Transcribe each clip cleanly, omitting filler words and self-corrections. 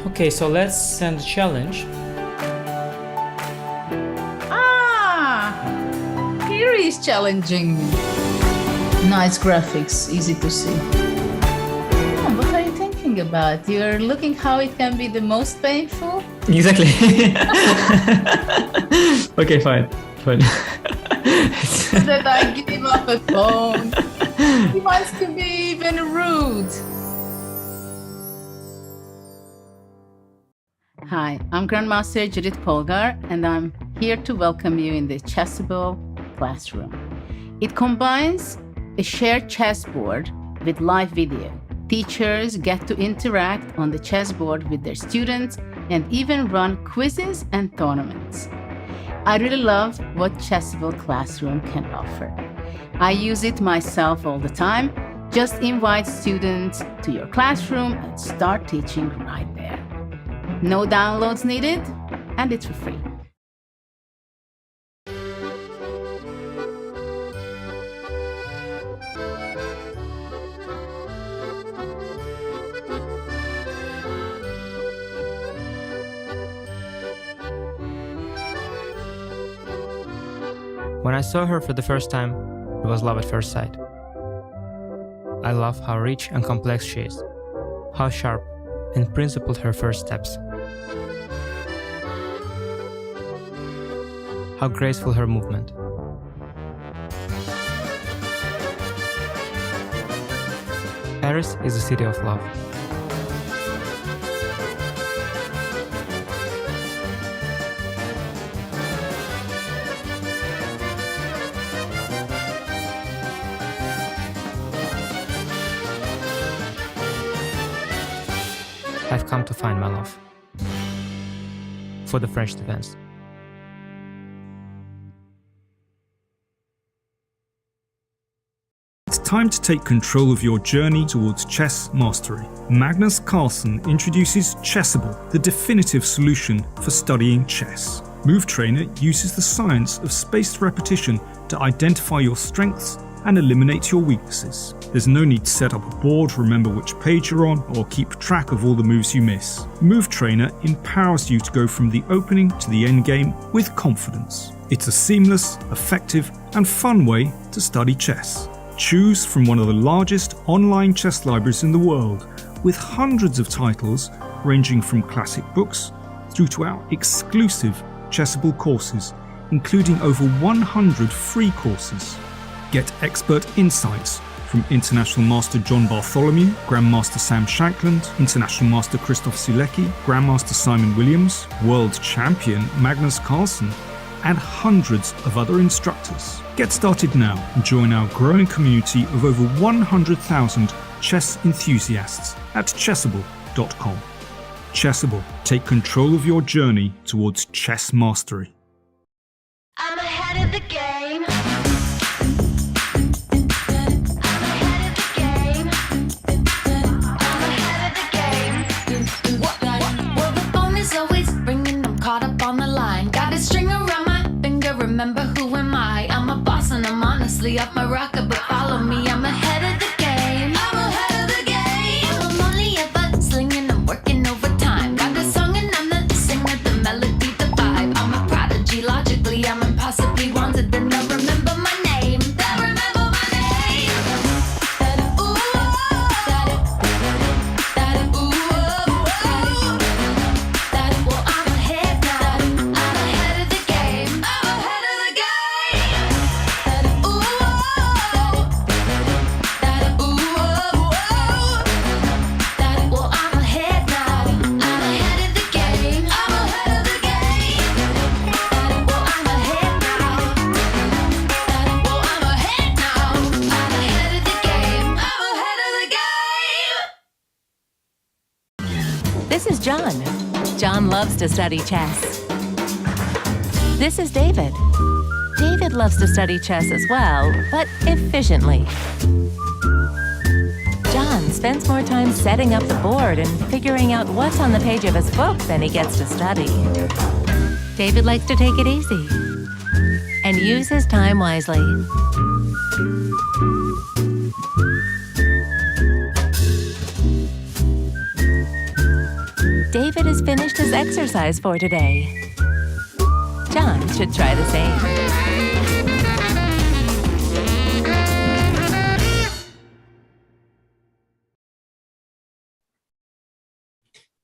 Okay, so let's send a challenge. Here is challenging. Nice graphics, easy to see. What are you thinking about? You're looking how it can be the most painful? Exactly. Okay, fine. So that I give him up a phone. He wants to be even rude. Hi, I'm Grandmaster Judith Polgar, and I'm here to welcome you in the Chessable classroom. It combines a shared chessboard with live video. Teachers get to interact on the chessboard with their students and even run quizzes and tournaments. I really love what Chessable Classroom can offer. I use it myself all the time. Just invite students to your classroom and start teaching right there. No downloads needed, and it's for free. When I saw her for the first time, it was love at first sight. I love how rich and complex she is, how sharp and principled her first steps, how graceful her movement. Paris is a city of love. I've come to find my love for the French defense. It's time to take control of your journey towards chess mastery. Magnus Carlsen introduces Chessable, the definitive solution for studying chess. Move Trainer uses the science of spaced repetition to identify your strengths and eliminate your weaknesses. There's no need to set up a board, remember which page you're on, or keep track of all the moves you miss. Move Trainer empowers you to go from the opening to the endgame with confidence. It's a seamless, effective, and fun way to study chess. Choose from one of the largest online chess libraries in the world, with hundreds of titles ranging from classic books through to our exclusive Chessable courses, including over 100 free courses. Get expert insights from International Master John Bartholomew, Grandmaster Sam Shankland, International Master Christoph Sulecki, Grandmaster Simon Williams, World Champion Magnus Carlsen, and hundreds of other instructors. Get started now and join our growing community of over 100,000 chess enthusiasts at chessable.com. Chessable, take control of your journey towards chess mastery. I'm ahead of the game. Remember who am I? I'm a boss and I'm honestly off my rocker, but follow me, I'm ahead of the game. I'm ahead of the game. I'm only ever slinging, I'm working overtime. Got a song and I'm the singer, the melody, the vibe. I'm a prodigy, logically I'm impossibly wanted, and they'll remember my name. They'll remember my name. Ooh, well, I'm ahead now. I'm ahead of the game. This is John. John loves to study chess. This is David. David loves to study chess as well, but efficiently. John spends more time setting up the board and figuring out what's on the page of his book than he gets to study. David likes to take it easy and use his time wisely. David has finished his exercise for today. John should try the same.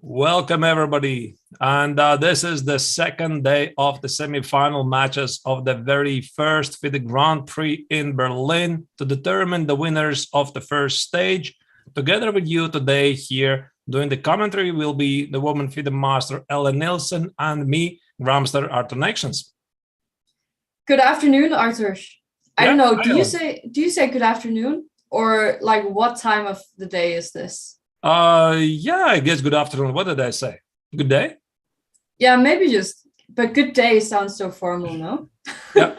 Welcome, everybody. And this is the second day of the semi-final matches of the very first FIDE Grand Prix in Berlin to determine the winners of the first stage. Together with you today here doing the commentary will be the woman FIDE master Ellen Nilssen and me, grandmaster Arturs Neiksans. Good afternoon, Arturs. I don't know. Do Ellen. you say good afternoon, or like what time of the day is this? Yeah, I guess good afternoon. What did I say? Good day? Yeah, maybe just, but good day sounds so formal, no? Yeah,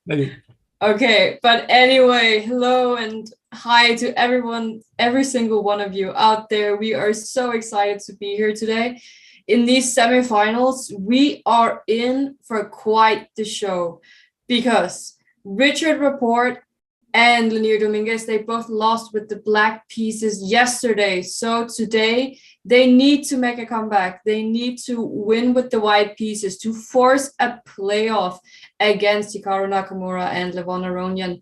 maybe. Okay, but anyway, hello and hi to everyone, every single one of you out there. We are so excited to be here today. In these semifinals, we are in for quite the show because Richard Rapport and Lenier Dominguez, they both lost with the black pieces yesterday. So today, they need to make a comeback. They need to win with the white pieces to force a playoff against Hikaru, Nakamura and Levon Aronian.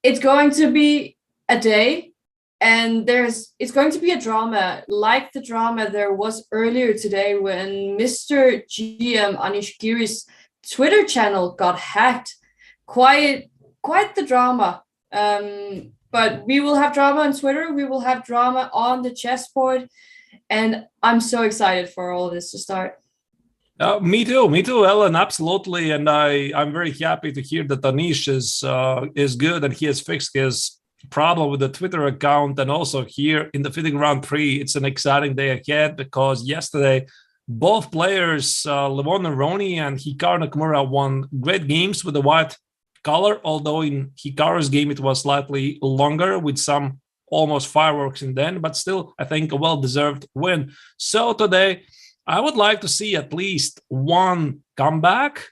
It's going to be a day, and it's going to be a drama, like the drama there was earlier today when Mr. GM Anish Giri's Twitter channel got hacked. Quite the drama. But we will have drama on Twitter. We will have drama on the chessboard. And I'm so excited for all of this to start. Me too, Ellen, absolutely. And I'm very happy to hear that Anish is good and he has fixed his problem with the Twitter account. And also here in the FIDE Grand Prix, it's an exciting day ahead because yesterday, both players, Levon Aronian and Hikaru Nakamura, won great games with the white color, although in Hikaru's game it was slightly longer with some almost fireworks in the end, but still I think a well-deserved win. So today I would like to see at least one comeback.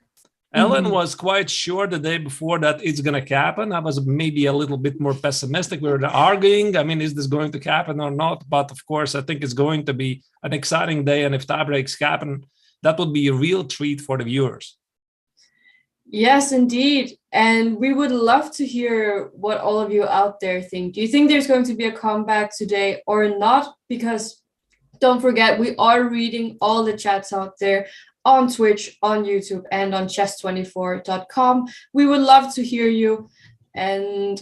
Ellen was quite sure the day before that it's going to happen. I was maybe a little bit more pessimistic. We were arguing, I mean, is this going to happen or not? But of course, I think it's going to be an exciting day. And if tiebreaks happen, that would be a real treat for the viewers. Yes, indeed. And we would love to hear what all of you out there think. Do you think there's going to be a comeback today or not? Because don't forget, we are reading all the chats out there on Twitch, on YouTube, and on chess24.com. We would love to hear you. And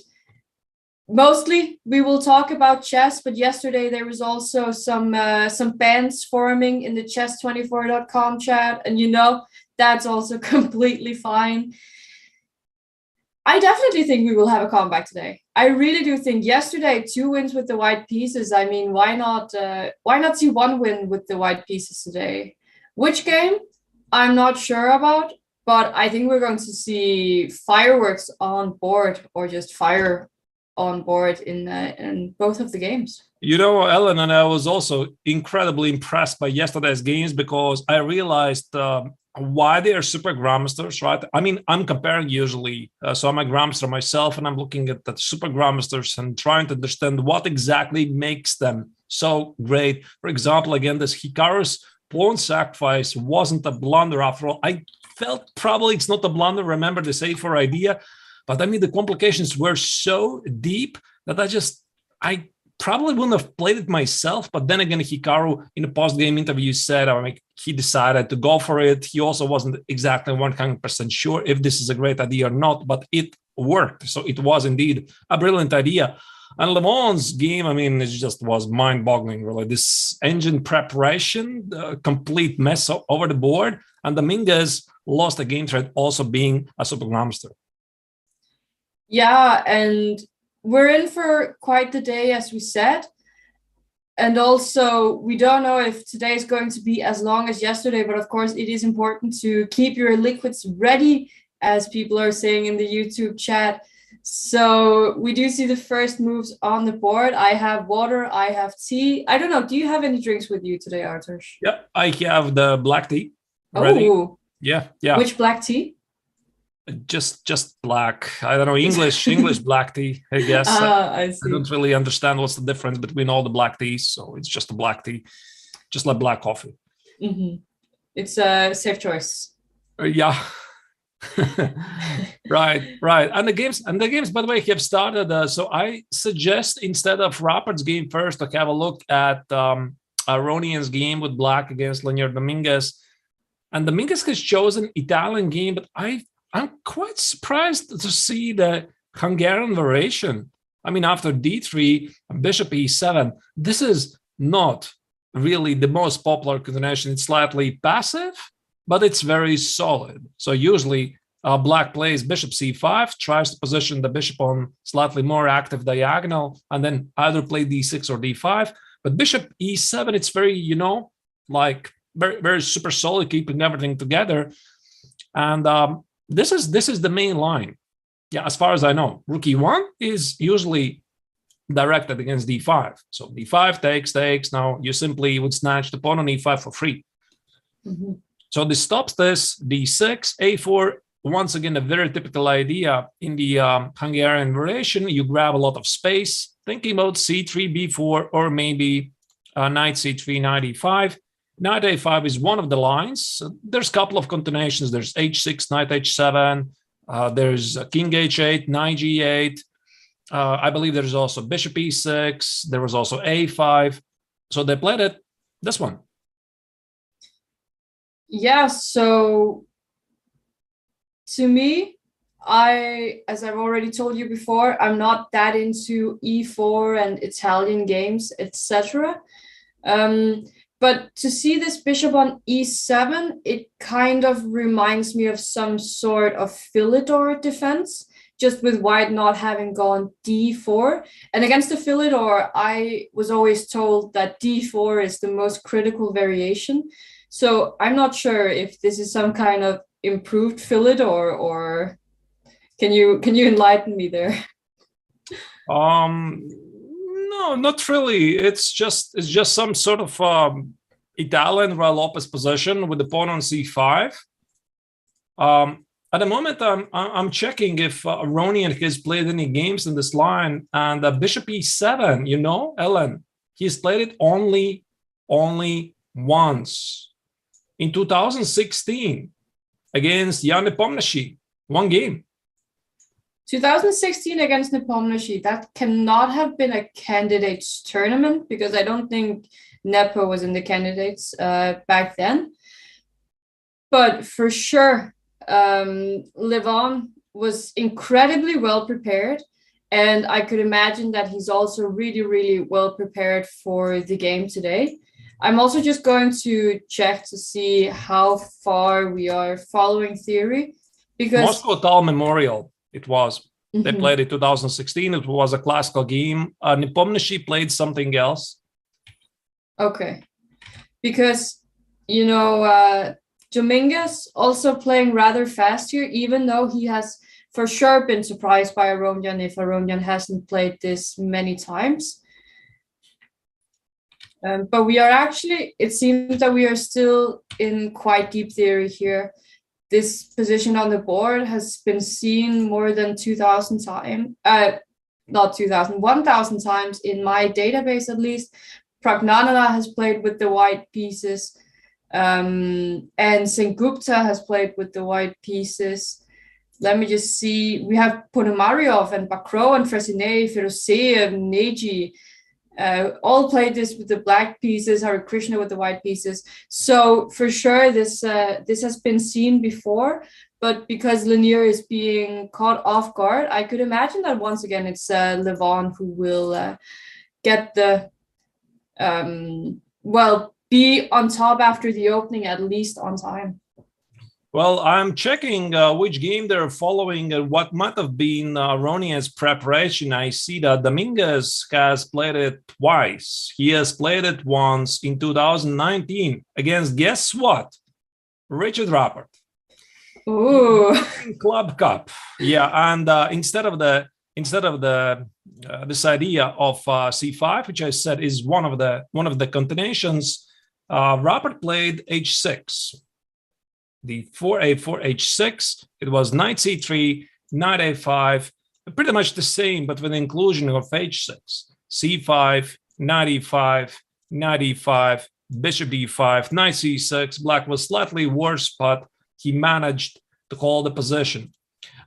mostly we will talk about chess, but yesterday there was also some bans forming in the chess24.com chat. And you know, that's also completely fine. I definitely think we will have a comeback today. I really do think yesterday 2 wins with the white pieces. I mean, why not see 1 win with the white pieces today? Which game? I'm not sure about, but I think we're going to see fireworks on board or just fire on board in both of the games. You know, Ellen, and I was also incredibly impressed by yesterday's games because I realized why they are super grandmasters, right? I mean, I'm comparing usually, so I'm a grandmaster myself, and I'm looking at the super grandmasters and trying to understand what exactly makes them so great. For example, again, this Hikaru's pawn sacrifice wasn't a blunder after all. I felt probably it's not a blunder. Remember the A4 idea, but I mean, the complications were so deep that I probably wouldn't have played it myself. But then again, Hikaru in the post-game interview said, I mean, he decided to go for it. He also wasn't exactly 100% sure if this is a great idea or not, but it worked. So it was indeed a brilliant idea. And Levon's game, I mean, it just was mind-boggling, really. This engine preparation, complete mess over the board. And Dominguez lost a game trade also being a super grandmaster. Yeah, and we're in for quite the day, as we said. And also, we don't know if today is going to be as long as yesterday, but of course, it is important to keep your liquids ready, as people are saying in the YouTube chat. So we do see the first moves on the board. I have water, I have tea. I don't know, do you have any drinks with you today, Arturs? Yeah, I have the black tea ready. Oh, yeah. Which black tea? Just black. I don't know, English black tea, I guess. I see. I don't really understand what's the difference between all the black teas, so it's just a black tea. just like black coffee. Mm-hmm. It's a safe choice. Yeah. right. And the games, by the way, have started. So I suggest, instead of Rapport's game first, to have a look at Aronian's game with black against Leonardo Dominguez. And Dominguez has chosen Italian game, but I'm quite surprised to see the Hungarian variation. I mean, after d3, bishop e7, this is not really the most popular continuation. It's slightly passive, but it's very solid. So usually black plays bishop c5, tries to position the bishop on slightly more active diagonal, and then either play d6 or d5. But bishop e7, it's very, like very, very super solid, keeping everything together. And this is the main line. Yeah, as far as I know, rook e1 is usually directed against d5. So d5 takes. Now you simply would snatch the pawn on e5 for free. Mm-hmm. So this stops this. d6, a4. Once again, a very typical idea in the Hungarian variation. You grab a lot of space, thinking about c3, b4, or maybe knight c3, knight e5. Knight a5 is one of the lines. There's a couple of continuations. There's h6, knight h7. There's king h8, knight g8. I believe there's also bishop e6. There was also a5. So they played it, this one. Yeah, so to me, as I've already told you before, I'm not that into e4 and Italian games, etc. But to see this bishop on e7, it kind of reminds me of some sort of Philidor defense, just with white not having gone d4. And against the Philidor, I was always told that d4 is the most critical variation. So I'm not sure if this is some kind of improved Philidor, or can you enlighten me there? No, not really. It's just some sort of Italian Ra Lopez position with the pawn on c5. At the moment, I'm checking if Aronian has played any games in this line, and bishop e7. Ellen, he's played it only once in 2016 against Jan Nepomniachtchi. One game. 2016 against Nepomniachtchi, that cannot have been a candidates tournament, because I don't think Nepo was in the candidates back then. But for sure, Levon was incredibly well prepared. And I could imagine that he's also really, really well prepared for the game today. I'm also just going to check to see how far we are following theory. Because Moscow Tal Memorial. It was. They played it 2016. It was a classical game. Nepomniachtchi played something else. Okay. Because, Dominguez also playing rather fast here, even though he has for sure been surprised by Aronian if Aronian hasn't played this many times. But we are actually, it seems that we are still in quite deep theory here. This position on the board has been seen more than 2,000 times, not 2,000, 1,000 times in my database at least. Pragnanana has played with the white pieces, and Sengupta has played with the white pieces. Let me just see. We have Ponomariov and Bakro and Fresinet, Firoseev, Neji, all played this with the black pieces, Hare Krishna with the white pieces. So for sure, this has been seen before, but because Lanier is being caught off guard, I could imagine that once again it's Levon who will get the be on top after the opening, at least on time. Well, I'm checking which game they're following and what might have been Aronian's preparation. I see that Dominguez has played it twice. He has played it once in 2019 against, guess what? Richard Rapport. Ooh. Club Cup. Yeah, and instead of this idea of c5, which I said is one of the continuations, Rapport played h6. The 4a4 h6, it was knight c3, knight a5, pretty much the same, but with the inclusion of h6, c5, knight e5, knight e5, bishop d5, knight c6. Black was slightly worse, but he managed to call the position.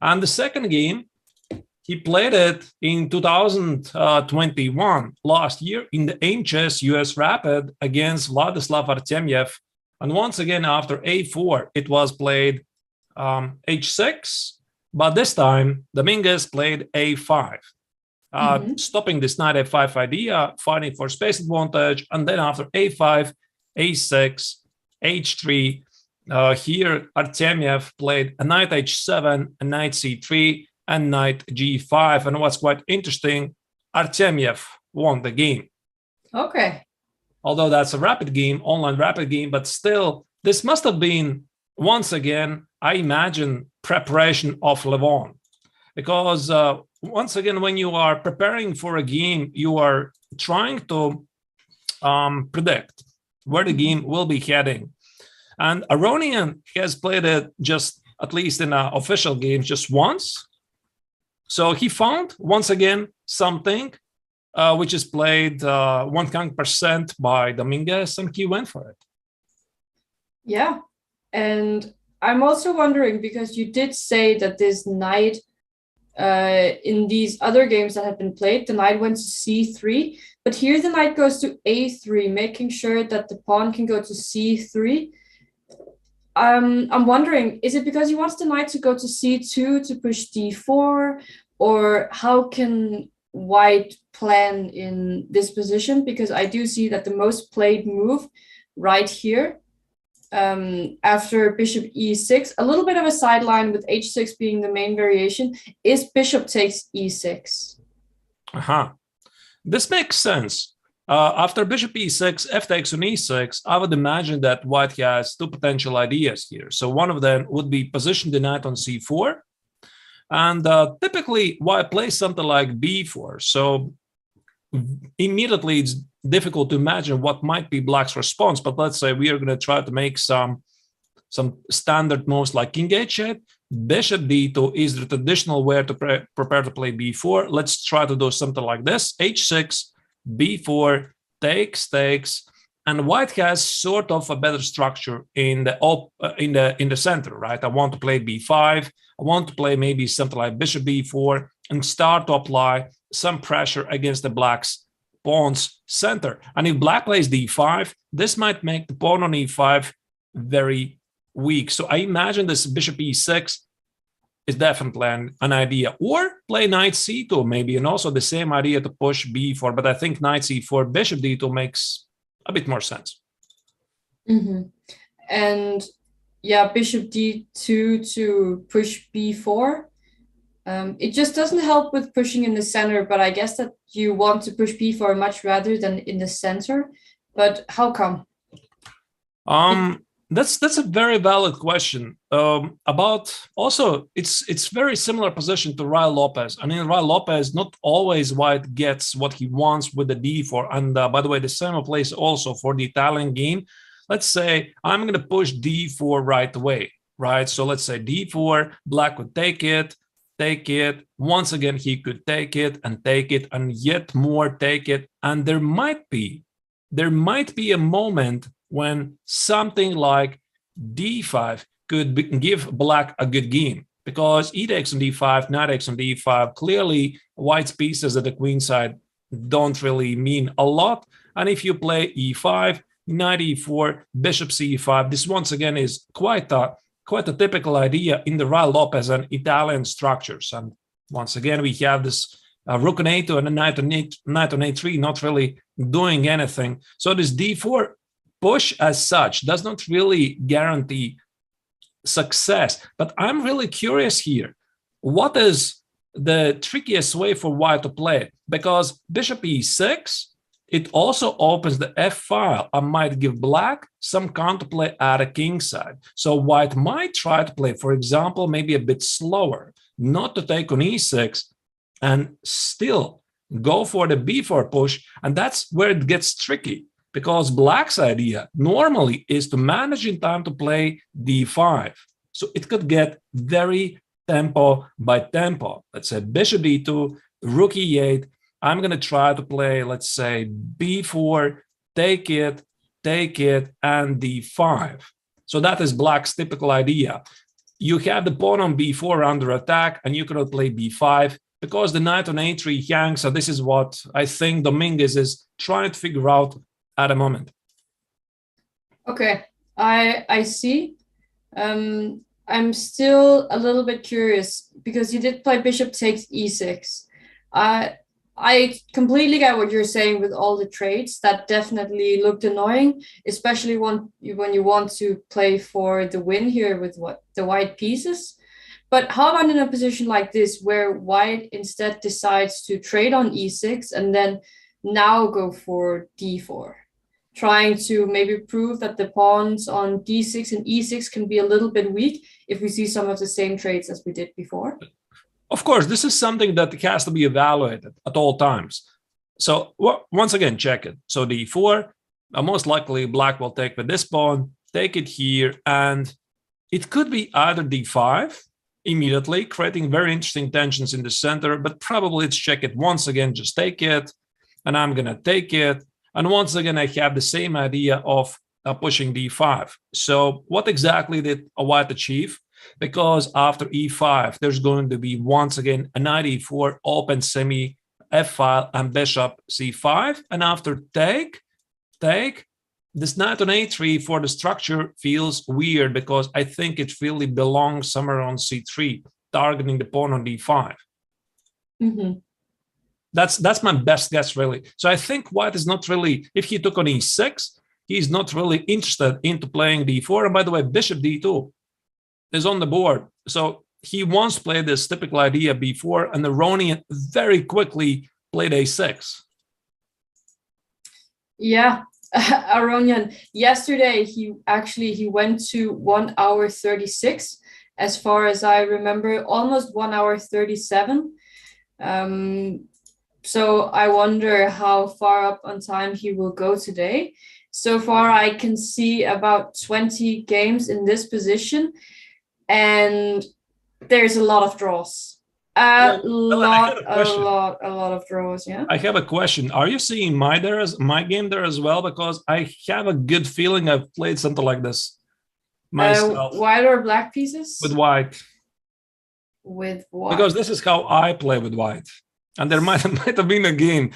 And the second game, he played it in 2021, last year, in the AIM Chess US Rapid against Vladislav Artemyev. And once again, after a4, it was played h6, but this time, Dominguez played a5, stopping this knight f5 idea, fighting for space advantage, and then after a5, a6, h3, here Artemyev played a knight h7, a knight c3, and knight g5. And what's quite interesting, Artemyev won the game. Okay. Although that's a rapid game, online rapid game, but still, this must have been, once again, I imagine, preparation of Levon. Because once again, when you are preparing for a game, you are trying to predict where the game will be heading. And Aronian has played it just, at least in official games, just once. So he found, once again, something which is played 100% by Dominguez, and he went for it. Yeah. And I'm also wondering, because you did say that this knight in these other games that have been played, the knight went to c3, but here the knight goes to a3, making sure that the pawn can go to c3. I'm wondering, is it because he wants the knight to go to c2 to push d4, or how can white plan in this position? Because I do see that the most played move right here, after bishop e6, a little bit of a sideline with h6 being the main variation, is bishop takes e6. This makes sense. After bishop e6, f takes on e6, I would imagine that white has two potential ideas here. So one of them would be position the knight on c4. And typically, white plays something like b4. So immediately, it's difficult to imagine what might be black's response. But let's say we are going to try to make some standard moves like king h8. Bishop d2 is the traditional way to prepare to play b4. Let's try to do something like this. h6, b4, takes, and white has sort of a better structure in the center, right? I want to play b5. I want to play maybe something like bishop b4 and start to apply some pressure against the black's pawn's center. And if black plays d5, this might make the pawn on e5 very weak. So I imagine this bishop e6 is definitely an idea. Or play knight c2 maybe, and also the same idea to push b4. But I think knight c4, bishop d2 makes a bit more sense. And yeah, bishop d2 to push b4. It just doesn't help with pushing in the center, but I guess that you want to push b4 much rather than in the center. But how come? That's a very valid question. About also, it's very similar position to Ray Lopez. I mean, Ray Lopez, not always white gets what he wants with the d4. And by the way, the same applies also for the Italian game. Let's say I'm going to push d4 right away, right? So let's say d4, black would take it. Once again, he could take it, and yet more take it. And there might be a moment when something like d5 could give black a good game, because e takes on d5, knight takes on d5, clearly white's pieces at the queenside don't really mean a lot. And if you play e5, knight e4, bishop c5, this once again is quite a typical idea in the Ray Lopez and Italian structures. And once again, we have this rook on a2 and a knight on a3 not really doing anything. So this d4 push as such does not really guarantee success. But I'm really curious here. What is the trickiest way for white to play it? Because bishop e6, it also opens the f file and might give black some counterplay at a king side. So white might try to play, for example, maybe a bit slower, not to take on e6, and still go for the b4 push. And that's where it gets tricky, because black's idea normally is to manage in time to play d5. So it could get very tempo by tempo. Let's say bishop d2, rook e8. I'm going to try to play, let's say, b4, take it, take it, and d5. So that is black's typical idea. You have the pawn on b4 under attack, and you cannot play b5 because the knight on a3 hangs. So this is what I think Dominguez is trying to figure out at the moment. Okay, I see. I'm still a little bit curious because you did play bishop takes e6. I completely get what you're saying with all the trades. That definitely looked annoying, especially when you want to play for the win here with the white pieces. But how about in a position like this where white instead decides to trade on e6 and then now go for d4, trying to maybe prove that the pawns on d6 and e6 can be a little bit weak if we see some of the same trades as we did before? Of course, this is something that has to be evaluated at all times. So once again, check it. So d4, most likely black will take with this pawn, take it here, and it could be either d5 immediately, creating very interesting tensions in the center, but probably let's check it once again, just take it, and I'm going to take it. And once again, I have the same idea of pushing d5. So what exactly did white achieve? Because after e5, there's going to be, once again, a knight e4, open semi, f-file, and bishop c5. And after take, this knight on a3 for the structure feels weird because I think it really belongs somewhere on c3, targeting the pawn on d5. Mm-hmm. That's my best guess, really. So I think white is not really, if he took on e6, he's not really interested into playing d4. And by the way, bishop d2 is on the board. So he once played this typical idea before, and the Aronian very quickly played a6. Yeah, Aronian. Yesterday, he went to 1 hour 36. As far as I remember, almost 1 hour 37. So I wonder how far up on time he will go today. So far, I can see about 20 games in this position. And there's a lot of draws. A lot of draws, yeah. I have a question. Are you seeing my game there as well? Because I have a good feeling I've played something like this myself. White or black pieces? With white. With white. Because this is how I play with white. And there might have been a game.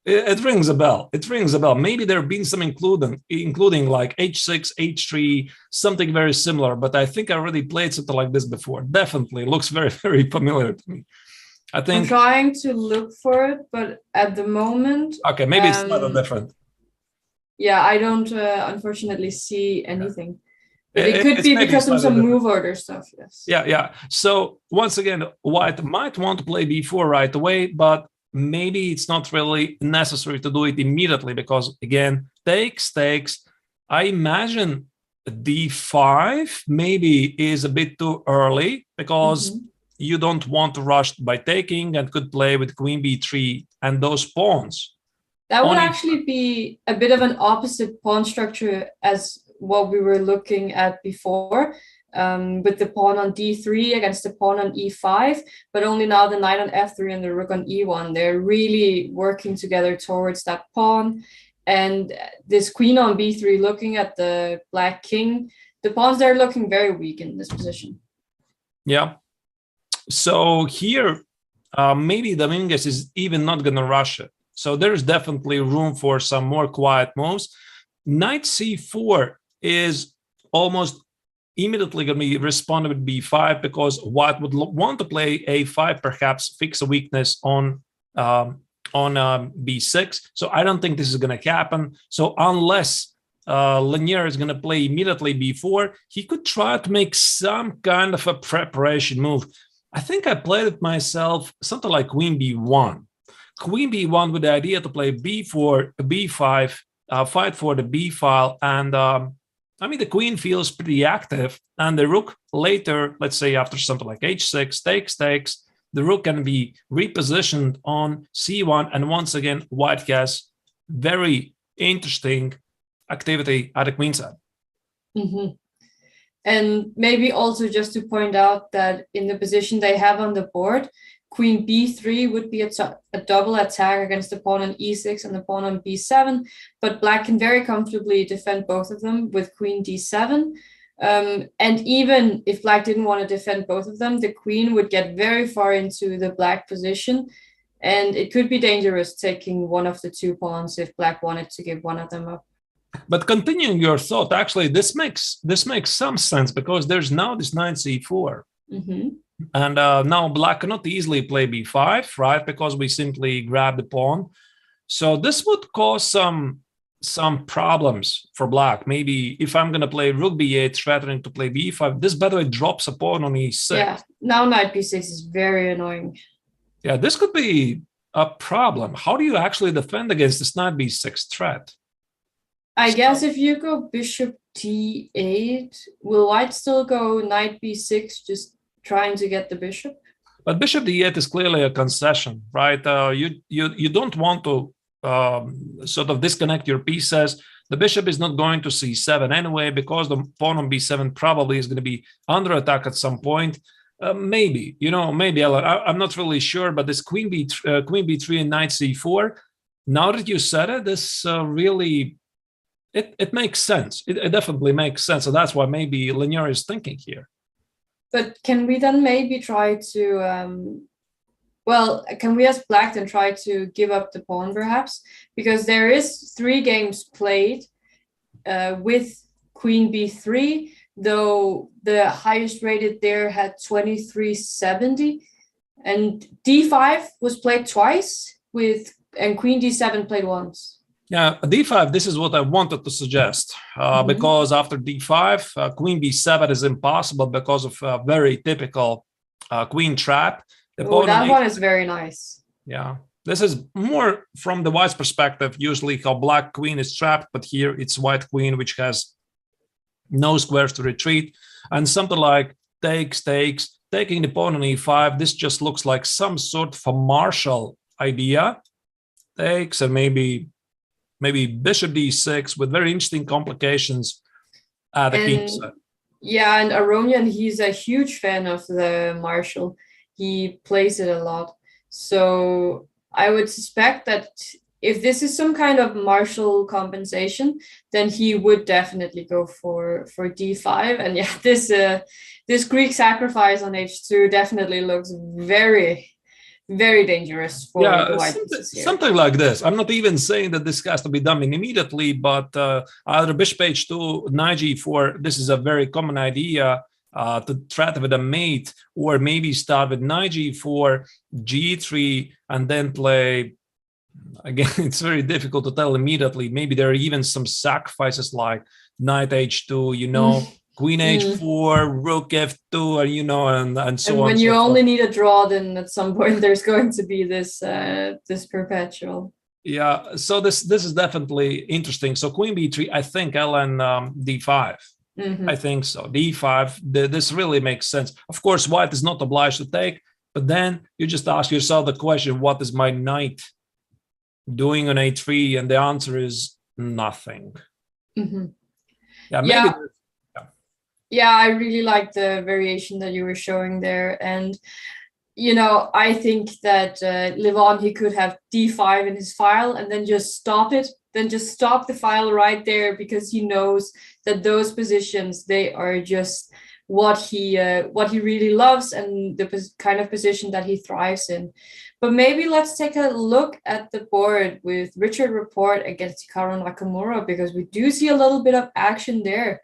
It rings a bell. It rings a bell. Maybe there have been some including like h6, h3, something very similar. But I think I already played something like this before. Definitely looks very, very familiar to me. I think I'm trying to look for it, but at the moment, okay, maybe it's a little different. Yeah, I don't unfortunately see anything. But it could be because of some move order stuff. Yes. Yeah. So once again, white might want to play b4 right away, but maybe it's not really necessary to do it immediately because, again, takes. I imagine d5 maybe is a bit too early because you don't want to rush by taking and could play with queen b3 and those pawns. That would actually be a bit of an opposite pawn structure as what we were looking at before. With the pawn on d3 against the pawn on e5, but only now the knight on f3 and the rook on e1. They're really working together towards that pawn. And this queen on b3, looking at the black king, the pawns there are looking very weak in this position. Yeah. So here, maybe Dominguez is even not going to rush it. So there's definitely room for some more quiet moves. Knight c4 is almost immediately going to be responded with b5 because white would want to play a5, perhaps fix a weakness on b6. So I don't think this is going to happen. So unless Lanier is going to play immediately b4, he could try to make some kind of a preparation move. I think I played it myself, something like queen b1. Queen b1 with the idea to play b4, b5, fight for the b file, and the queen feels pretty active, and the rook later, let's say after something like h6, takes, the rook can be repositioned on c1, and once again, white has very interesting activity at the queenside. Mm-hmm. And maybe also just to point out that in the position they have on the board, queen b3 would be a double attack against the pawn on e6 and the pawn on b7, but black can very comfortably defend both of them with queen d7. And even if black didn't want to defend both of them, the queen would get very far into the black position, and it could be dangerous taking one of the two pawns if black wanted to give one of them up. But continuing your thought, actually, this makes some sense, because there's now this knight c4. Mm-hmm. And now black cannot easily play b5, right? Because we simply grab the pawn. So this would cause some problems for black. Maybe if I'm going to play rook b8, threatening to play b5, this, by the way, drops a pawn on e6. Yeah, now knight b6 is very annoying. Yeah, this could be a problem. How do you actually defend against this knight b6 threat? I guess if you go bishop d8, will white still go knight b6, just trying to get the bishop? But bishop d8 is clearly a concession, right? You don't want to sort of disconnect your pieces. The bishop is not going to c7 anyway, because the pawn on b7 probably is going to be under attack at some point. Maybe, maybe I'm not really sure, but this queen b3 and knight c4, now that you said it, this really, it makes sense. It definitely makes sense. So that's why maybe Linear is thinking here. But can we then maybe try to, can we ask black then try to give up the pawn perhaps? Because there is 3 games played with queen b3, though the highest rated there had 2370, and d5 was played twice and queen d7 played once. Yeah, d5, this is what I wanted to suggest, because after d5, queen b7 is impossible because of a very typical queen trap. That one is very nice. Yeah, this is more from the white's perspective, usually how black queen is trapped, but here it's white queen, which has no squares to retreat, and something like takes, taking the pawn on e5. This just looks like some sort of a martial idea. Takes, and maybe bishop d6 with very interesting complications at the king side. Yeah, and Aronian, he's a huge fan of the martial. He plays it a lot. So I would suspect that if this is some kind of martial compensation, then he would definitely go for d5. And yeah, this Greek sacrifice on h2 definitely looks very, very dangerous for the white pieces here. Something like this. I'm not even saying that this has to be done immediately, but either bishop h2, knight g4, this is a very common idea to threat with a mate, or maybe start with knight g4, g3, and then play. Again, it's very difficult to tell immediately. Maybe there are even some sacrifices like knight h2, queen h4, rook f2, and so on. And when you only need a draw, then at some point there's going to be this perpetual. Yeah, so this is definitely interesting. So queen b3, I think Ellen d5. I think so. d5, this really makes sense. Of course, white is not obliged to take, but then you just ask yourself the question, what is my knight doing on a3? And the answer is nothing. Yeah, maybe. Yeah, I really like the variation that you were showing there. And, I think that Levon, he could have d5 in his file and then just stop it. Then just stop the file right there, because he knows that those positions, they are just what he really loves and the kind of position that he thrives in. But maybe let's take a look at the board with Richard Rapport against Hikaru Nakamura, because we do see a little bit of action there.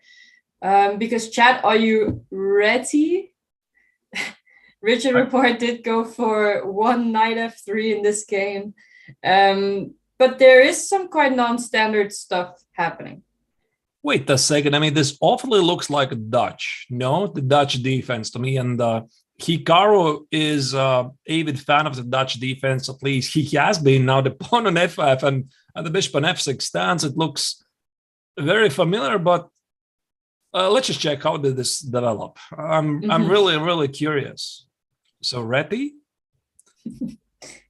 Because chat, are you ready? Richard Rapport did go for one knight f3 in this game. But there is some quite non-standard stuff happening. Wait a second. I mean, this awfully looks like Dutch, the Dutch defense to me. And Hikaru is an avid fan of the Dutch defense, at least. He has been. Now the pawn on f5 and the bishop on f6 stance, it looks very familiar, but let's just check how did this develop. I'm really, really curious. So ready?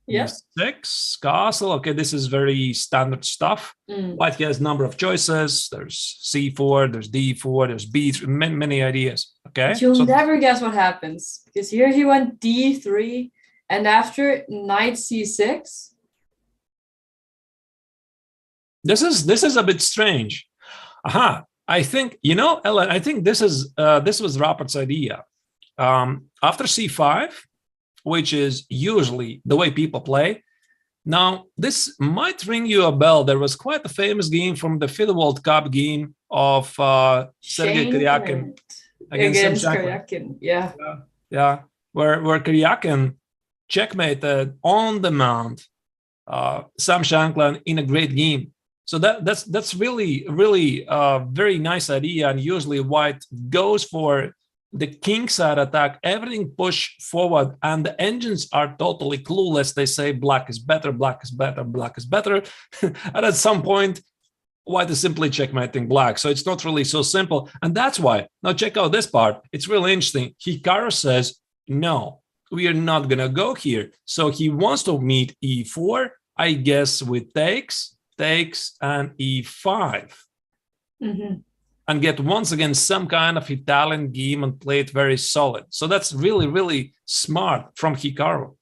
Yes. 6 castle. Okay, this is very standard stuff. White has a number of choices. There's c4, there's d4, there's b3, many ideas. Okay, you'll never guess what happens, because here he went d3, And after knight c6. This is a bit strange. Aha. I think, you know, Ellen, I think this was Rapport's idea. After c5, which is usually the way people play. Now, this might ring you a bell. There was quite a famous game from the FIDE World Cup game of Sergei Karyakin against Karyakin. Yeah. Where Karyakin checkmated on demand Sam Shankland in a great game. So that's really a very nice idea. And usually white goes for the king side attack, everything push forward, and the engines are totally clueless. They say black is better, black is better, black is better. And at some point, white is simply checkmating black. So it's not really so simple. And that's why. Now check out this part. It's really interesting. Hikaru says, no, we are not going to go here. So he wants to meet e4, I guess, with takes, and e5. Mm-hmm. And get once again some kind of Italian game and play it very solid. So that's really smart from Hikaru.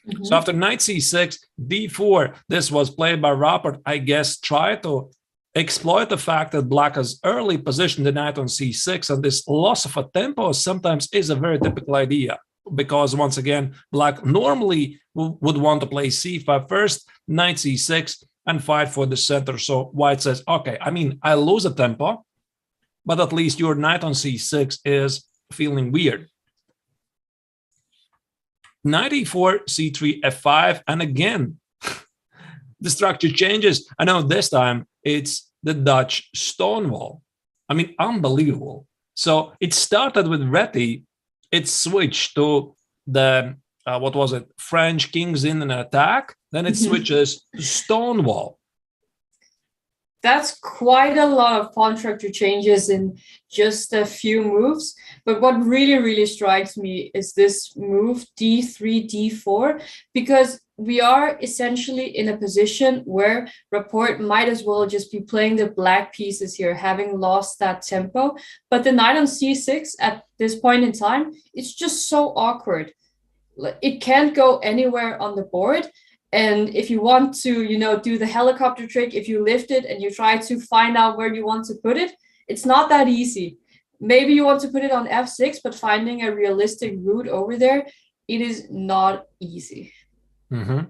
Mm-hmm. So after knight c6, d4, this was played by Rapport, I guess, try to exploit the fact that black has early positioned the knight on c6, and this loss of a tempo sometimes is a very typical idea, because once again, black normally would want to play c5 first, knight c6, and fight for the center. So white says, okay, I mean, I lose a tempo, but at least your knight on c6 is feeling weird. Knight e4, c3, f5, and again, the structure changes. I know this time it's the Dutch Stonewall. I mean, unbelievable. So it started with Reti, it switched to the, what was it, French kings in an attack, then it switches to Stonewall. That's quite a lot of pawn structure changes in just a few moves. But what really strikes me is this move d3, d4, because we are essentially in a position where Rapport might as well just be playing the black pieces here, having lost that tempo. But the knight on c6 at this point in time, it's just so awkward. It can't go anywhere on the board. And if you want to, you know, do the helicopter trick, if you lift it and you try to find out where you want to put it, it's not that easy. Maybe you want to put it on f6, but finding a realistic route over there, it is not easy. Mm-hmm.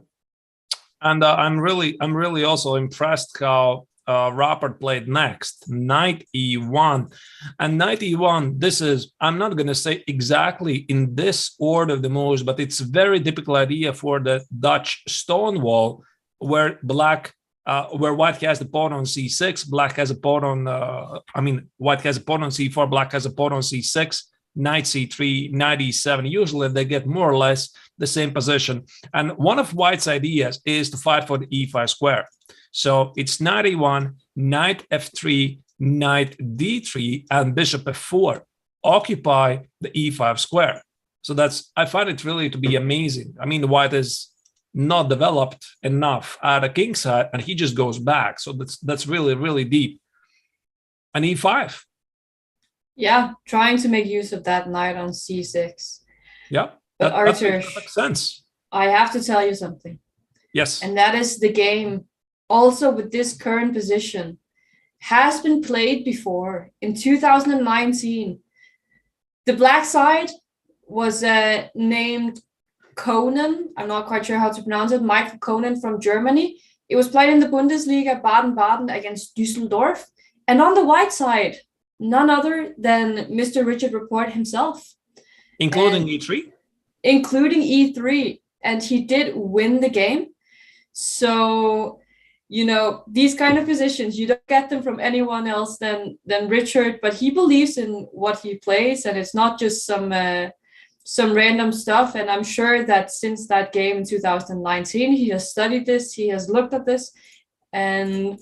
And I'm really also impressed how Rapport played next, knight e1. And knight e1, this is, I'm not going to say exactly in this order of the moves, but it's a very typical idea for the Dutch Stonewall, where white has the pawn on c6, black has a pawn on, white has a pawn on c4, black has a pawn on c6, knight c3, knight e7. Usually they get more or less the same position. And one of white's ideas is to fight for the e5 square. So it's knight e1, knight f3, knight d3, and bishop f4 occupy the e5 square. So I find it really to be amazing. I mean, white is not developed enough at a king side, and he just goes back. So that's really deep. And e5. Yeah, trying to make use of that knight on c6. Yeah, but Arturs, that makes perfect sense. I have to tell you something. Yes. And that is the game, also with this current position, has been played before in 2019. The black side was named Conan. I'm not quite sure how to pronounce it. Michael Conan from Germany. It was played in the Bundesliga Baden-Baden against Düsseldorf. And on the white side, none other than Mr. Richard Rapport himself. Including e3? Including e3. And he did win the game. So, you know, these kind of positions, you don't get them from anyone else than Richard, but he believes in what he plays, and it's not just some random stuff. And I'm sure that since that game in 2019, he has studied this, he has looked at this, and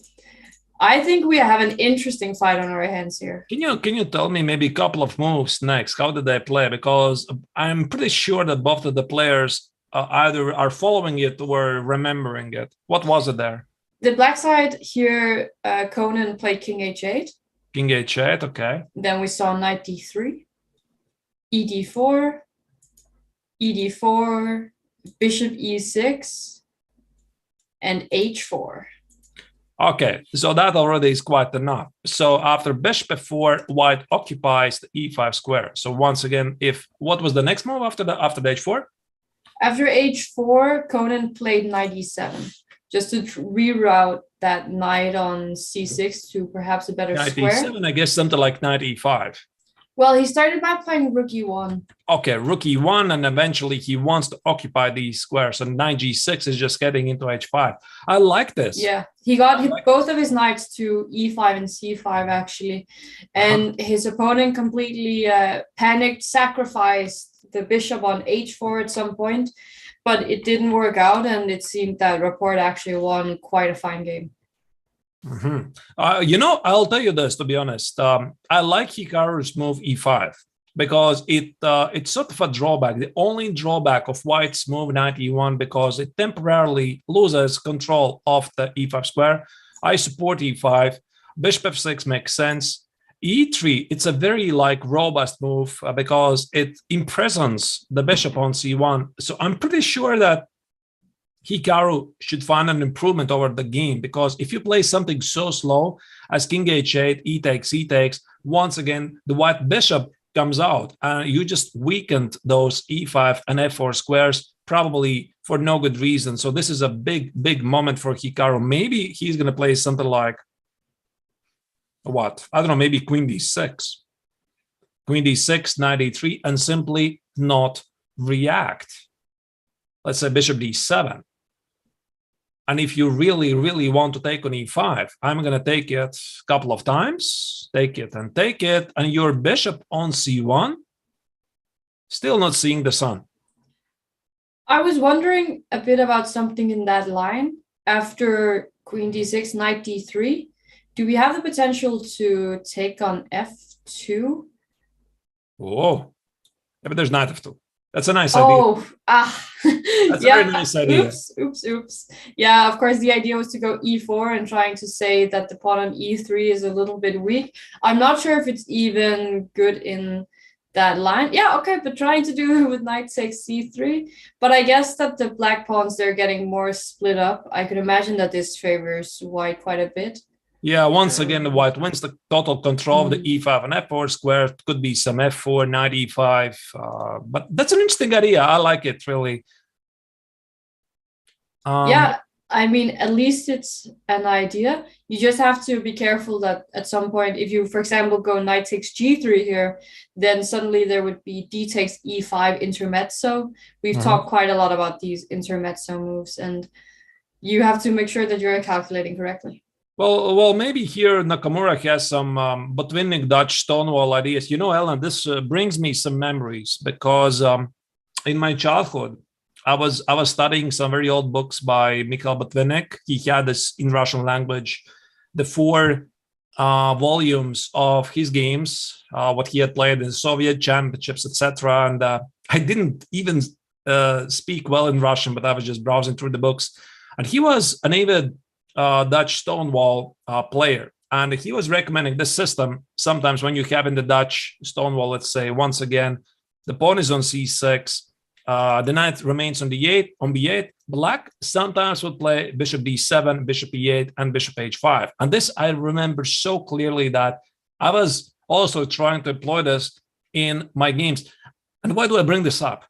I think we have an interesting fight on our hands here. Can you tell me maybe a couple of moves next? How did they play? Because I'm pretty sure that both of the players either are following it or remembering it. What was it there? The black side here, Conan played king h8. King h8, okay. Then we saw knight d3, ed4, ed4, bishop e6, and h4. Okay, so that already is quite enough. So after bishop f4, white occupies the e5 square. So once again, what was the next move after the h4? After h4, Conan played knight e7, just to reroute that knight on c6 to perhaps a better Knight square. e7, I guess something like knight e5. Well, he started by playing rook e1. Okay, rook e1, and eventually he wants to occupy these squares. And knight g6 is just getting into h5. I like this. Yeah, he got both of his knights to e5 and c5, actually. And his opponent completely panicked, sacrificed the bishop on h4 at some point. But it didn't work out, and it seemed that Rapport actually won quite a fine game. I'll tell you this, to be honest. I like Hikaru's move e5 because it's sort of a drawback. The only drawback of white's move knight e1 because it temporarily loses control of the e5 square. I support e5. Bishop f6 makes sense. e3, it's a very robust move because it imprisons the bishop on c1. So I'm pretty sure that Hikaru should find an improvement over the game because if you play something so slow as king h8, e takes, once again, the white bishop comes out and you just weakened those e5 and f4 squares probably for no good reason. So this is a big, big moment for Hikaru. Maybe he's going to play something like what? I don't know, maybe queen d6. Queen d6, knight e3, and simply not react. Let's say bishop d7. And if you really, really want to take on e5, I'm going to take it a couple of times, take it, and your bishop on c1, still not seeing the sun. I was wondering a bit about something in that line. After queen d6, knight d3, do we have the potential to take on f2? Oh, yeah, but there's knight f2. That's a nice idea. That's yeah. a very nice idea. Oops. Yeah, of course, the idea was to go e4 and trying to say that the pawn on e3 is a little bit weak. I'm not sure if it's even good in that line. Yeah, okay, but trying to do it with knight takes c3. But I guess that the black pawns, they're getting more split up. I could imagine that this favors white quite a bit. Yeah, once again, the white wins the total control of the e5 and f4 square. It could be some f4, knight e5. But that's an interesting idea. I like it, really. Yeah, I mean, at least it's an idea. You just have to be careful that at some point, if you, for example, go knight takes g3 here, then suddenly there would be d takes e5 intermezzo. We've talked quite a lot about these intermezzo moves, and you have to make sure that you're calculating correctly. Well, maybe here Nakamura has some Botvinnik Dutch Stonewall ideas. You know, Ellen, this brings me some memories because in my childhood, I was studying some very old books by Mikhail Botvinnik. He had this in Russian language, the 4 volumes of his games, what he had played in Soviet championships, etc. And I didn't even speak well in Russian, but I was just browsing through the books. And he was an avid Dutch Stonewall player. And he was recommending this system. Sometimes when you have in the Dutch Stonewall, let's say, once again, the pawn is on c6, the knight remains on d8, on b8. Black sometimes would play bishop d7, bishop e8, and bishop h5. And this I remember so clearly that I was also trying to employ this in my games. And why do I bring this up?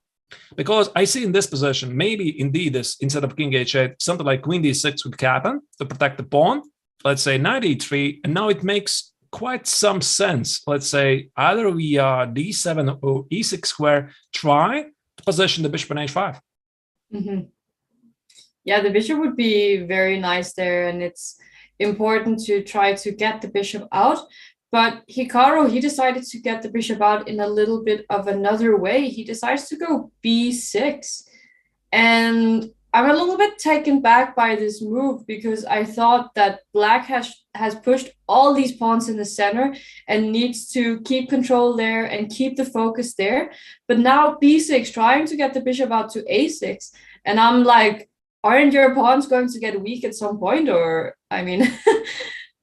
Because I see in this position, maybe indeed this, instead of king h8, something like queen d6 would happen to protect the pawn. Let's say knight e3, and now it makes quite some sense. Let's say either we d7 or e6 square, try to position the bishop on h5. Yeah, the bishop would be very nice there, and it's important to try to get the bishop out. But Hikaru, he decided to get the bishop out in a little bit of another way. He decides to go b6. And I'm a little bit taken back by this move because I thought that black has pushed all these pawns in the center and needs to keep control there and keep the focus there. But now b6, trying to get the bishop out to a6. And I'm like, aren't your pawns going to get weak at some point? Or, I mean,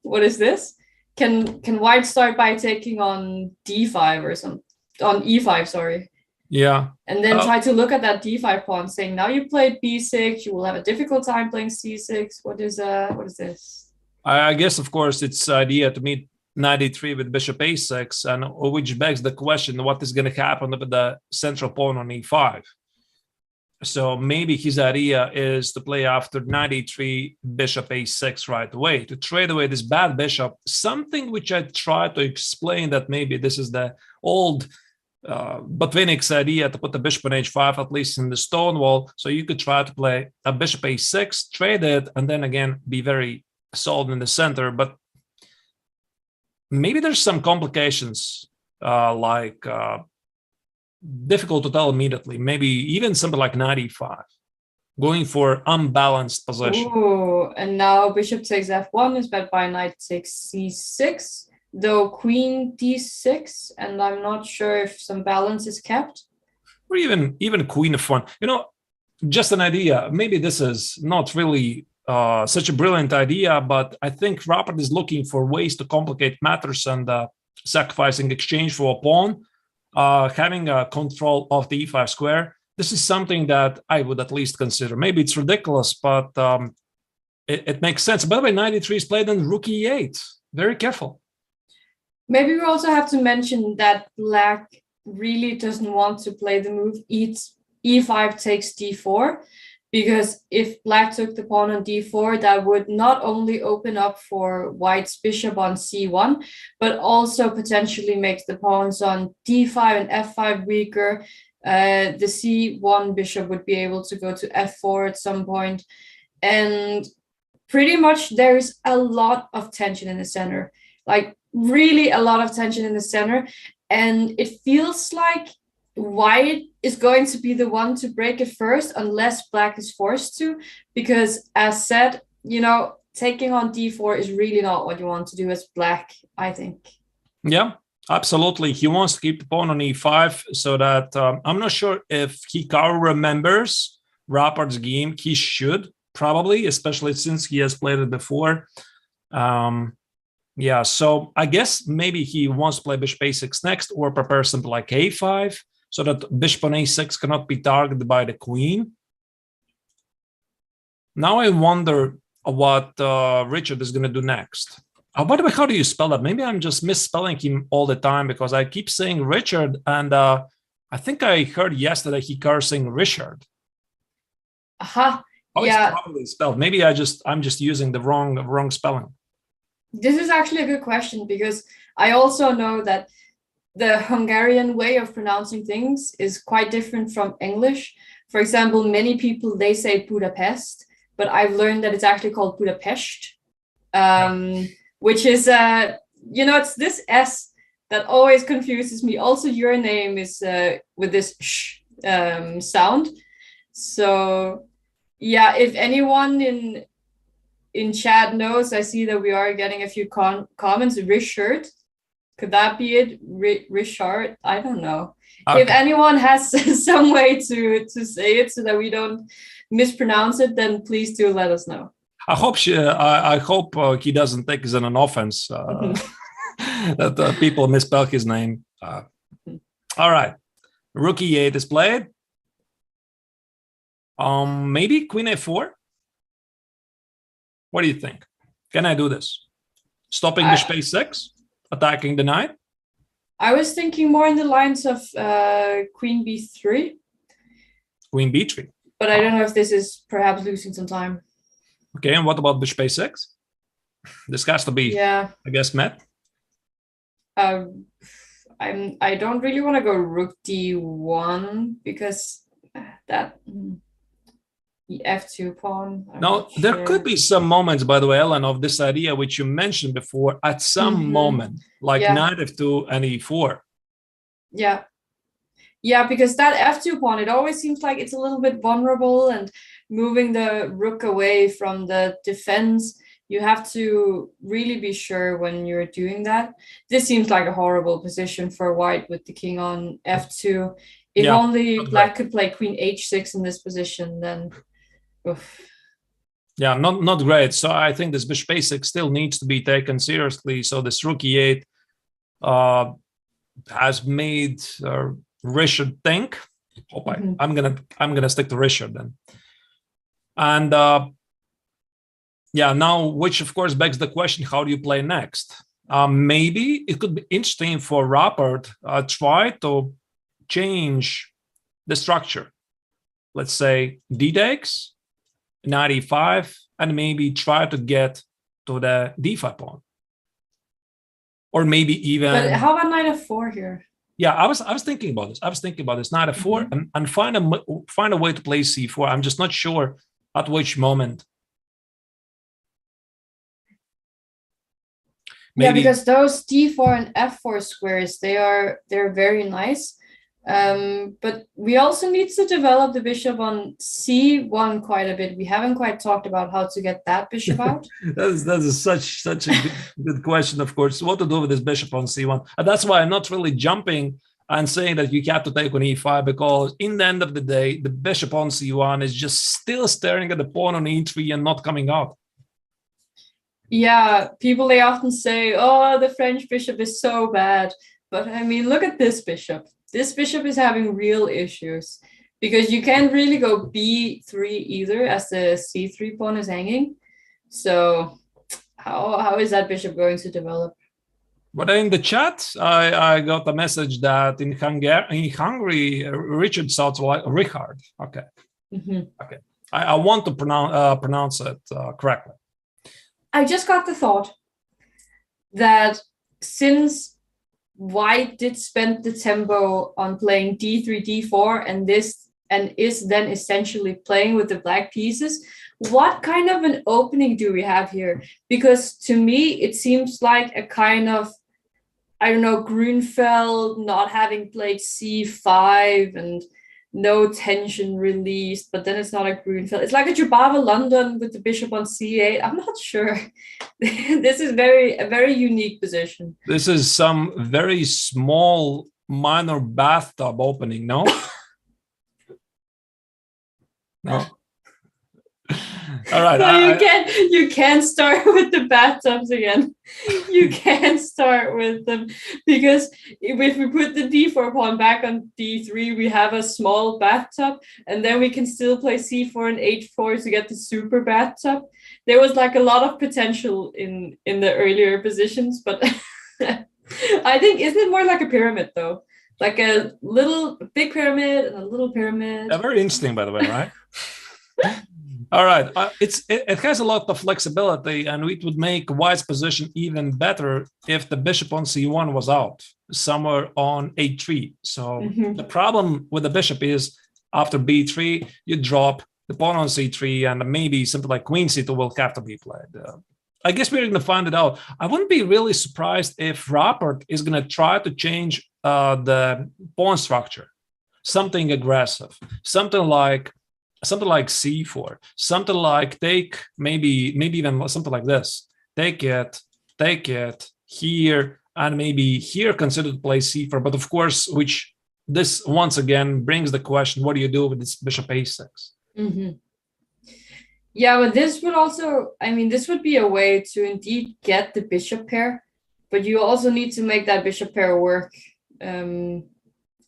what is this? Can white start by taking on d5 or some on e5, sorry? Yeah. And then try to look at that d5 pawn, saying, now you played b6, you will have a difficult time playing c6. What is this? I guess, of course, it's idea to meet knight e3 with bishop a6, and which begs the question, what is going to happen with the central pawn on e5? So maybe his idea is to play after knight e3, bishop a6 right away, to trade away this bad bishop, something which I try to explain that maybe this is the old Botvinnik's idea to put the bishop on h5, at least in the Stonewall, so you could try to play a bishop a6, trade it, and then again be very solid in the center. But maybe there's some complications, difficult to tell immediately. Maybe even something like knight e5, going for unbalanced position. Ooh, and now bishop takes f1 is bet by knight takes c6, though queen d6, and I'm not sure if some balance is kept. Or even queen f1. You know, just an idea. Maybe this is not really such a brilliant idea, but I think Rapport is looking for ways to complicate matters and sacrificing exchange for a pawn, having a control of the e5 square. This is something that I would at least consider. Maybe it's ridiculous, but it makes sense. By the way, knight e3 is played in rook e8. Very careful. Maybe we also have to mention that black really doesn't want to play the move e5 takes d4, because if black took the pawn on d4, that would not only open up for white's bishop on c1, but also potentially make the pawns on d5 and f5 weaker. The c1 bishop would be able to go to f4 at some point. And pretty much there is a lot of tension in the center, like really a lot of tension in the center. And it feels like white is going to be the one to break it first, unless black is forced to, because as said, you know, taking on d4 is really not what you want to do as black, I think. Yeah, absolutely. He wants to keep the pawn on e5 so that I'm not sure if Hikaru remembers Rapport's game. He should probably, especially since he has played it before. Yeah, so I guess maybe he wants to play bishop a6 next, or prepare something like a5, so that bishop on a6 cannot be targeted by the queen. Now I wonder what Richard is going to do next. By the way, how do you spell that? Maybe I'm just misspelling him all the time, because I keep saying Richard, and I think I heard yesterday Hikaru saying Richard. Aha. Oh, Yeah. it's probably spelled. Maybe I'm just using the wrong spelling. This is actually a good question, because I also know that the Hungarian way of pronouncing things is quite different from English. For example, many people, they say Budapest, but I've learned that it's actually called Budapest, which is, you know, it's this S that always confuses me. Also, your name is with this sh sound. So yeah, if anyone in chat knows, I see that we are getting a few comments. Richard, could that be it? Richard, I don't know. Okay. If anyone has some way to say it so that we don't mispronounce it, then please do let us know. I hope he doesn't take it as an offense that people misspell his name. All right, rook e8 is played. Maybe queen a4. What do you think? Can I do this? Stopping bishop a6, attacking the knight? I was thinking more in the lines of queen b3. Queen b3. But I don't know if this is perhaps losing some time. Okay, and what about bishop a6? This has to be, I guess, met. I don't really want to go rook d1, because that... the f2 pawn. No, there could be some moments, by the way, Ellen, of this idea which you mentioned before, at some moment, like knight f2 and e4. Yeah. Yeah, because that f2 pawn, it always seems like it's a little bit vulnerable, and moving the rook away from the defense, you have to really be sure when you're doing that. This seems like a horrible position for white with the king on f2. If only black could play queen h6 in this position, then... Oof. Yeah, not great. So I think this bishop a6 still needs to be taken seriously. So this rook e8 has made Richard think. I'm gonna stick to Richard then. And yeah, now, which of course begs the question, how do you play next? Maybe it could be interesting for Rapport try to change the structure. Let's say D takes, knight e5, and maybe try to get to the d5 pawn. Or maybe even. But how about knight f4 here? Yeah, I was thinking about this. Knight f4 and find a way to play c4. I'm just not sure at which moment. Maybe. Yeah, because those d4 and f4 squares, they're very nice. But we also need to develop the bishop on c1 quite a bit. We haven't quite talked about how to get that bishop out. that is such a good question, of course. What to do with this bishop on c1? And that's why I'm not really jumping and saying that you have to take on e5, because in the end of the day, the bishop on c1 is just still staring at the pawn on e3 and not coming out. Yeah, people, they often say, oh, the French bishop is so bad. But I mean, look at this bishop. This bishop is having real issues because you can't really go b3 either as the c3 pawn is hanging. So how is that bishop going to develop? But in the chat, I got a message that in Hungary, Richard sounds like Richard. Okay. Okay. I want to pronounce it correctly. I just got the thought that since White did spend the tempo on playing d3, d4, and is then essentially playing with the black pieces, what kind of an opening do we have here? Because to me, it seems like a kind of, I don't know, Grunfeld not having played c5 and no tension released, but then it's not a Grunfeld. It's like a Jubava London with the bishop on c8. I'm not sure. This is a very unique position. This is some very small minor bathtub opening, no? No. All right. No, you can't start with the bathtubs again. You can't start with them because if we put the d4 pawn back on d3, we have a small bathtub, and then we can still play c4 and h4 to get the super bathtub. There was like a lot of potential in the earlier positions, but I think, isn't it more like a pyramid though? Like a little big pyramid and a little pyramid. Yeah, very interesting, by the way, right? All right, it has a lot of flexibility, and it would make White's position even better if the bishop on c1 was out somewhere on a3. So the problem with the bishop is after b3, you drop the pawn on c3, and maybe something like queen c2 will have to be played. I guess we're going to find it out. I wouldn't be really surprised if Rapport is going to try to change the pawn structure, something aggressive, something like c4, something like take, maybe even something like this. Take it here, and maybe here consider to play c4. But of course, which this once again brings the question, what do you do with this bishop a6? Yeah, but this would also, I mean, this would be a way to indeed get the bishop pair, but you also need to make that bishop pair work. And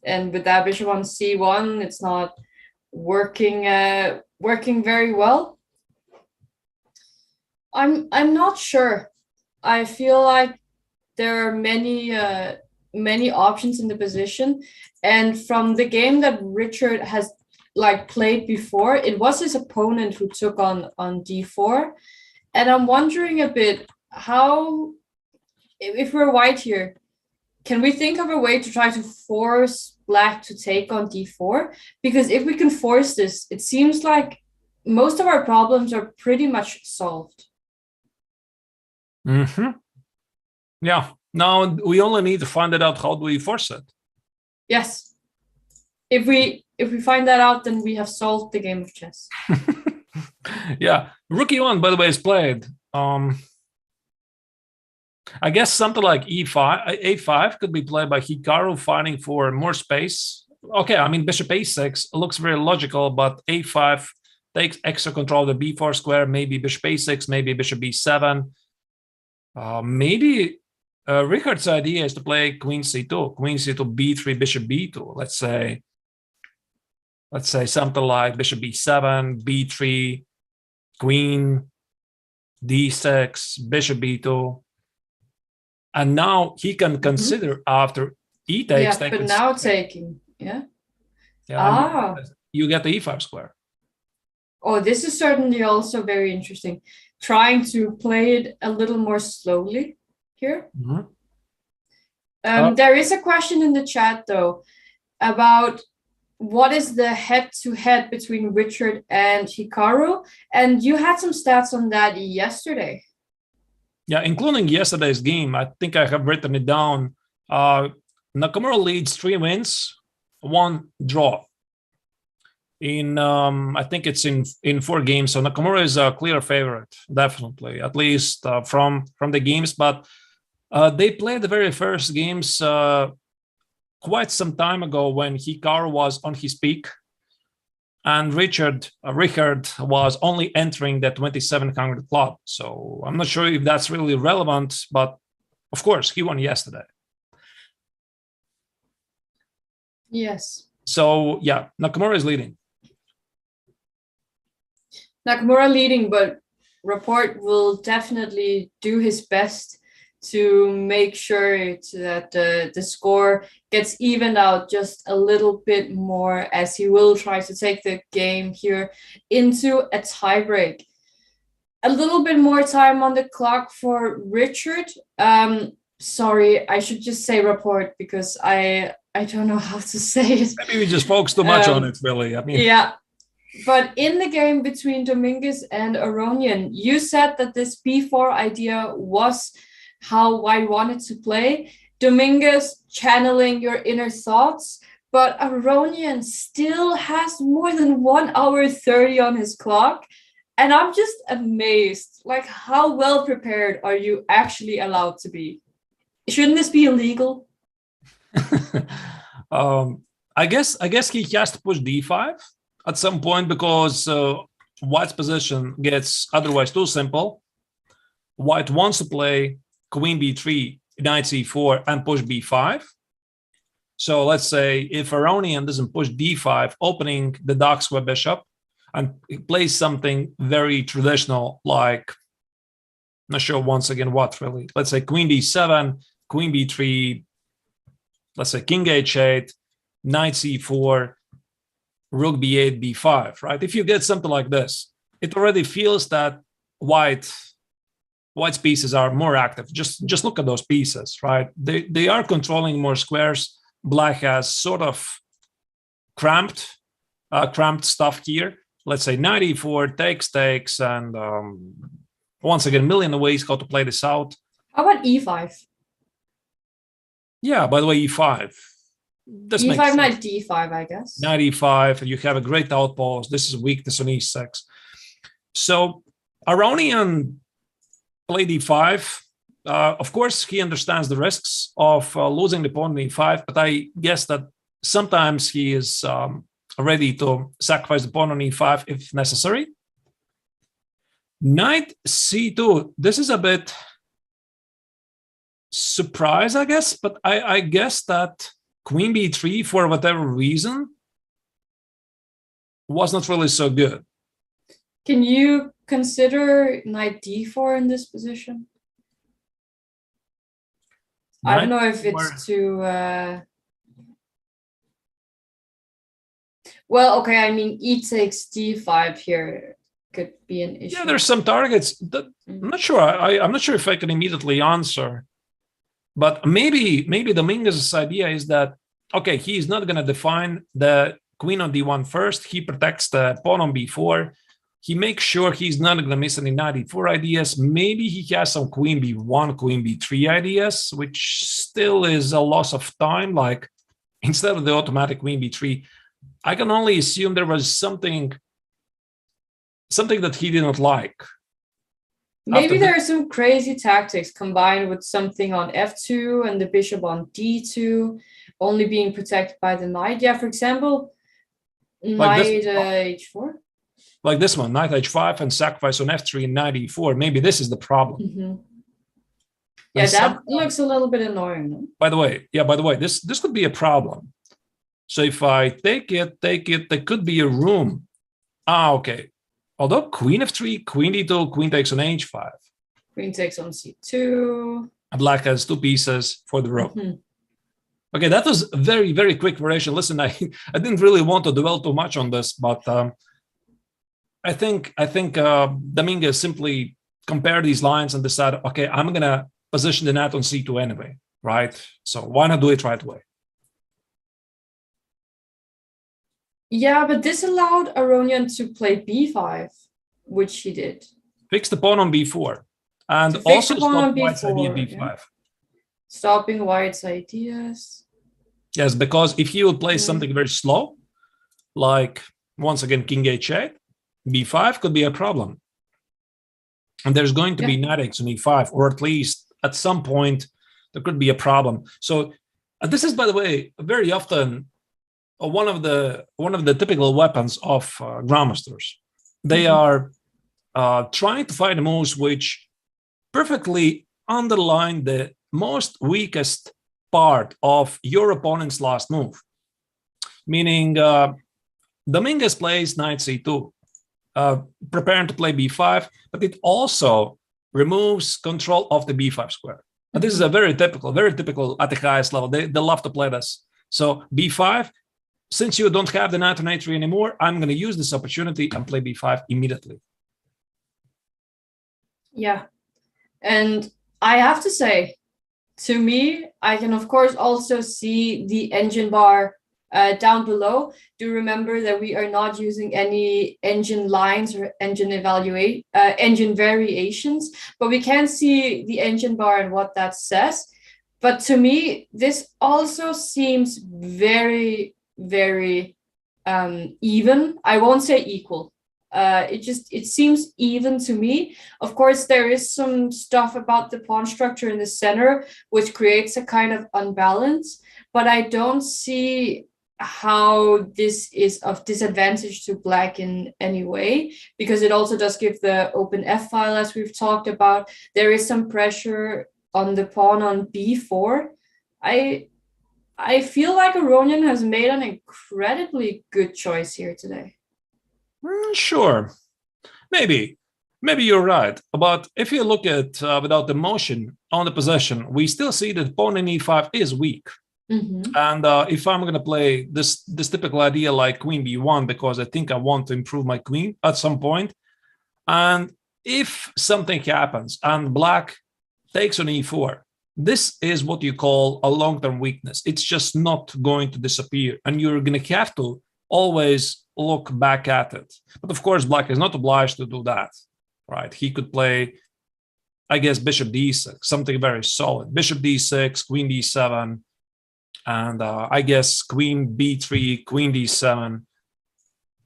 with that bishop on c1, it's not working very well. I'm not sure. I feel like there are many options in the position, and from the game that Richard has played before, it was his opponent who took on d4, and I'm wondering a bit how, if we're White here, can we think of a way to try to force Black to take on d4? Because if we can force this, it seems like most of our problems are pretty much solved. Yeah. Now we only need to find it out. How do we force it? Yes. If we find that out, then we have solved the game of chess. Yeah. Rook e1, by the way, is played. I guess something like a5 could be played by Hikaru, fighting for more space. Okay, I mean, bishop a6 looks very logical, but a5 takes extra control of the b4 square, maybe bishop a6, maybe bishop b7. Maybe Richard's idea is to play queen c2, b3, bishop b2. Let's say something like bishop b7, b3, queen d6, bishop b2. And now he can consider after e takes. Yeah, but now taking, yeah. Yeah, you get the e5 square. Oh, this is certainly also very interesting. Trying to play it a little more slowly here. There is a question in the chat, though, about what is the head-to-head between Richard and Hikaru? And you had some stats on that yesterday. Yeah, including yesterday's game. I think I have written it down. Nakamura leads 3 wins, 1 draw. I think it's in 4 games. So Nakamura is a clear favorite, definitely, at least from the games. But they played the very first games quite some time ago when Hikaru was on his peak, and Richard was only entering the 2700 club. So I'm not sure if that's really relevant, but of course he won yesterday. Yes. So yeah, Nakamura is leading. Nakamura leading, but Rapport will definitely do his best to make sure that the score gets evened out just a little bit more, as he will try to take the game here into a tiebreak. A little bit more time on the clock for Richard. Sorry, I should just say Rapport because I don't know how to say it. Maybe we just focus too much on it, really. I mean, yeah. But in the game between Dominguez and Aronian, you said that this b4 idea was how I wanted to play. Dominguez channeling your inner thoughts, but Aronian still has more than 1 hour 30 on his clock. And I'm just amazed, like, how well prepared are you actually allowed to be? Shouldn't this be illegal? I guess he has to push d5 at some point because White's position gets otherwise too simple. White wants to play queen b3, knight c4, and push b5. So let's say if Aronian doesn't push d5, opening the dark square bishop, and plays something very traditional, like, not sure once again what really. Let's say queen d7, queen b3, let's say king h8, knight c4, rook b8, b5, right? If you get something like this, it already feels that White's pieces are more active. Just look at those pieces, right? They are controlling more squares. Black has sort of cramped stuff here. Let's say knight e4, takes, and once again, a million ways how to play this out. How about e5? Yeah, by the way, e5. This e5, knight d5, I guess. Knight e5, you have a great outpost. This is weakness on e6. So Aronian played e5. Of course, he understands the risks of losing the pawn in e5, but I guess that sometimes he is ready to sacrifice the pawn on e5 if necessary. Knight c2. This is a bit surprise, I guess, but I guess that queen b3, for whatever reason, was not really so good. Can you consider knight d4 in this position? I don't know if it's too... Well, okay, I mean, e takes d5 here could be an issue. Yeah, there's some targets. That, I'm not sure. I'm not sure if I can immediately answer. But maybe Dominguez's idea is that, okay, he's not going to define the queen on d1 first. He protects the pawn on b4. He makes sure he's not going to miss any knight e4 ideas. Maybe he has some queen b1, queen b3 ideas, which still is a loss of time. Like, instead of the automatic queen b3, I can only assume there was something that he didn't like. Maybe there are some crazy tactics combined with something on f2 and the bishop on d2, only being protected by the knight. Yeah, for example, knight h4. Like this one, knight h5 and sacrifice on f3 and knight e4. Maybe this is the problem. Yeah, that looks a little bit annoying. No? By the way, this could be a problem. So if I take it, there could be a room. Okay. Although queen f3, queen d2, queen takes on h5. Queen takes on c2. Black has 2 pieces for the rook. Okay, that was a very, very quick variation. Listen, I didn't really want to dwell too much on this, but I think Dominguez simply compared these lines and decided, okay, I'm gonna position the knight on c2 anyway, right? So why not do it right away? Yeah, but this allowed Aronian to play b5, which he did. Fix the pawn on b4, and also stop White's idea b5. Yeah. Stopping White's ideas. Yes, because if he would play something very slow, like once again king h8, b5 could be a problem. And there's going to be knight takes on e5, or at least at some point there could be a problem. So this is, by the way, very often one of the typical weapons of grandmasters. They are trying to find moves which perfectly underline the most weakest part of your opponent's last move. Meaning, Dominguez plays knight c2, preparing to play b5, but it also removes control of the b5 square. And this is a very typical at the highest level. They love to play this. So b5, since you don't have the knight on a3 anymore, I'm going to use this opportunity and play b5 immediately. Yeah. And I have to say, to me, I can of course also see the engine bar down below. Do remember that we are not using any engine lines or engine variations, but we can see the engine bar and what that says. But to me, this also seems very, very even. I won't say equal. It seems even to me. Of course, there is some stuff about the pawn structure in the center, which creates a kind of unbalance, but I don't see how this is of disadvantage to black in any way, because it also does give the open F file, as we've talked about. There is some pressure on the pawn on b4. I feel like Aronian has made an incredibly good choice here today. Sure, maybe you're right. But if you look at without the motion on the position, we still see that pawn in e5 is weak. And if I'm going to play this typical idea like queen b1, because I think I want to improve my queen at some point, and if something happens and black takes on e4, this is what you call a long-term weakness. It's just not going to disappear, and you're going to have to always look back at it. But of course, black is not obliged to do that, right? He could play, I guess, bishop d6, something very solid. Bishop d6, queen d7, and I guess queen b3, queen d7.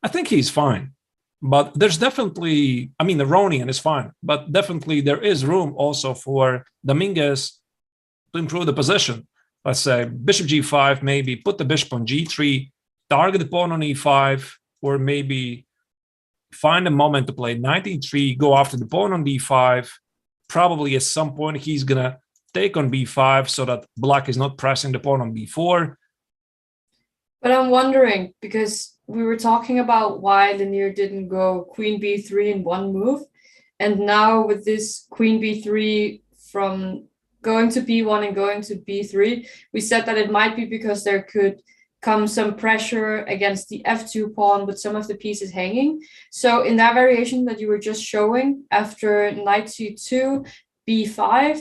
I think he's fine. But there's definitely, I mean, Aronian is fine, but definitely there is room also for Dominguez to improve the position. Let's say bishop g5, maybe put the bishop on g3, target the pawn on e5, or maybe find a moment to play knight e3, go after the pawn on d5. Probably at some point he's going to take on b5 so that black is not pressing the pawn on b4. But I'm wondering, because we were talking about why Lanier didn't go queen b3 in one move, and now with this queen b3 from going to b1 and going to b3, we said that it might be because there could come some pressure against the f2 pawn with some of the pieces hanging. So in that variation that you were just showing, after knight c2, b5,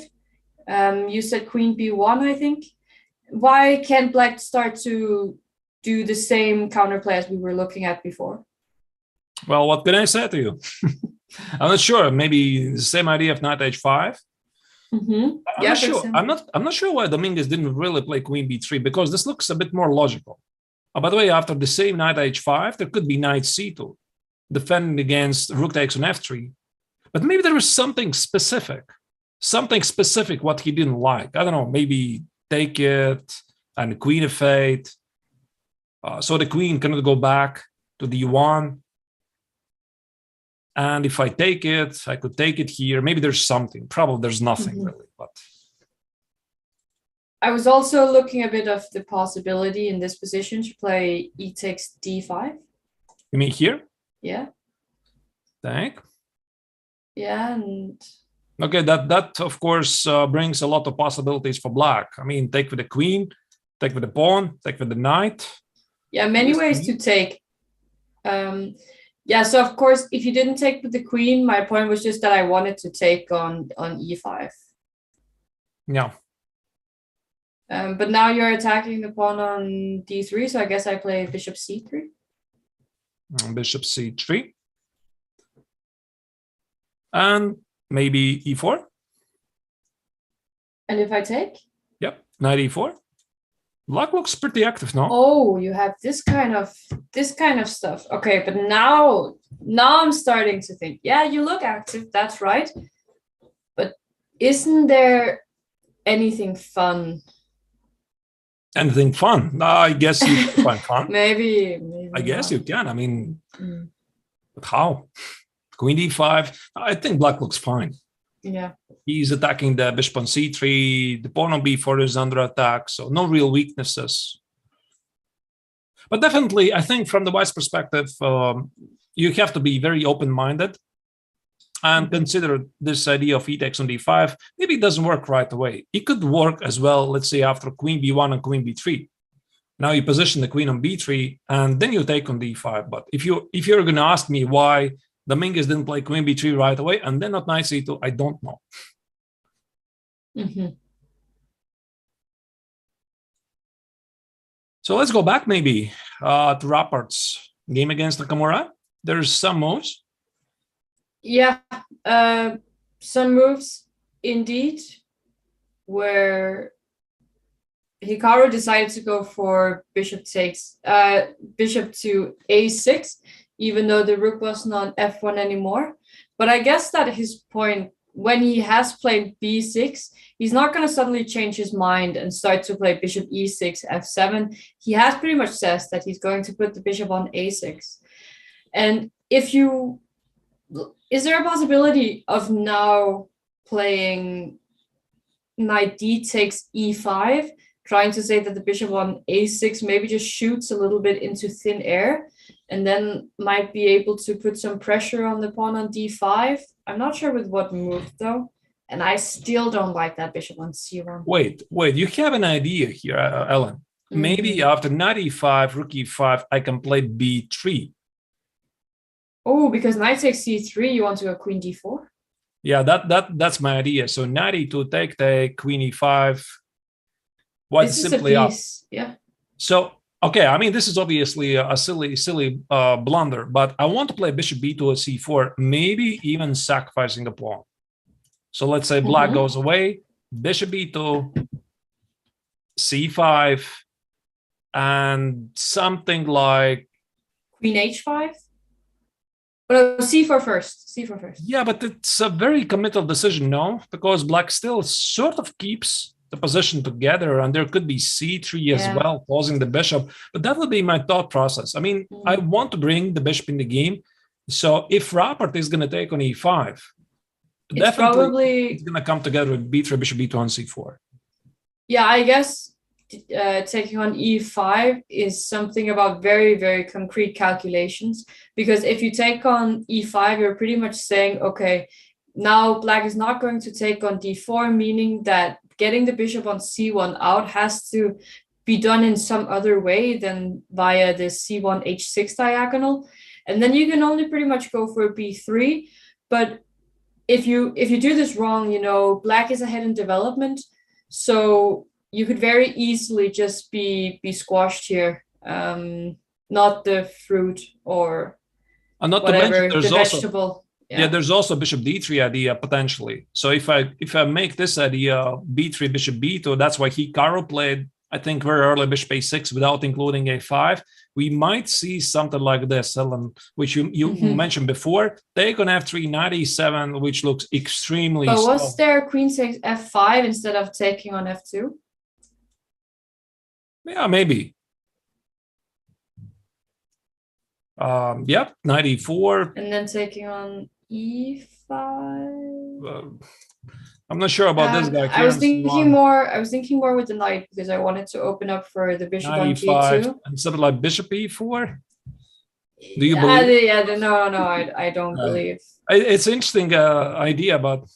you said queen b1, I think. Why can't black start to do the same counterplay as we were looking at before? Well, what can I say to you? I'm not sure. Maybe the same idea of knight h5. I'm not sure. I'm not sure why Dominguez didn't really play queen b3, because this looks a bit more logical. By the way, after the same knight h5, there could be knight c2, defending against rook takes on f3. But maybe there was something specific what he didn't like. I don't know. Maybe take it and queen f8. So the queen cannot go back to d1. And if I take it, I could take it here. Maybe there's something. Probably there's nothing really. But I was also looking a bit of the possibility in this position to play e takes d5. You mean here? Yeah. Thank. Yeah, and okay, that of course brings a lot of possibilities for black. I mean, take with the queen, take with the pawn, take with the knight. Yeah, many ways to take. Yeah, so of course, if you didn't take with the queen, my point was just that I wanted to take on e5. Yeah. But now you're attacking the pawn on d3, so I guess I play bishop c3. Bishop c3. And maybe e4. And if I take? Yep, knight e4. Black looks pretty active now. Oh, you have this kind of stuff. Okay, but now I'm starting to think, yeah, you look active, that's right. But isn't there anything fun? Anything fun? I guess you can find fun. Maybe I guess not. you can. I mean, but how? Queen d5. I think black looks fine. Yeah. He's attacking the bishop on c3. The pawn on b4 is under attack, so no real weaknesses. But definitely, I think from the white's perspective, you have to be very open-minded and consider this idea of e takes on d5. Maybe it doesn't work right away. It could work as well, let's say, after queen b1 and queen b3. Now you position the queen on b3, and then you take on d5. But if you're going to ask me why Dominguez didn't play queen b3 right away, and then not knight c2, I don't know. So let's go back maybe to Rapport's game against Nakamura. There's some moves. Yeah, some moves indeed, where Hikaru decided to go for bishop to a6, even though the rook wasn't on f1 anymore. But I guess that his point, when he has played b6, he's not going to suddenly change his mind and start to play bishop e6, f7. He has pretty much says that he's going to put the bishop on a6. And is there a possibility of now playing knight d takes e5, trying to say that the bishop on a6 maybe just shoots a little bit into thin air, and then might be able to put some pressure on the pawn on d5? I'm not sure with what move though, and I still don't like that bishop on c1. Wait, you have an idea here, Ellen. Maybe after knight e5, rook e5, I can play b3. Oh, because knight takes c3, you want to go queen d4? Yeah, that's my idea. So knight e2, take, queen e5. White simply up. Yeah. So, okay, I mean, this is obviously a silly blunder, but I want to play bishop b2 at c4, maybe even sacrificing the pawn. So let's say black goes away, bishop b2, c5, and something like queen h5. Well, c4 first. Yeah, but it's a very committal decision, no? Because black still sort of keeps the position together, and there could be c3 as well, causing the bishop. But that would be my thought process. I mean, I want to bring the bishop in the game. So if Rapport is going to take on e5, definitely it's going to come together with b3, bishop b2 on c4. Yeah, I guess taking on e5 is something about very, very concrete calculations, because if you take on e5, you're pretty much saying, okay, now black is not going to take on d4, meaning that getting the bishop on c1 out has to be done in some other way than via the c1 h6 diagonal, and then you can only pretty much go for b3. But if you do this wrong, you know, black is ahead in development, so you could very easily just be squashed here, not the fruit or not whatever, to mention, the vegetable. Yeah, there's also bishop d3 idea potentially. So if I make this idea b3, bishop b2, that's why Hikaru played, I think, very early bishop a6 without including a5. We might see something like this, Ellen, which you mentioned before. Take on f3, knight e7, which looks extremely But slow. was there queen takes f5 instead of taking on f2? Yeah, maybe. Yep, knight e4. And then taking on e5. I'm not sure about this guy. I was thinking more with the knight because I wanted to open up for the bishop on g2. Instead of like bishop e4. Do you believe? Yeah, no, I don't believe. It's an interesting idea, but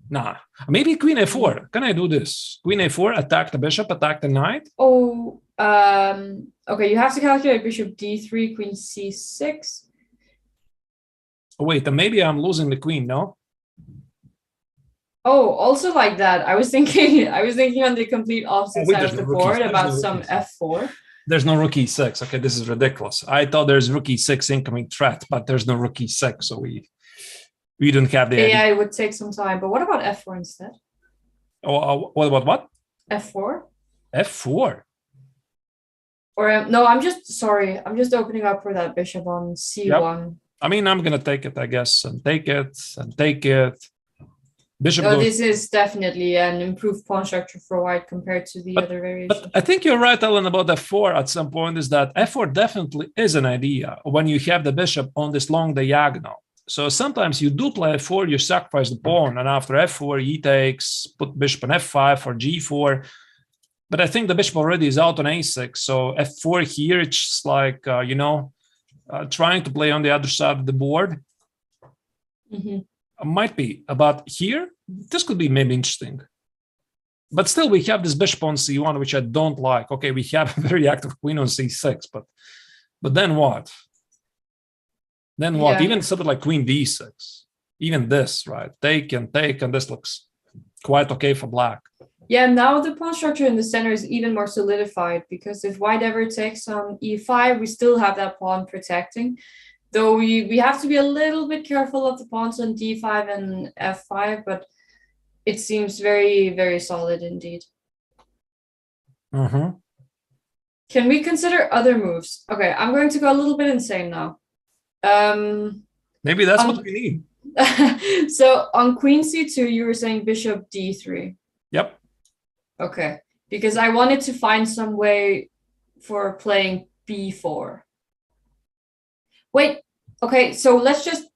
nah. Maybe queen a4. Can I do this? Queen a4, attack the bishop, attack the knight. Oh, okay. You have to calculate bishop d3, queen c6. Oh, wait, and maybe I'm losing the queen. No. Oh, also like that. I was thinking on the complete opposite side of the board about some f4. There's no rook e6. Okay, this is ridiculous. I thought there's rook e6 incoming threat, but there's no rook e6, so we don't have the idea. Yeah, it would take some time. But what about f4 instead? Oh, what about what? f4. f4. Or no, I'm just opening up for that bishop on c1. Yep. I mean, I'm gonna take it, I guess, and take it and take it. Bishop goes. This is definitely an improved pawn structure for white compared to the other variation. But I think you're right, Alan, about f4 at some point, is that f4 definitely is an idea when you have the bishop on this long diagonal. So sometimes you do play f4, you sacrifice the pawn, and after f4, he takes, put bishop on f5 or g4. But I think the bishop already is out on a6, so f4 here, it's just like, trying to play on the other side of the board. Mm-hmm. Might be, but here this could be maybe interesting. But still, we have this bishop on c1, which I don't like. Okay, we have a very active queen on c6, but then what? Then what? Yeah. Even something like queen d6, even this, right? Take, and this looks quite okay for black. Yeah, now the pawn structure in the center is even more solidified because if white ever takes on e5, we still have that pawn protecting. Though we have to be a little bit careful of the pawns on d5 and f5, but it seems very, very solid indeed. Mm-hmm. Can we consider other moves? Okay, I'm going to go a little bit insane now. Maybe that's what we need. So on queen c2, you were saying bishop d3. Yep. Okay, because I wanted to find some way for playing b4. Wait, okay, so let's just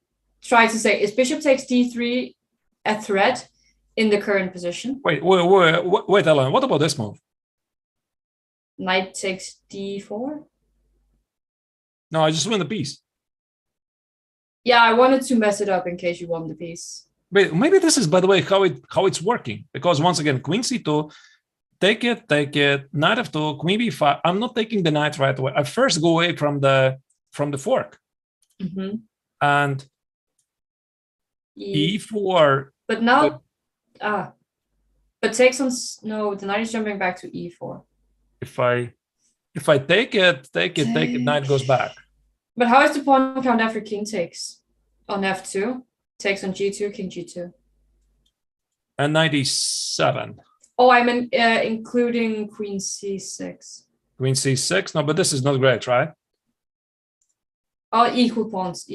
try to say, is bishop takes d3 a threat in the current position? Wait, Alan, what about this move? Knight takes d4? No, I just win the piece. Yeah, I wanted to mess it up in case you won the piece. Wait, maybe this is, by the way, how it's working. Because once again, queen c2, take it, knight f2, queen b5. I'm not taking the knight right away. I first go away from the fork. Mm-hmm. And e4. But now, but takes on, no, the knight is jumping back to e4. If I take it, knight goes back. But how is the pawn count after king takes on f2? Takes on g2, king g2. And 97. Oh, I'm including queen c6. Queen c6? No, but this is not great, right? Oh, equal pawns.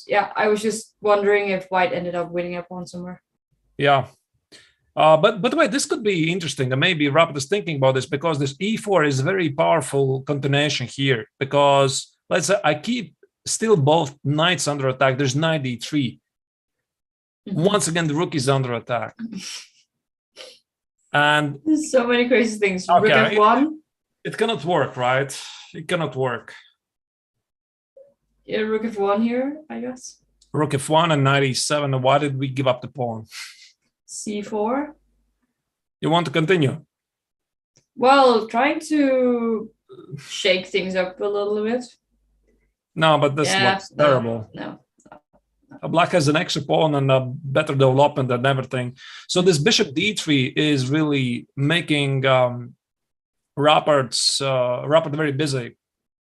Yeah, I was just wondering if white ended up winning a pawn somewhere. Yeah. But by the way, this could be interesting. And maybe Rapport is thinking about this because this e4 is a very powerful continuation here. Because let's say I keep still both knights under attack. There's knight d3. Mm-hmm. Once again, the rook is under attack. And there's so many crazy things. Okay, rook f1. It cannot work, right? It cannot work. Yeah, rook f1 here, I guess. Rook f1 and 97. Why did we give up the pawn? c4. You want to continue? Well, trying to shake things up a little bit. No, but this looks terrible. No. Black has an extra pawn and a better development and everything. So this bishop d3 is really making Rapport very busy.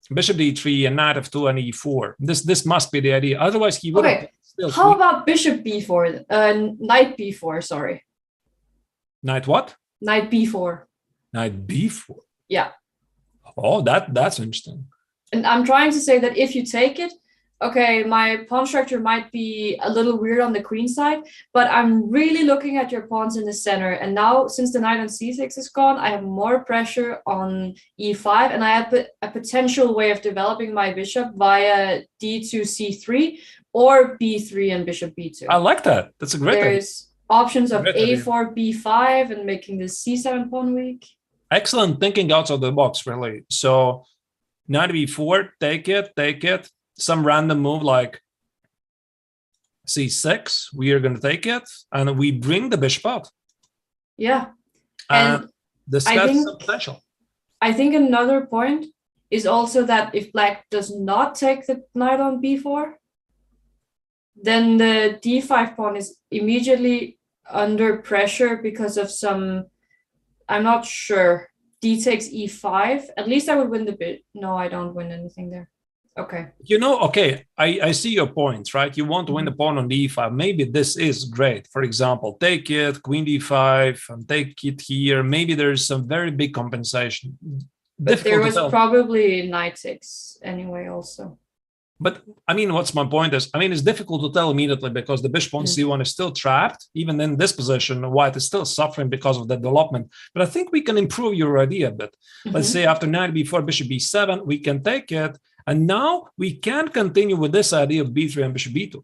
Bishop d3 and knight f2 and e4. This must be the idea. Otherwise, he would. Okay. How about bishop b4? Knight b4. Sorry. Knight what? Knight b4. Knight b4. Yeah. Oh, that's interesting. And I'm trying to say that if you take it, okay, my pawn structure might be a little weird on the queen side, but I'm really looking at your pawns in the center. And now, since the knight on c6 is gone, I have more pressure on e5, and I have a potential way of developing my bishop via d2, c3, or b3 and bishop b2. I like that. That's a great idea. There's options of Great idea. a4, b5, and making the c7 pawn weak. Excellent thinking outside the box, really. So knight b4, take it. Some random move like c6, we are going to take it, and we bring the bishop out. Yeah. And this has think- some potential. I think another point is also that if black does not take the knight on b4, then the d5 pawn is immediately under pressure because of some, I'm not sure, d takes e5. At least I would win the bit. No, I don't win anything there. Okay. You know, okay, I see your points, right? You want to win the pawn on d5. Maybe this is great. For example, take it, queen d5, and take it here. Maybe there's some very big compensation. But there was to tell. probably knight 6 anyway also. But I mean, what's my point is, I mean, it's difficult to tell immediately because the bishop on c1 is still trapped. Even in this position, white is still suffering because of the development. But I think we can improve your idea a bit. Let's say after knight b4, bishop b7, we can take it. And now we can continue with this idea of b3 and bishop b2.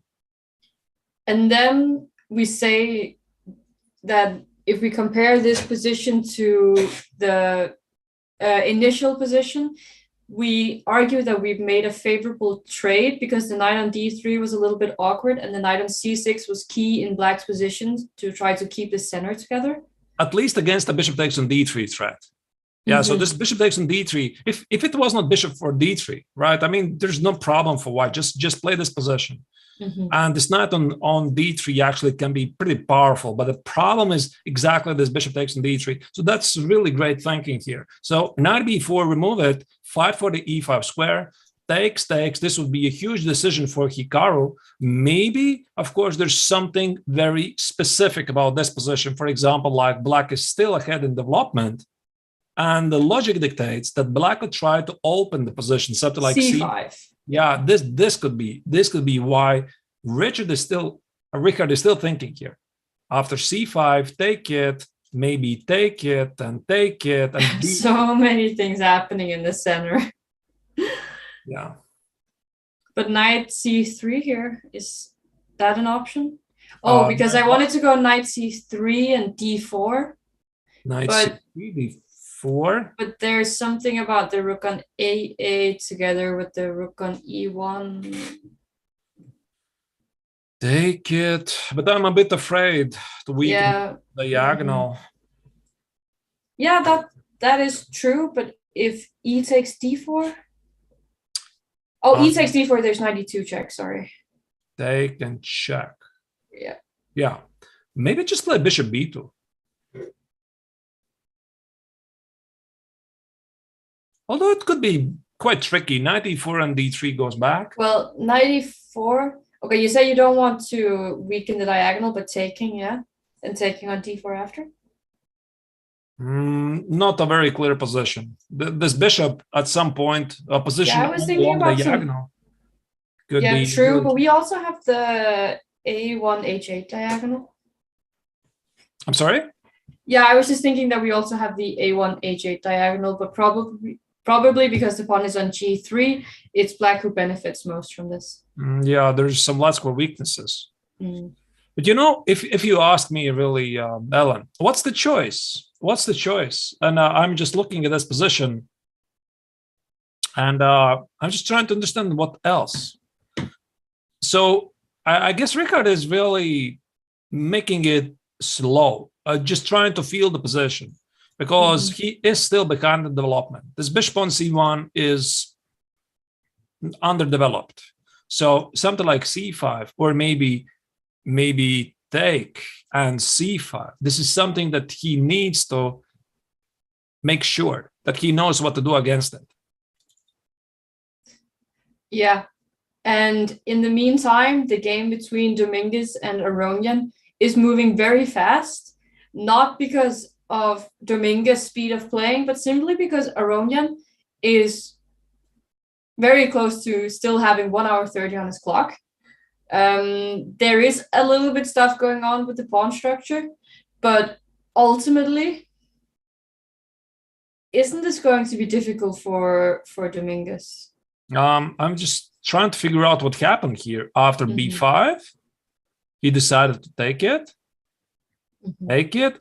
And then we say that if we compare this position to the initial position, we argue that we've made a favorable trade because the knight on d3 was a little bit awkward and the knight on c6 was key in black's positions to try to keep the center together. At least against the bishop takes on d3 threat. Yeah, so this bishop takes on d3. If it was not bishop for d3, right? I mean, there's no problem for white. Just play this position. And this knight on d3 actually can be pretty powerful. But the problem is exactly this bishop takes on d3. So that's really great thinking here. So knight b4, remove it, fight for the e5 square, takes. This would be a huge decision for Hikaru. Maybe, of course, there's something very specific about this position. For example, like black is still ahead in development. And the logic dictates that black would try to open the position, something like c5. Yeah, this could be why Richard is still thinking here. After c5, take it, maybe take it, and take it, and So many things happening in the center. Yeah. But knight c3 here, is that an option? Oh, because I wanted to go knight c3 and d4. Knight but c3, d4. But there's something about the rook on a8 together with the rook on e1. Take it, but I'm a bit afraid to weaken the diagonal. Yeah, that is true. But if e takes d4, e takes d4, there's 92 check. Sorry. Take and check. Yeah. Yeah, maybe just play bishop b2. Although it could be quite tricky. Knight e4 and d3 goes back. Well, knight e4. Okay, you say you don't want to weaken the diagonal, but taking, yeah? And taking on d4 after? Not a very clear position. This bishop, at some point, a position I was thinking about diagonal. Could be true, good. but we also have the a1, h8 diagonal. I'm sorry? Yeah, I was just thinking that we also have the a1, h8 diagonal, but probably because the pawn is on g3, it's black who benefits most from this. Yeah, there's some logical weaknesses. But you know, if you ask me really, Ellen, what's the choice? What's the choice? And I'm just looking at this position, and I'm just trying to understand what else. So I guess Richard is really making it slow, just trying to feel the position, because he is still behind the development. This bishop on c1 is underdeveloped. So something like c5, or maybe take and c5. This is something that he needs to make sure that he knows what to do against it. Yeah. And in the meantime, the game between Dominguez and Aronian is moving very fast, not because of Dominguez's speed of playing, but simply because Aronian is very close to still having 1 hour 30 on his clock. There is a little bit stuff going on with the pawn structure, but ultimately, isn't this going to be difficult for Dominguez? I'm just trying to figure out what happened here. After b5, he decided to take it,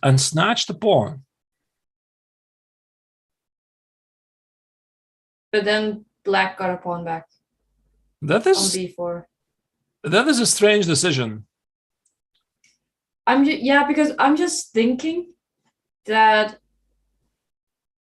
and snatch the pawn. But then black got a pawn back That on is b4. that is a strange decision. Because I'm just thinking that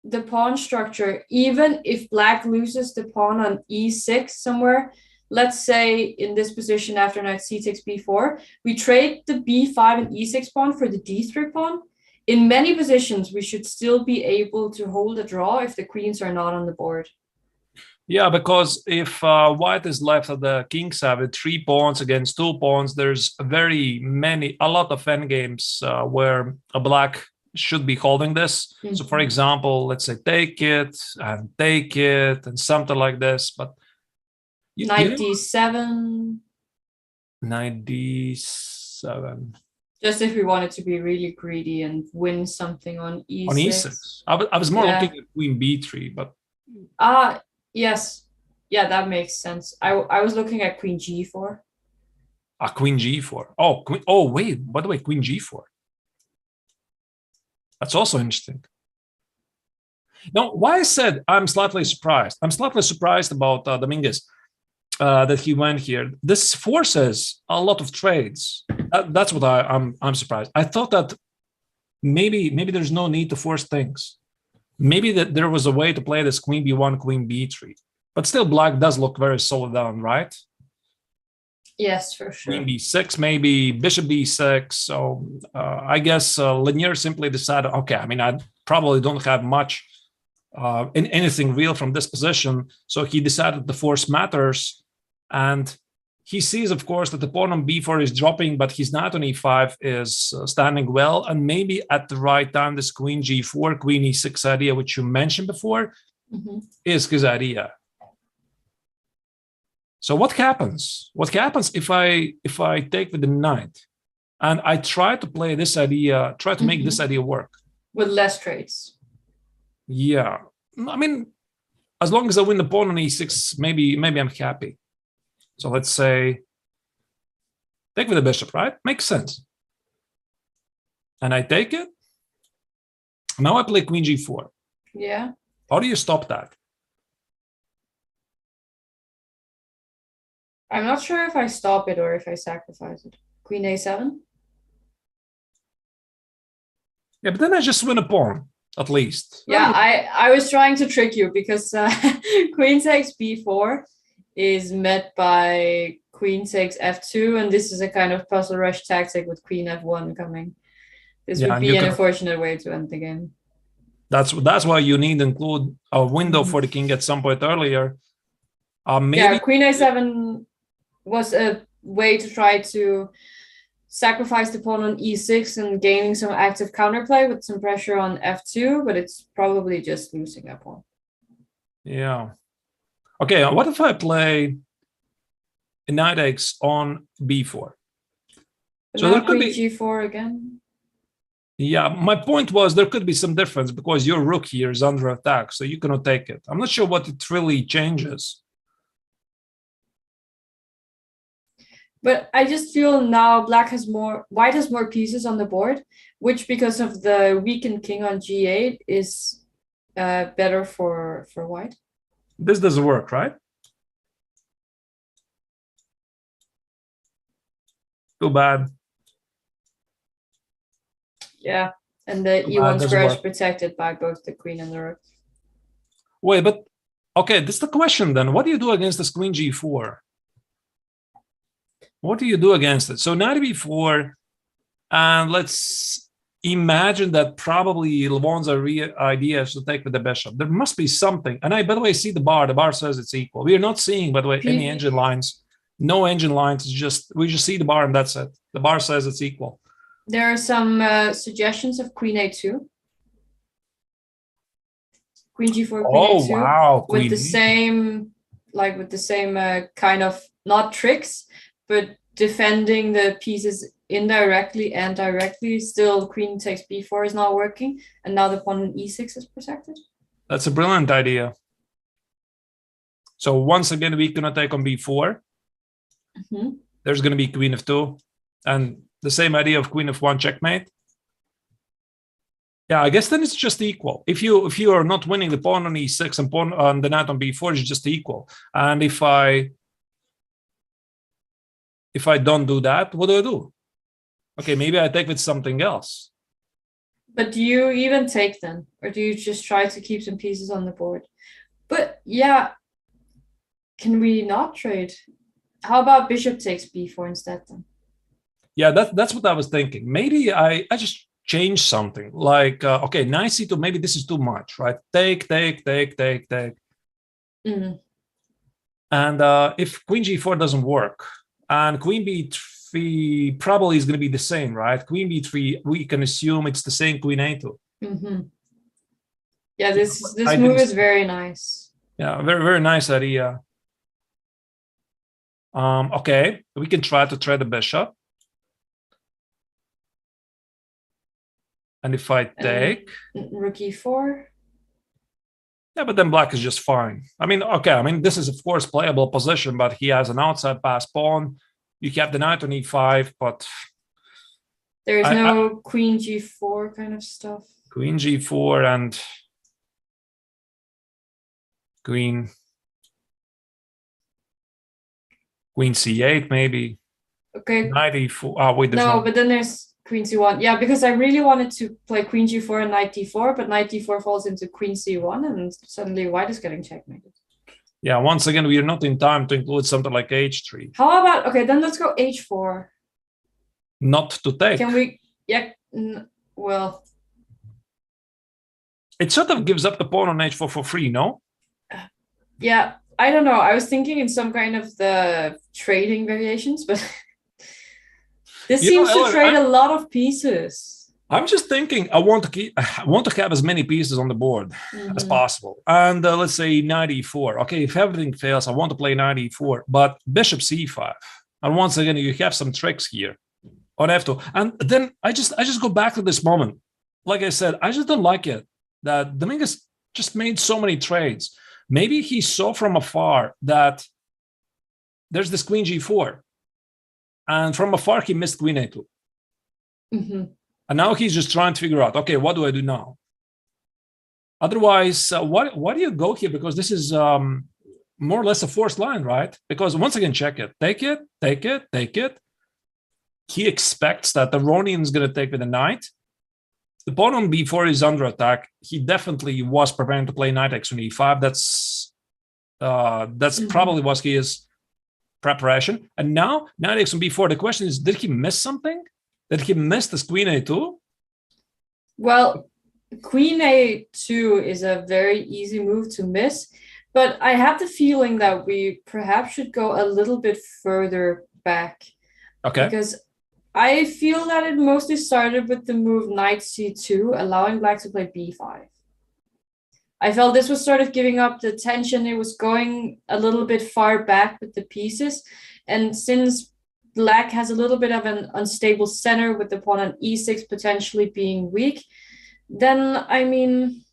the pawn structure, even if black loses the pawn on e6 somewhere, let's say in this position after knight c6 b4, we trade the b5 and e6 pawn for the d3 pawn. In many positions, we should still be able to hold a draw if the queens are not on the board. Yeah, because if white is left at the king side with 3 pawns against 2 pawns, there's a lot of endgames where a black should be holding this. So for example, let's say take it and something like this. But Knight d7. Knight d7. Just if we wanted to be really greedy and win something on e6. On e6. I was more looking at queen b3, but yes. Yeah, that makes sense. I was looking at queen g4. Queen g4. Oh, wait, by the way, queen g4. That's also interesting. Now, why I said I'm slightly surprised. I'm slightly surprised about Dominguez that he went here. This forces a lot of trades. That's what I'm surprised. I thought that maybe there's no need to force things. Maybe that there was a way to play this queen b1, queen b3. But still, black does look very solid down, right? Yes, for sure. Queen b6, maybe bishop b6. So I guess Lanier simply decided, okay, I mean, I probably don't have much in anything real from this position. So he decided to force matters. And he sees, of course, that the pawn on b4 is dropping, but his knight on e5 is standing well. And maybe at the right time, this queen g4, queen e6 idea, which you mentioned before, is his idea. So what happens? What happens if I take with the knight and I try to play this idea, try to make this idea work? With less trades. Yeah. I mean, as long as I win the pawn on e6, maybe I'm happy. So let's say take with the bishop, right? Makes sense. And I take it. Now I play queen g4. Yeah. How do you stop that? I'm not sure if I stop it or if I sacrifice it. Queen a7? Yeah, but then I just win a pawn, at least. Yeah, I was trying to trick you because queen takes b4 is met by queen takes f2, and this is a kind of puzzle rush tactic with queen f1 coming. This would be an unfortunate way to end the game. That's why you need to include a window for the king at some point earlier. Maybe yeah, queen a7 was a way to try to sacrifice the pawn on e6 and gaining some active counterplay with some pressure on f2, but it's probably just losing that pawn. Yeah. Okay, what if I play knight x on b4? But so there could be g4 again. Yeah, my point was there could be some difference because your rook here is under attack, so you cannot take it. I'm not sure what it really changes. But I just feel now white has more pieces on the board, which because of the weakened king on g8 is better for white. This doesn't work, right? Too bad. Yeah, and the e1 square is protected by both the queen and the rook. Wait, but okay, this is the question then. What do you do against this queen g4? What do you do against it? So knight b4, and let's imagine that probably Levon's idea is to take with the bishop. There must be something. And I, by the way, see the bar. The bar says it's equal. We are not seeing, by the way, any engine lines. No engine lines. It's just, we just see the bar and that's it. The bar says it's equal. There are some suggestions of queen a2. Queen g4, queen a2. Wow. With the same kind of, not tricks, but defending the pieces indirectly and directly. Still, queen takes b4 is not working, and now the pawn on e6 is protected. That's a brilliant idea. So once again, we're going to take on b4. There's going to be queen f2. And the same idea of queen f1 checkmate. Yeah, I guess then it's just equal. If you are not winning the pawn on e6 and pawn on the knight on b4, it's just equal. And if I don't do that, what do I do? Okay, maybe I take with something else. But do you even take then? Or do you just try to keep some pieces on the board? But yeah, can we not trade? How about bishop takes b4 instead then? Yeah, that's what I was thinking. Maybe I just change something like, okay, knight c2, maybe this is too much, right? Take. And if queen g4 doesn't work, and queen b3 probably is going to be the same, right? Queen b3, we can assume it's the same queen a2. Yeah, this move is very nice. Yeah, very, very nice idea. Okay, we can try to trade the bishop. And if I take rook e4. Yeah, but then black is just fine. I mean, okay, I mean, this is of course playable position, but he has an outside pass pawn. You have the knight on e5, but there's no queen g4 kind of stuff. Queen g4 and queen c8 maybe. Okay. Knight e4. Oh wait, there's no, but then there's queen c1. Yeah, because I really wanted to play queen g4 and knight d4, but knight d4 falls into queen c1, and suddenly white is getting checkmated. Yeah, once again, we are not in time to include something like h3. How about, okay, then let's go h4. Not to take. Can we, yeah, well. It sort of gives up the pawn on h4 for free, no? Yeah, I don't know. I was thinking in some kind of the trading variations, but this seems to trade a lot of pieces. I'm just thinking I want to have as many pieces on the board as possible. And let's say knight e4. Okay, if everything fails, I want to play knight e4, but bishop c5. And once again, you have some tricks here on f2. And then I just go back to this moment. Like I said, I just don't like it that Dominguez just made so many trades. Maybe he saw from afar that there's this queen g4. And from afar, he missed queen a2. And now he's just trying to figure out, okay, what do I do now? Otherwise, why do you go here? Because this is more or less a forced line, right? Because once again, check it. Take it, take it, take it. He expects that the Aronian is going to take with the knight. The pawn on b4 is under attack. He definitely was preparing to play knight x on e5. That's probably was his preparation. And now knight x on b4. The question is, did he miss something? Did he miss this queen a2? Well, queen a2 is a very easy move to miss, but I have the feeling that we perhaps should go a little bit further back. Okay. Because I feel that it mostly started with the move knight c2, allowing black to play b5. I felt this was sort of giving up the tension. It was going a little bit far back with the pieces. And since black has a little bit of an unstable center with the pawn on e6 potentially being weak, then, I mean,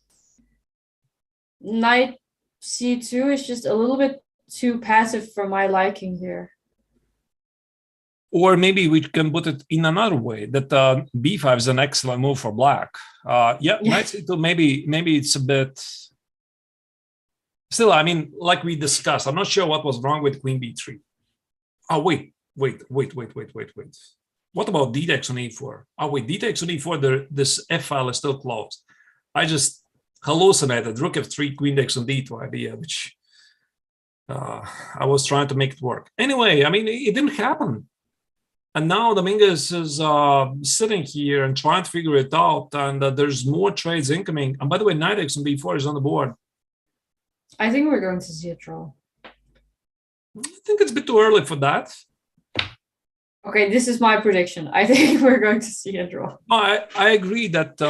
knight c2 is just a little bit too passive for my liking here. Or maybe we can put it in another way, that b5 is an excellent move for black. Yeah, knight c2, maybe it's a bit... Still, I mean, like we discussed, I'm not sure what was wrong with queen b3. Oh, wait. What about d takes on e4? Oh, wait, d takes on e4, this f file is still closed. I just hallucinated rook f3, queen takes on d2 idea, which I was trying to make it work. Anyway, I mean, it didn't happen. And now Dominguez is sitting here and trying to figure it out, and there's more trades incoming. And by the way, knight x on b4 is on the board. I think we're going to see a draw. I think it's a bit too early for that. Okay, this is my prediction. I think we're going to see a draw. I agree that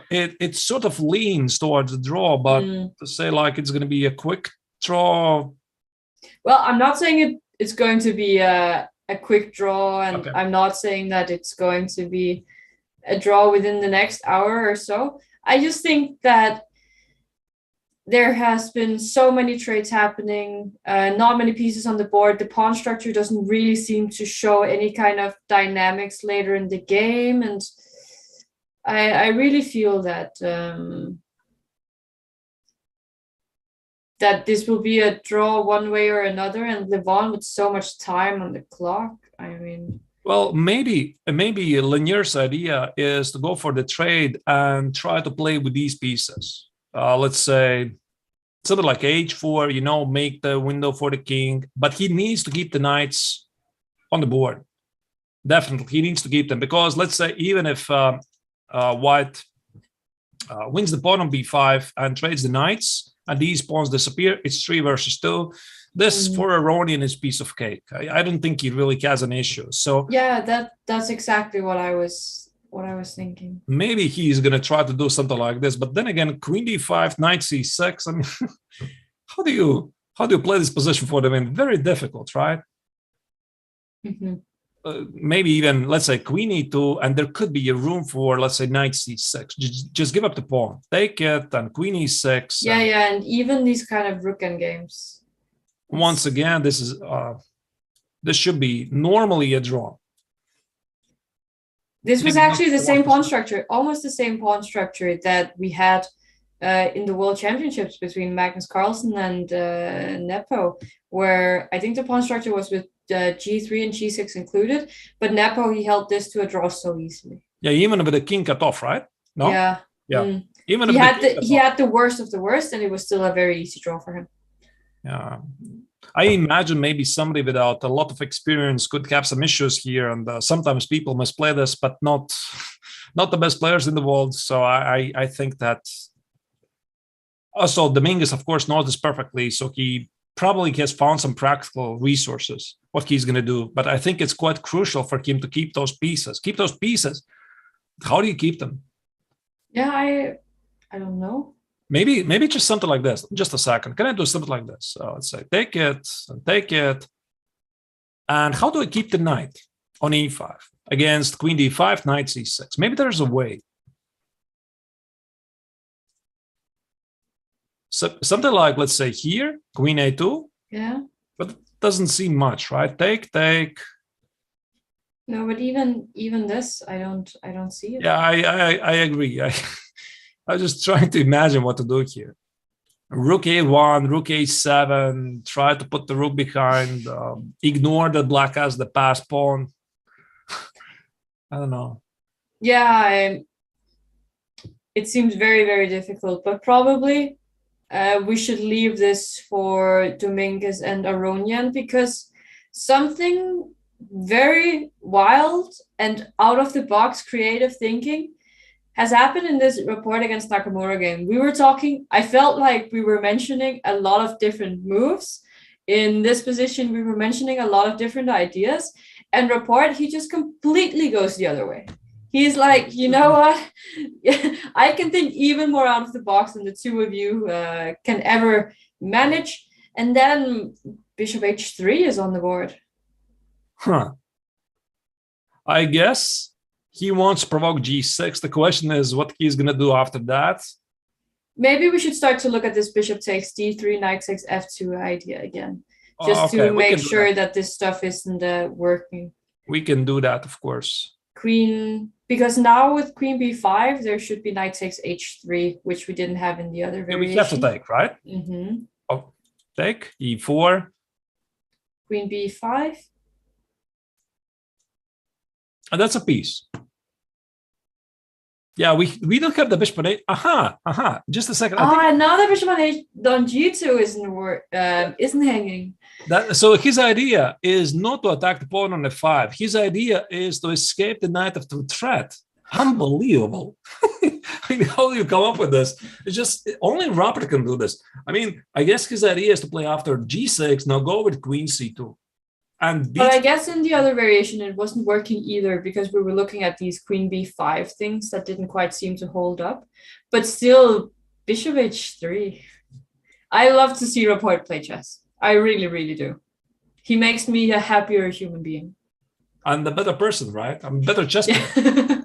it sort of leans towards a draw, but to say like it's going to be a quick draw. Well, I'm not saying it's going to be a quick draw, and Okay. I'm not saying that it's going to be a draw within the next hour or so. I just think that there has been so many trades happening, not many pieces on the board. The pawn structure doesn't really seem to show any kind of dynamics later in the game, and I really feel that that this will be a draw one way or another, and Levon with so much time on the clock. I mean, well, maybe Lanier's idea is to go for the trade and try to play with these pieces. Let's say something like h4, you know, make the window for the king, but he needs to keep the knights on the board. Definitely, he needs to keep them, because let's say even if white wins the pawn on b5 and trades the knights, and these pawns disappear, it's 3 versus 2. This for Aronian is piece of cake. I don't think he really has an issue. So yeah, that's exactly what I was thinking. Maybe he's gonna try to do something like this, but then again, queen d5, knight c6. I mean, how do you play this position for them? And very difficult, right? Mm-hmm. Maybe even, let's say, queen e2, and there could be a room for, let's say, knight c6. Just give up the pawn, take it, and queen e6. Yeah, and even these kind of rook endgames. Once again, this should be normally a draw. This was actually the same pawn structure, almost the same pawn structure that we had in the World Championships between Magnus Carlsen and Nepo, where I think the pawn structure was with g3 and g6 included, but Nepo, he held this to a draw so easily. Yeah, even with the king cut off, right? No? Yeah. Even he had the worst of the worst, and it was still a very easy draw for him. Yeah. I imagine maybe somebody without a lot of experience could have some issues here, and sometimes people must play this, but not the best players in the world. So I think that also Dominguez, of course, knows this perfectly, so he probably has found some practical resources what he's going to do. But I think it's quite crucial for him to keep those pieces. How do you keep them? Yeah, I don't know. Maybe just something like this. Just a second. Can I do something like this? So let's say take it and take it. And how do I keep the knight on e5 against queen d5, knight c6? Maybe there's a way. So something like, let's say here, queen a2. Yeah. But it doesn't seem much, right? Take. No, but even this, I don't see it. Yeah, I agree. I was just trying to imagine what to do here. Rook a1, rook a7, try to put the rook behind, ignore that black has the pass pawn. I don't know. Yeah, it seems very, very difficult, but probably we should leave this for Dominguez and Aronian, because something very wild and out of the box creative thinking has happened in this Rapport against Nakamura game. We were talking, I felt like we were mentioning a lot of different moves. In this position, we were mentioning a lot of different ideas. And Rapport, he just completely goes the other way. He's like, you know what? I can think even more out of the box than the two of you can ever manage. And then bishop h3 is on the board. Huh. I guess he wants to provoke g6. The question is what he's going to do after that. Maybe we should start to look at this bishop takes d3, knight takes f2 idea again. Just to make sure that this stuff isn't working. We can do that, of course. Queen, because now with queen b5, there should be knight takes h3, which we didn't have in the other variation. We have to take, right? Mm-hmm. Oh, take, e4. Queen b5. And that's a piece. Yeah, we don't have the bishop on a. Just a second. Now the bishop on g2 isn't hanging. So his idea is not to attack the pawn on f5. His idea is to escape the knight of the threat. Unbelievable. I mean, how do you come up with this? It's just only Rapport can do this. I mean, I guess his idea is to play after g6. Now go with queen c2. But I guess in the other variation, it wasn't working either, because we were looking at these queen b5 things that didn't quite seem to hold up. But still, bishop h3. I love to see Rapport play chess. I really, really do. He makes me a happier human being. I'm the better person, right? I'm a better chess player.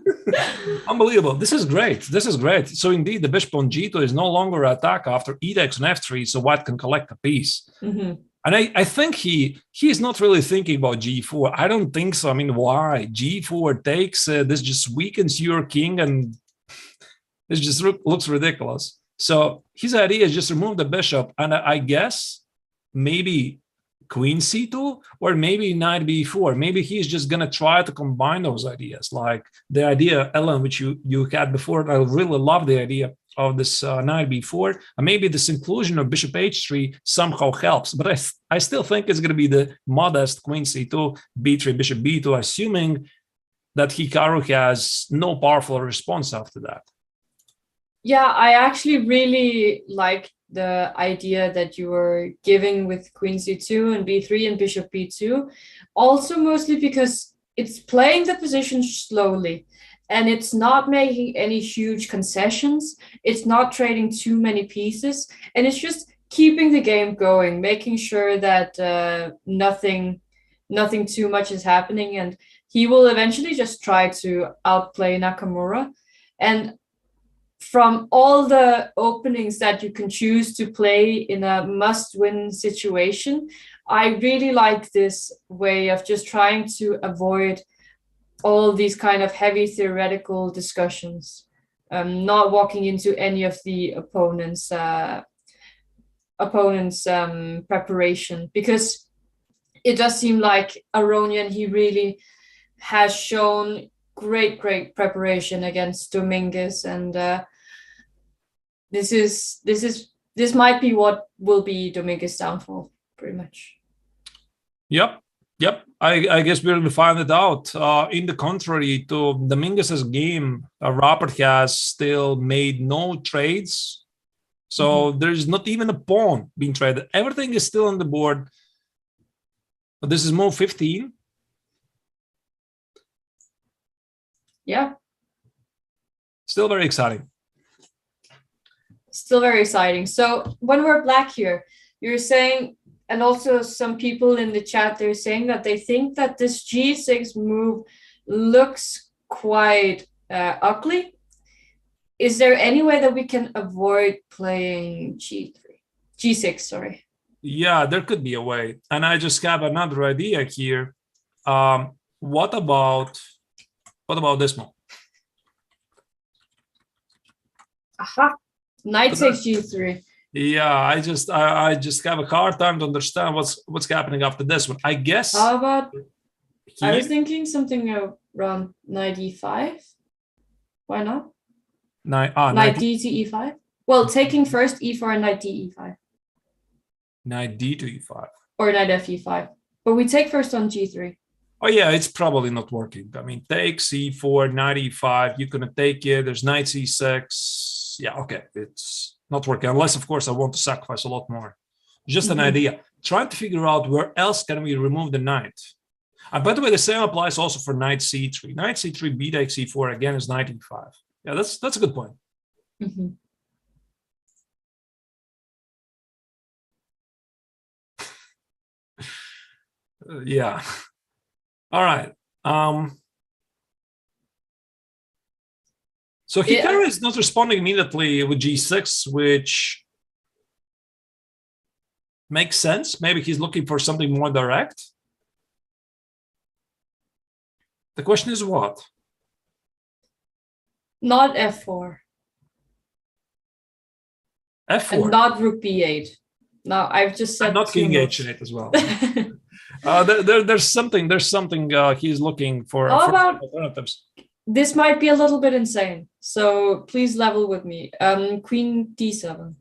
Unbelievable. This is great. This is great. So indeed, the bishop on g2 is no longer attack after e takes on f3, so white can collect a piece. And I think he's not really thinking about g4. I don't think so. I mean, why? G4 takes, this just weakens your king, and this just looks ridiculous. So his idea is just remove the bishop, and I guess maybe queen c2 or maybe knight b4. Maybe he's just gonna try to combine those ideas, like the idea, Ellen, which you had before. And I really love the idea of this knight b4, and maybe this inclusion of bishop h3 somehow helps. But I still think it's gonna be the modest queen c2, b3, bishop b2, assuming that Hikaru has no powerful response after that. Yeah, I actually really like the idea that you were giving with queen c2 and b3 and bishop b2. Also, mostly because it's playing the position slowly and it's not making any huge concessions. It's not trading too many pieces, and it's just keeping the game going, making sure that nothing too much is happening. And he will eventually just try to outplay Nakamura. And from all the openings that you can choose to play in a must-win situation, I really like this way of just trying to avoid all these kind of heavy theoretical discussions, not walking into any of the opponent's preparation, because it does seem like Aronian, he really has shown great preparation against Dominguez, and this might be what will be Dominguez's downfall, pretty much. Yep. I guess we'll find it out. In the contrary to Dominguez's game, Rapport has still made no trades, so there's not even a pawn being traded. Everything is still on the board. But this is move 15. Yeah. Still very exciting. Still very exciting. So when we're black here, you're saying, and also some people in the chat, they're saying that they think that this g6 move looks quite ugly. Is there any way that we can avoid playing g6, sorry? Yeah, there could be a way. And I just have another idea here. What about this one? Aha. Knight takes g3. Yeah, I just have a hard time to understand what's happening after this one. I guess. How about here? I was thinking something around knight e5. Why not? Knight d to e5. Well, taking first e4 and knight d e5. Knight d to e5. Or knight f e5. But we take first on g3. Oh yeah, it's probably not working. I mean, take c4, knight e5. You couldn't take it. There's knight c6. Yeah, okay, it's not working. Unless, of course, I want to sacrifice a lot more. Just an idea. Trying to figure out where else can we remove the knight. And by the way, the same applies also for knight c3. Knight c3, b takes e4 again is knight e5. Yeah, that's a good point. Yeah. All right. So Hikaru is not responding immediately with g6, which makes sense. Maybe he's looking for something more direct. The question is what? Not f4. f4. And not rook b8. Now I've just said. And not king h8 as well. There's something he's looking for. How for about alternatives. This might be a little bit insane, so please level with me. Queen d7.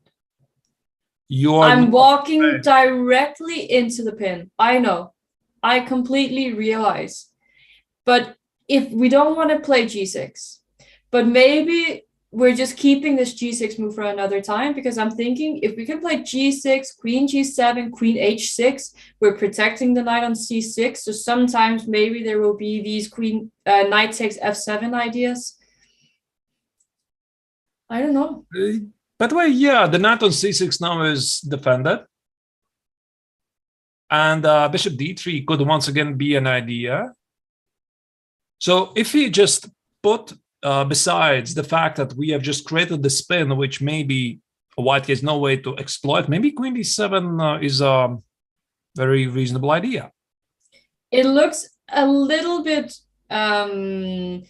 I'm walking directly into the pin. I know. I completely realize. But if we don't want to play g6, but maybe we're just keeping this g6 move for another time, because I'm thinking if we can play g6, queen g7, queen h6, we're protecting the knight on c6. So sometimes maybe there will be these knight takes f7 ideas. I don't know. By the way, yeah, the knight on c6 now is defended. And bishop d3 could once again be an idea. So if we just put besides the fact that we have just created the spin, which maybe white has no way to exploit, maybe queen d7 is a very reasonable idea. It looks a little bit, I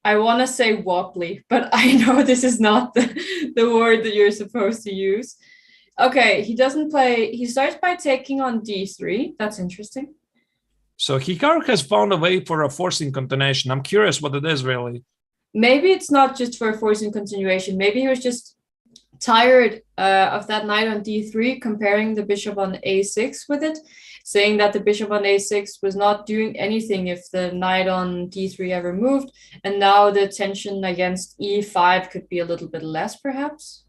want to say wobbly, but I know this is not the word that you're supposed to use. Okay, he doesn't play, he starts by taking on d3. That's interesting. So Hikaru has found a way for a forcing continuation. I'm curious what it is really. Maybe it's not just for a forcing continuation. Maybe he was just tired of that knight on d3, comparing the bishop on a6 with it, saying that the bishop on a6 was not doing anything if the knight on d3 ever moved, and now the tension against e5 could be a little bit less, perhaps.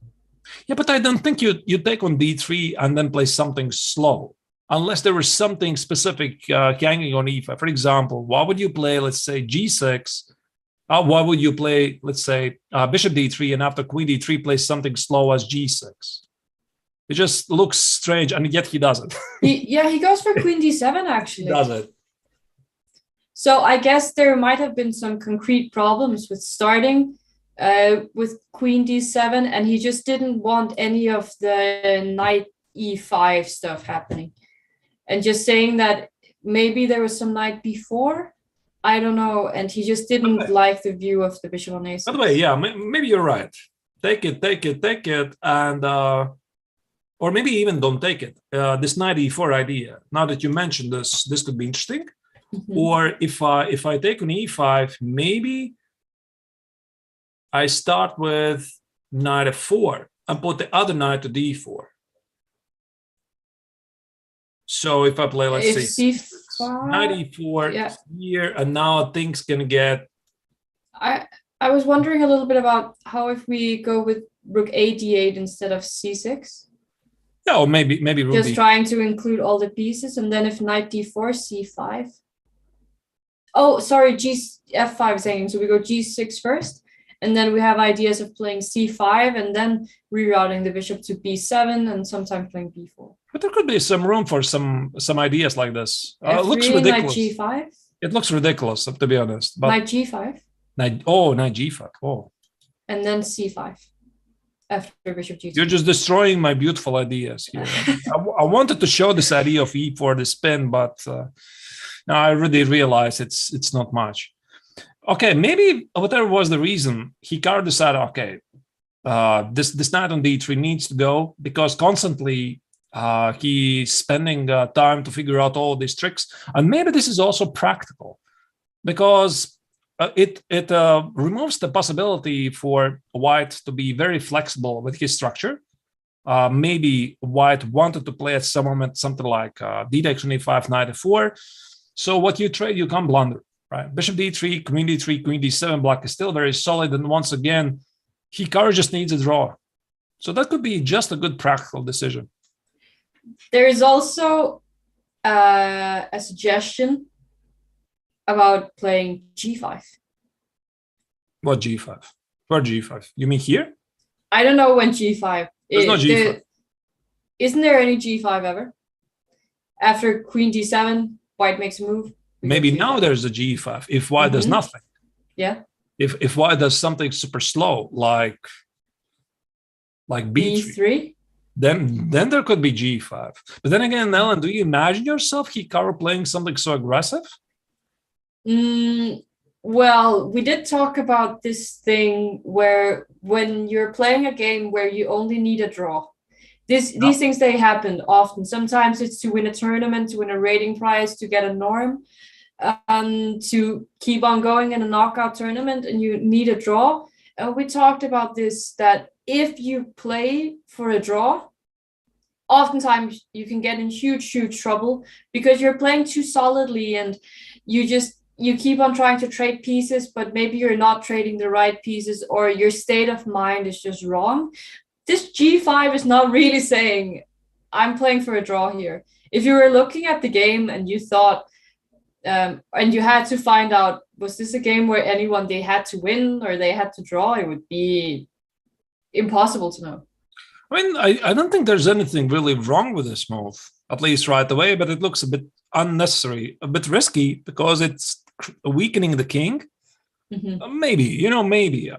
Yeah, but I don't think you take on d3 and then play something slow, unless there was something specific hanging on e5. For example, why would you play, let's say, g6? Why would you play, let's say, bishop d3, and after queen d3 play something slow as g6? It just looks strange, and yet he does it. He goes for queen d7, actually. He does it. So I guess there might have been some concrete problems with starting with queen d7, and he just didn't want any of the knight e5 stuff happening. And just saying that maybe there was some knight b4, I don't know, and he just didn't like the view of the bishop on a6. By the way, yeah, maybe you're right. Take it, and or maybe even don't take it. This knight e4 idea. Now that you mentioned this could be interesting. Mm-hmm. Or if I take on e5, maybe I start with knight f4 and put the other knight to d4. So if I play, let's say, knight e4 here, and now things can get. I was wondering a little bit about how if we go with rook a d8 instead of c6. Yeah, or maybe rook just trying to include all the pieces, and then if knight d4, c5. Oh, sorry, f5 is hanging, so we go g6 first, and then we have ideas of playing c5 and then rerouting the bishop to b7 and sometimes playing b4. But there could be some room for some ideas like this. It looks ridiculous. Knight g5. It looks ridiculous, to be honest. But knight g5. Knight g5. Oh. And then c5 after bishop g2. You're just destroying my beautiful ideas here. I wanted to show this idea of e4, the spin, but now I really realize it's not much. Okay, maybe whatever was the reason, Hikaru decided, okay, this knight on d3 needs to go, because constantly he's spending time to figure out all these tricks. And maybe this is also practical, because it removes the possibility for white to be very flexible with his structure. Maybe white wanted to play at some moment something like d takes on e5, knight f4. So what you trade, you can't blunder, right? Bishop d3, queen d7, black is still very solid. And once again, Hikaru just needs a draw. So that could be just a good practical decision. There is also a suggestion about playing g5. What g5? Where g5? You mean here? I don't know when g5. There's no g5. Isn't there any g5 ever? After queen d7, white makes a move. Maybe now there's a g5 if white does nothing. Yeah. If white does something super slow, like b3, then there could be g5. But then again, Ellen, do you imagine yourself Hikaru playing something so aggressive? Well, we did talk about this thing where when you're playing a game where you only need a draw, these things, they happen often. Sometimes it's to win a tournament, to win a rating prize, to get a norm, to keep on going in a knockout tournament, and you need a draw. We talked about this, that if you play for a draw, oftentimes you can get in huge trouble because you're playing too solidly, and you keep on trying to trade pieces, but maybe you're not trading the right pieces, or your state of mind is just wrong. This g5 is not really saying, I'm playing for a draw here. If you were looking at the game and you thought, and you had to find out, was this a game where they had to win or they had to draw, it would be impossible to know. I mean, I don't think there's anything really wrong with this move, at least right away, but it looks a bit unnecessary, a bit risky, because it's weakening the king. Maybe, maybe.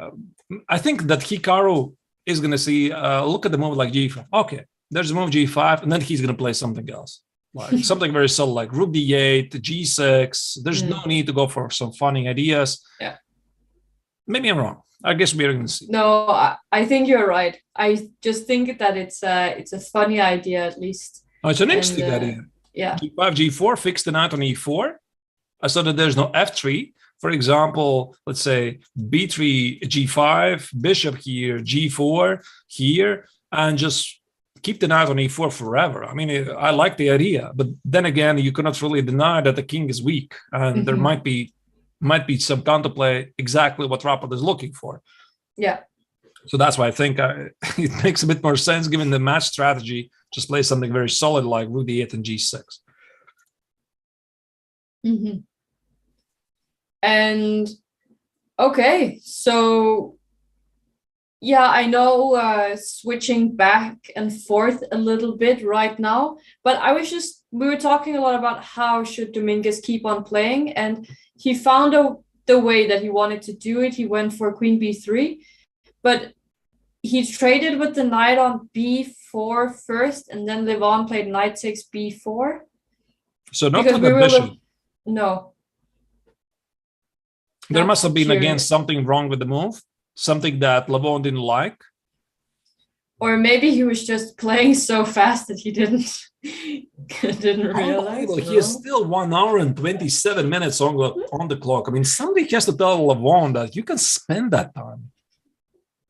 I think that Hikaru is going to see, look at the move like G5. Okay, there's a move G5, and then he's going to play something else. Like something very subtle, like Rook D8, G6. There's no need to go for some funny ideas. Yeah. Maybe I'm wrong. I guess we're going to see. No, I think you're right. I just think that it's a funny idea, at least. Oh, it's an interesting idea. Yeah. G5, G4, fix the knight on E4, so that there's no F3. For example, let's say B3, G5, bishop here, G4 here, and just keep the knight on E4 forever. I mean, I like the idea, but then again, you cannot really deny that the king is weak, and there might be some counterplay, exactly what Rapport is looking for. Yeah. So that's why I think it makes a bit more sense, given the match strategy, just play something very solid like Rook D8 and G6. And okay, so yeah, I know switching back and forth a little bit right now, but we were talking a lot about how should Dominguez keep on playing, and he found the way that he wanted to do it. He went for Queen B3, but he traded with the knight on B4 first, and then Levon played knight 6 B4. So not for the bishop. No. There must have been, again, something wrong with the move, something that Levon didn't like. Or maybe he was just playing so fast that he didn't realize. He has still 1 hour and 27 minutes on the clock. I mean, somebody has to tell Levon that you can spend that time.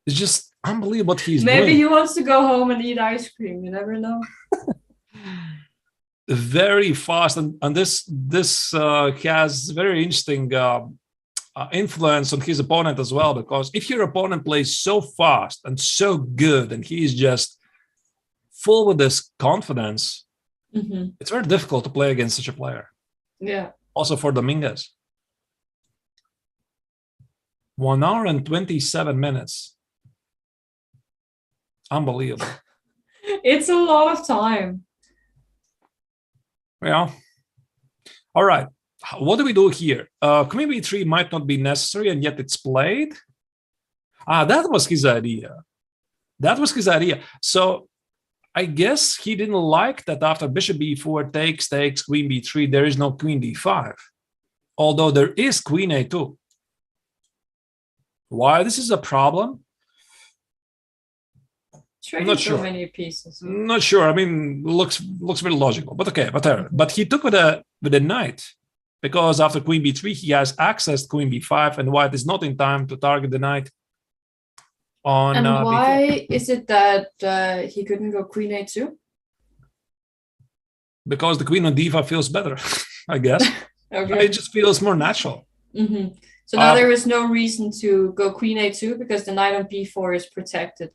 It's just unbelievable what he's doing. Maybe he wants to go home and eat ice cream. You never know. Very fast, and this has very interesting influence on his opponent as well, because if your opponent plays so fast and so good and he's just full with this confidence, it's very difficult to play against such a player. Yeah. Also for Dominguez. 1 hour and 27 minutes. Unbelievable. It's a lot of time. Yeah. All right. What do we do here? Queen B3 might not be necessary, and yet it's played. That was his idea. So I guess he didn't like that after bishop B4 takes Queen B3, there is no Queen D5. Although there is Queen A2. Why this is a problem? I'm not sure. So many pieces. Not sure. I mean, looks very logical, but okay, whatever. But he took with a knight. Because after Queen B3, he has accessed Queen B5, and White is not in time to target the knight on And why B4. Is it that he couldn't go Queen A2? Because the Queen on D5 feels better, I guess. Okay. It just feels more natural. So now there is no reason to go Queen A2 because the knight on B4 is protected,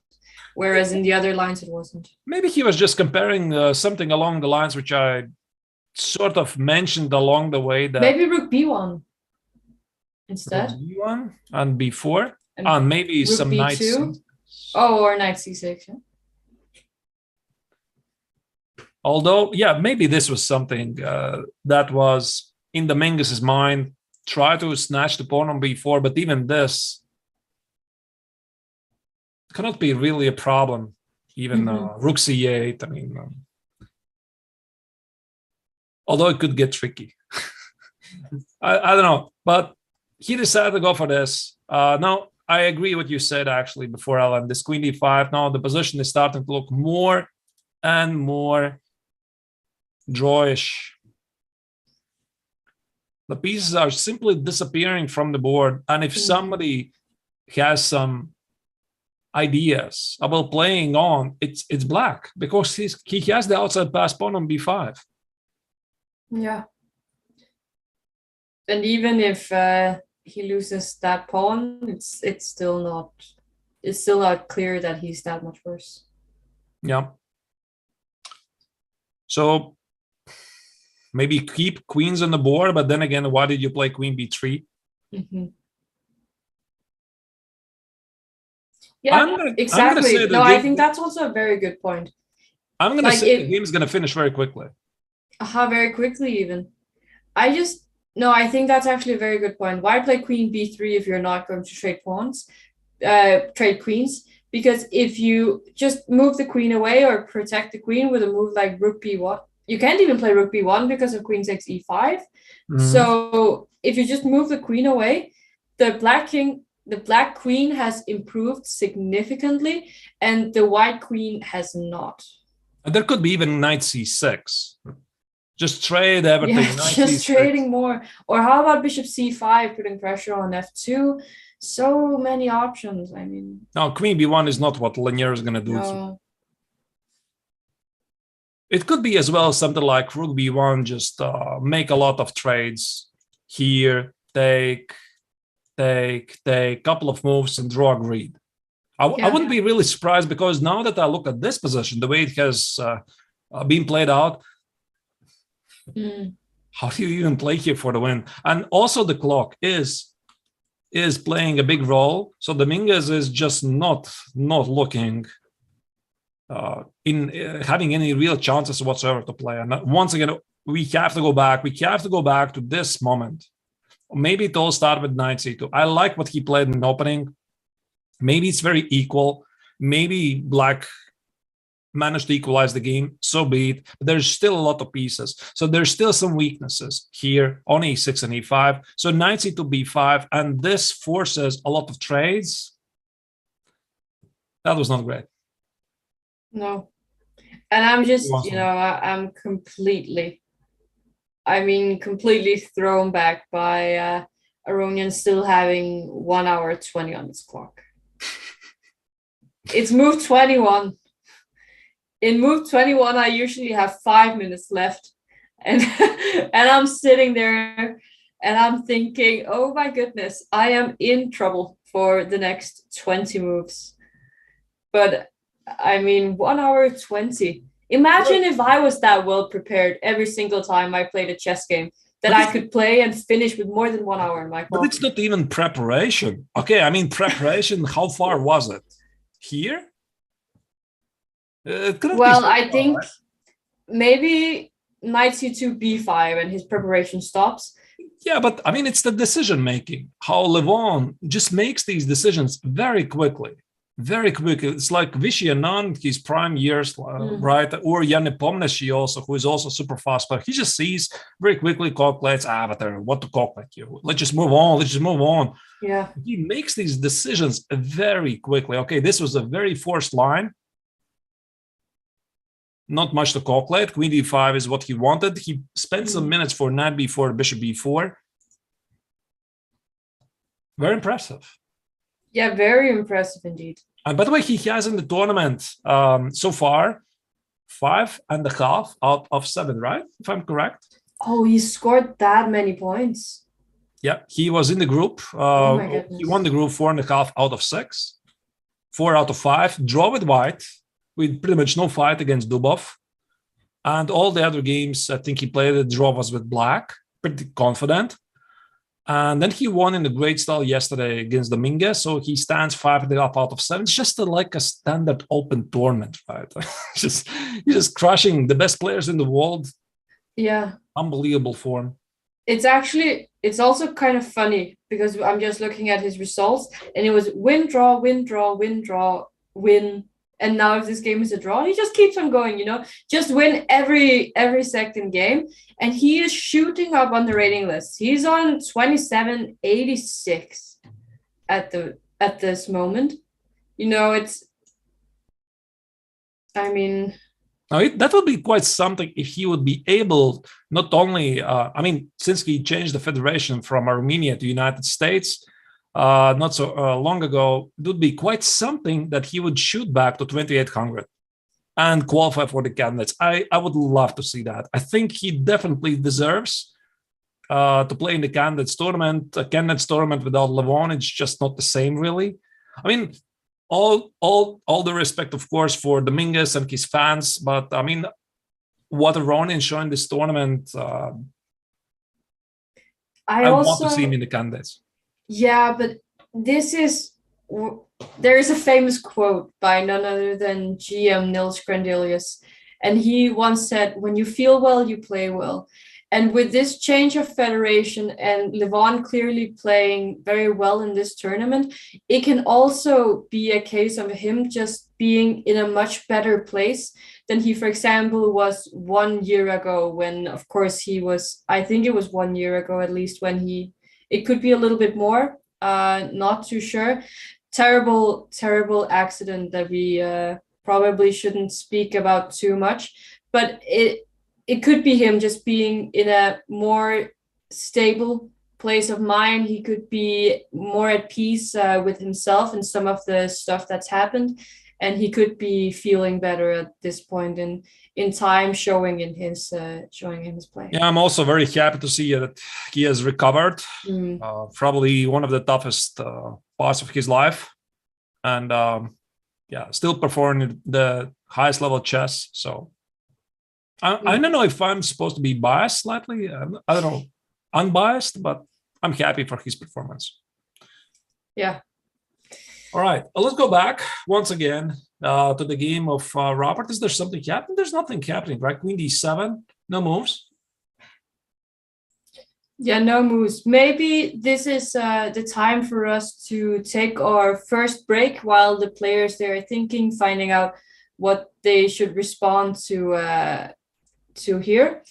whereas in the other lines it wasn't. Maybe he was just comparing something along the lines which I sort of mentioned along the way, that maybe Rook B1 instead. Rook B1 and B4, and maybe Rook some B2. knights. Oh, or knight C6. Yeah? Although, yeah, maybe this was something that was in Dominguez's mind. Try to snatch the pawn on B4, but even this cannot be really a problem. Even Rook C8. I mean. Although it could get tricky. I don't know, but he decided to go for this. Now, I agree with what you said actually before, Alan. This Queen D5, now the position is starting to look more and more drawish. The pieces are simply disappearing from the board. And if somebody has some ideas about playing on, it's black, because he has the outside pass pawn on B5. Yeah. And even if he loses that pawn, it's still not clear that he's that much worse. Yeah. So maybe keep queens on the board, but then again, why did you play Queen B3? Yeah, exactly. I think that's also a very good point. I'm going to say the game is going to finish very quickly. Very quickly even. I just No, I think that's actually a very good point. Why play queen b3 if you're not going to trade pawns, trade queens? Because if you just move the queen away or protect the queen with a move like rook b1, you can't even play rook b1 because of queen takes e5. So if you just move the queen away, the black queen has improved significantly, and the white queen has not. And there could be even knight c6. Just trade everything. Yeah, just trading more. Or how about bishop c5, putting pressure on f2? So many options. I mean, no, queen b1 is not what Lanier is going to do. no. It could be as well something like rook b1, just make a lot of trades here, take, couple of moves and draw a grid. I wouldn't be really surprised, because now that I look at this position, the way it has been played out, how do you even play here for the win? And also the clock is playing a big role. So Dominguez is just not looking in having any real chances whatsoever to play. And once again, we have to go back. We have to go back to this moment. Maybe it all started with knight c2. I like what he played in the opening. Maybe it's very equal. Maybe black managed to equalize the game, so be it. But there's still a lot of pieces. So there's still some weaknesses here on e6 and e5. So knight c2, b5, and this forces a lot of trades. That was not great. No. And I'm just, I'm completely thrown back by Aronian still having 1 hour 20 on his clock. It's move 21. In move 21, I usually have 5 minutes left. And and I'm sitting there and I'm thinking, oh my goodness, I am in trouble for the next 20 moves. But I mean, 1 hour 20. Imagine if I was that well prepared every single time I played a chess game, that I could play and finish with more than 1 hour in my clock. But it's not even preparation. Okay, I mean, preparation, how far was it? Here? Well, I think maybe knight c2, b5, and his preparation stops. Yeah, but I mean, it's the decision making. How Levon just makes these decisions very quickly. Very quickly. It's like Vichy Anand, his prime years, right? Or Jan Nepomniachtchi also, who is also super fast, but he just sees very quickly, calculates, what to calculate you. Let's just move on. Yeah. He makes these decisions very quickly. Okay, this was a very forced line. Not much to calculate. Queen d5 is what he wanted. He spent some minutes for knight b4, bishop b4. Very impressive. Yeah, very impressive indeed. And by the way, he has in the tournament so far 5.5 out of 7, right? If I'm correct. Oh, he scored that many points. Yeah, he was in the group. He won the group 4.5 out of 6, 4 out of 5. Draw with white, with pretty much no fight against Dubov. And all the other games, I think he played, the draw was with black, pretty confident. And then he won in the great style yesterday against Dominguez. So he stands 5.5 out of 7. It's just like a standard open tournament, right? He's just crushing the best players in the world. Yeah. Unbelievable form. It's also kind of funny because I'm just looking at his results and it was win, draw, win, draw, win, draw, win. And now if this game is a draw, he just keeps on going, just win every second game. And he is shooting up on the rating list. He's on 2786 at this moment. That would be quite something if he would be able, not only, since he changed the federation from Armenia to United States, not so long ago, it would be quite something that he would shoot back to 2800 and qualify for the candidates. I would love to see that. I think he definitely deserves to play in the candidates tournament. A candidates tournament without Levon, it's just not the same, really. I mean, all the respect, of course, for Dominguez and his fans, but I mean, what Aronian showing this tournament, I want to see him in the candidates. Yeah, but there is a famous quote by none other than GM Nils Grandelius, and he once said, "When you feel well, you play well." And with this change of federation and Levon clearly playing very well in this tournament, it can also be a case of him just being in a much better place than he, for example, was 1 year ago when, of course, he was, I think it was 1 year ago at least, when it could be a little bit more, not too sure. Terrible accident that we probably shouldn't speak about too much, but it could be him just being in a more stable place of mind. He could be more at peace with himself and some of the stuff that's happened, and he could be feeling better at this point in time, showing in his play. Yeah, I'm also very happy to see that he has recovered. Probably one of the toughest parts of his life, and still performing the highest level chess. So I don't know if I'm supposed to be biased slightly. I don't know, unbiased, but I'm happy for his performance. Yeah. All right, let's go back once again to the game of Rapport. Is there something happening? There's nothing happening, right? Queen d7, no moves. Yeah, no moves. Maybe this is the time for us to take our first break while the players they're thinking, finding out what they should respond to here.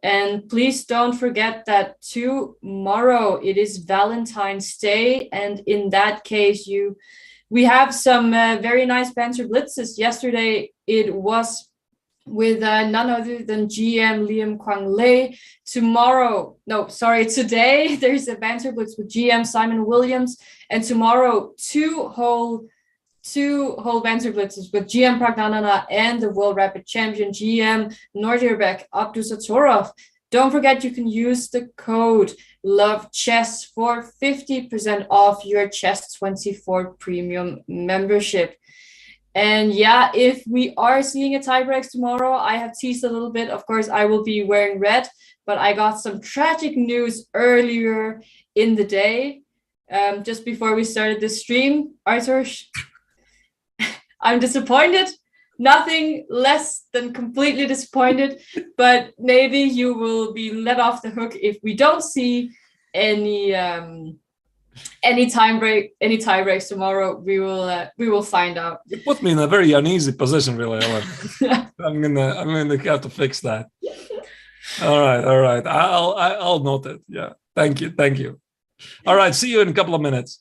And please don't forget that tomorrow it is Valentine's Day, and in that case we have some very nice Banter blitzes. Yesterday it was with none other than GM Liam Kwang Lei. Today there's a Banter blitz with GM Simon Williams, and tomorrow two whole Banter blitzes with GM Pragnanana and the World Rapid Champion GM Nordirbek Abdusatorov. Don't forget you can use the code LOVECHESS for 50% off your Chess24 premium membership. And yeah, if we are seeing a tiebreaks tomorrow, I have teased a little bit. Of course, I will be wearing red, but I got some tragic news earlier in the day, just before we started this stream. Arturs, I'm disappointed. Nothing less than completely disappointed, but maybe you will be let off the hook if we don't see any tiebreaks tomorrow. We will find out. You put me in a very uneasy position, really. I'm gonna have to fix that. All right. I'll note it. Yeah. Thank you. All right. See you in a couple of minutes.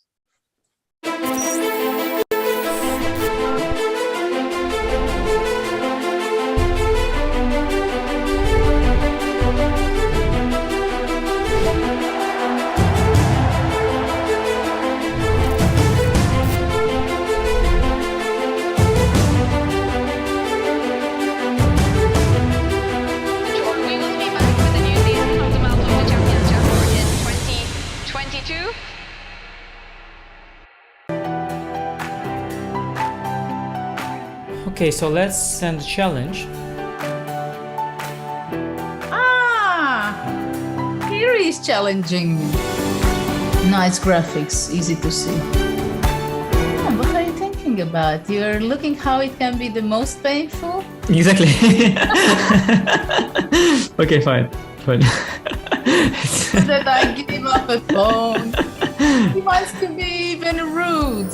Okay, so let's send a challenge. Here is challenging. Nice graphics, easy to see. What are you thinking about? You're looking how it can be the most painful? Exactly. Okay, fine. That I give up a phone. He wants to be even rude.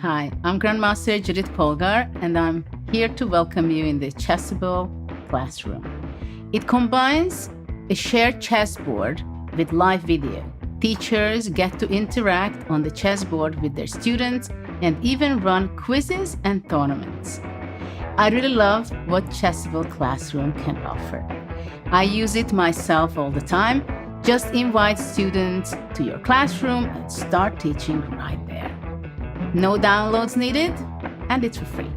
Hi, I'm Grandmaster Judith Polgar, and I'm here to welcome you in the Chessable classroom. It combines a shared chessboard with live video. Teachers get to interact on the chessboard with their students and even run quizzes and tournaments. I really love what Chessable Classroom can offer. I use it myself all the time. Just invite students to your classroom and start teaching right there. No downloads needed, and it's for free.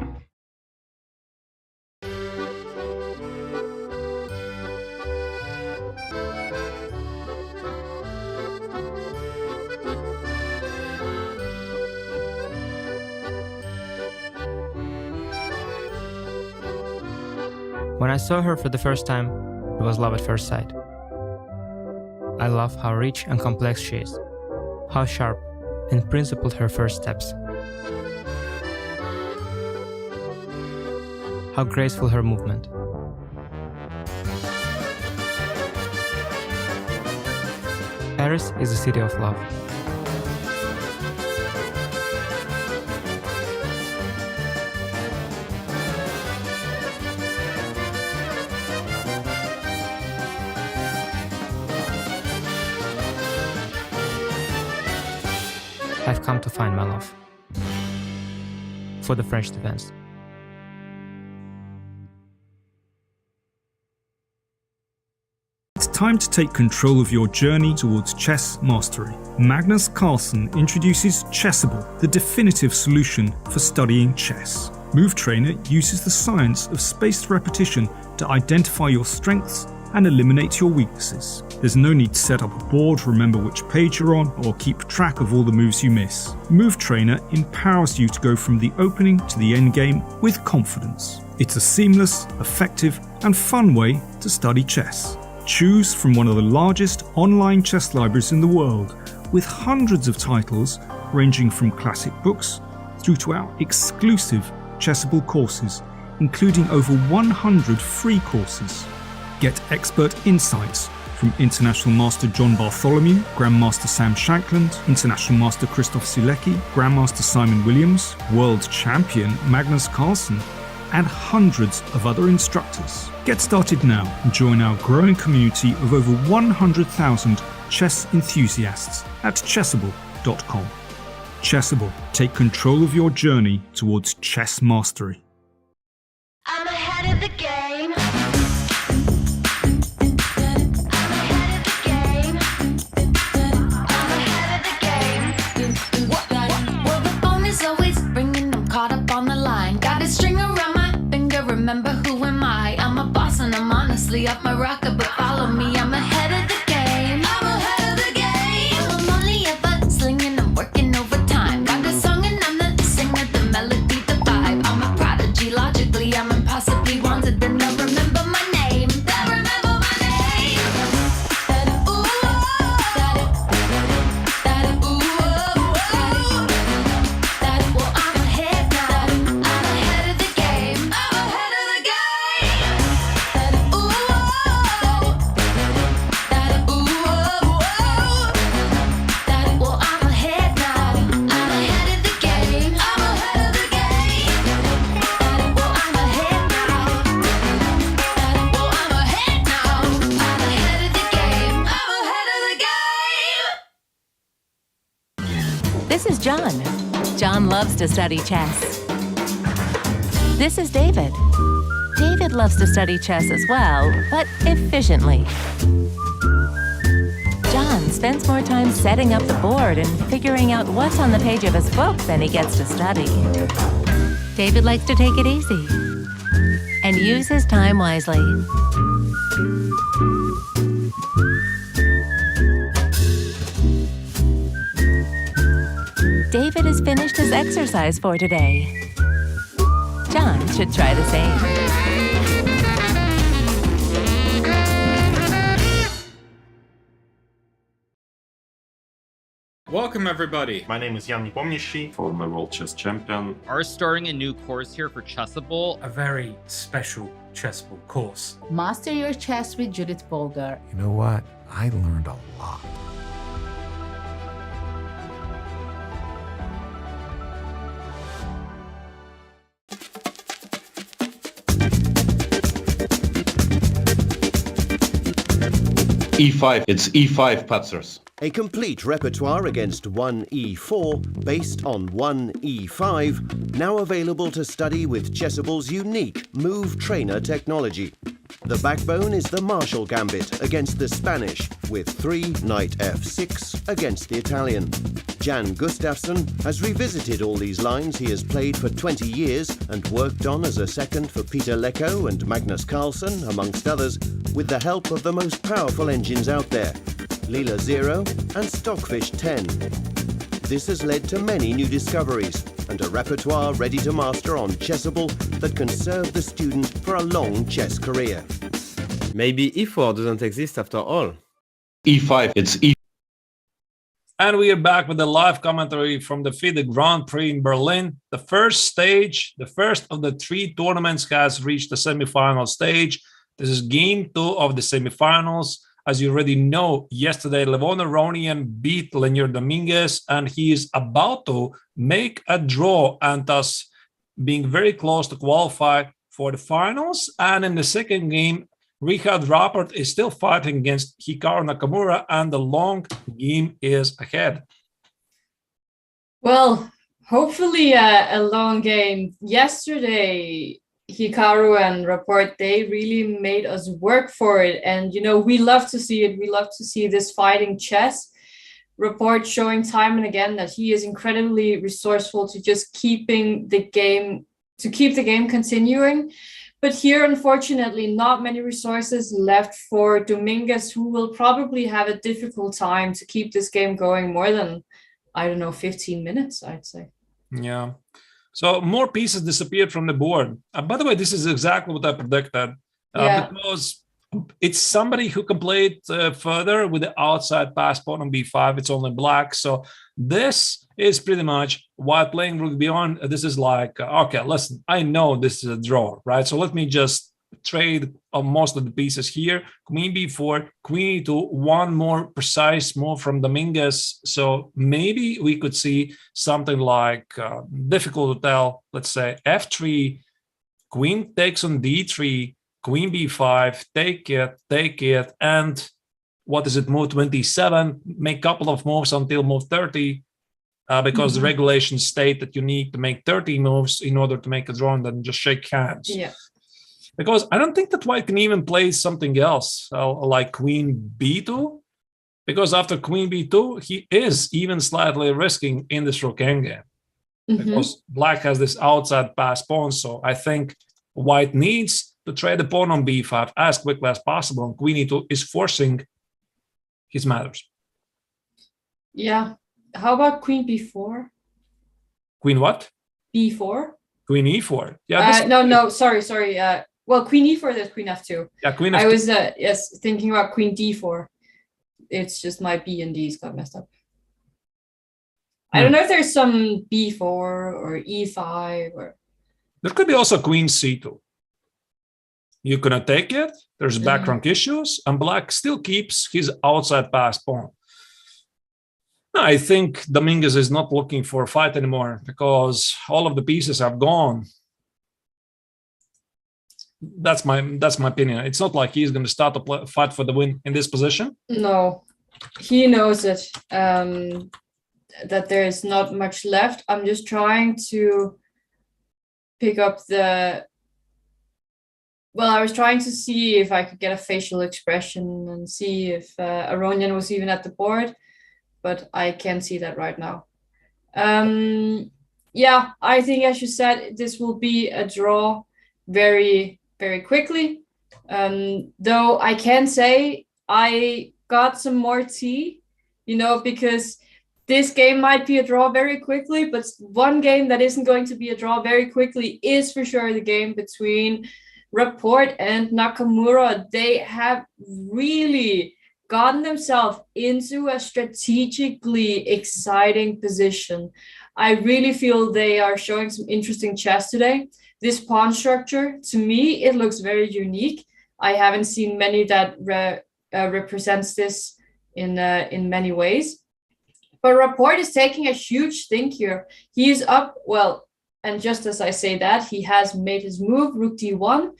When I saw her for the first time, it was love at first sight. I love how rich and complex she is, how sharp and principled her first steps, how graceful her movement. Paris is a city of love. I've come to find my love for the French defense. It's time to take control of your journey towards chess mastery. Magnus Carlsen introduces Chessable, the definitive solution for studying chess. Move Trainer uses the science of spaced repetition to identify your strengths and eliminate your weaknesses. There's no need to set up a board, remember which page you're on, or keep track of all the moves you miss. Move Trainer empowers you to go from the opening to the endgame with confidence. It's a seamless, effective, and fun way to study chess. Choose from one of the largest online chess libraries in the world, with hundreds of titles ranging from classic books through to our exclusive Chessable courses, including over 100 free courses. Get expert insights from International Master John Bartholomew, Grandmaster Sam Shankland, International Master Christoph Silecki, Grandmaster Simon Williams, World Champion Magnus Carlsen, and hundreds of other instructors. Get started now and join our growing community of over 100,000 chess enthusiasts at chessable.com. Chessable, take control of your journey towards chess mastery. I'm ahead of the game. Well, the phone is always ringing. I'm caught up on the line. Got a string around my finger. Remember who am I? I'm a boss and I'm honestly off my rocker, but follow me. I'm ahead of the game. I'm ahead of the game. I'm only ever slinging. I'm working overtime. Got a song and I'm the singer, the melody, the vibe. I'm a prodigy. Logically, I'm impossibly wanted. Then they'll remember my name. They'll remember my name. Ooh, well, I'm ahead now. I'm ahead of the game. I'm ahead of the game. Ooh, well, I'm ahead now. I'm ahead of the game. I'm ahead of the game. Well, I'm ahead now. Well, I'm ahead now. I'm ahead of the game. I'm ahead of the game. This is John. John loves to study chess. This is David. David loves to study chess as well, but efficiently. John spends more time setting up the board and figuring out what's on the page of his book than he gets to study. David likes to take it easy and use his time wisely. David has finished his exercise for today. John should try the same. Welcome everybody. My name is Jan Pomnishi, former world chess champion. Are starting a new course here for Chessable. A very special Chessable course. Master your chess with Judith Polgar. You know what? I learned a lot. E5. It's E5 Patzers. A complete repertoire against 1E4 based on 1E5, now available to study with Chessable's unique Move Trainer technology. The backbone is the Marshall Gambit against the Spanish, with 3 Knight F6 against the Italian. Jan Gustafsson has revisited all these lines he has played for 20 years and worked on as a second for Peter Lecko and Magnus Carlsen, amongst others, with the help of the most powerful engines out there, Leela 0 and Stockfish 10. This has led to many new discoveries and a repertoire ready to master on Chessable that can serve the student for a long chess career. Maybe E4 doesn't exist after all. E5. It's E. And we are back with the live commentary from the FIDE Grand Prix in Berlin. The first stage, the first of the 3 tournaments, has reached the semifinal stage. This is game 2 of the semifinals. As you already know, yesterday Levon Aronian beat Lenier Dominguez, and he is about to make a draw and thus being very close to qualify for the finals. And in the second game, Rapport is still fighting against Hikaru Nakamura, and the long game is ahead. Well, hopefully a long game. Yesterday, Hikaru and Rapport, they really made us work for it. And, you know, we love to see it. We love to see this fighting chess. Rapport showing time and again that he is incredibly resourceful to just keep the game continuing. But here, unfortunately, not many resources left for Dominguez, who will probably have a difficult time to keep this game going more than, I don't know, 15 minutes, I'd say. Yeah. So more pieces disappeared from the board. By the way, this is exactly what I predicted. Because it's somebody who can play it further with the outside pass pawn on b5. It's only black. So this is pretty much while playing rook beyond. This is like, okay, listen, I know this is a draw, right? So let me just trade on most of the pieces here. Queen b4, queen e2, one more precise move from Dominguez. So maybe we could see something like, difficult to tell, let's say f3, queen takes on d3, queen b5, take it, and what is it, move 27, make a couple of moves until move 30, because the regulations state that you need to make 30 moves in order to make a draw and then just shake hands. Yeah. Because I don't think that white can even play something else, like queen b2, because after queen b2, he is even slightly risking in this rook endgame, because black has this outside pass pawn, so I think white needs to trade the pawn on b5 as quickly as possible, and queen e2 is forcing his matters. Yeah. How about queen b4? Queen what? b4? Queen e4. Yeah. Sorry. Well, queen e4, there's queen f2. Yeah, queen f2. I was thinking about queen d4. It's just my b and d's got messed up. I don't know if there's some b4 or e5 or. There could be also queen c2. You cannot take it. There's background issues, and black still keeps his outside pass pawn. No, I think Dominguez is not looking for a fight anymore because all of the pieces are gone. That's my opinion. It's not like he's going to start to fight for the win in this position. No, he knows it. That there is not much left. I'm just trying to pick up the. Well, I was trying to see if I could get a facial expression and see if Aronian was even at the board, but I can't see that right now. Yeah, I think, as you said, this will be a draw very, very quickly. Though I can say I got some more tea, because this game might be a draw very quickly, but one game that isn't going to be a draw very quickly is for sure the game between Rapport and Nakamura. They have really gotten themselves into a strategically exciting position. I really feel they are showing some interesting chess today. This pawn structure, to me, it looks very unique. I haven't seen many that represents this in many ways. But Rapport is taking a huge thing here. He is up, well, and just as I say that, he has made his move, rook d1.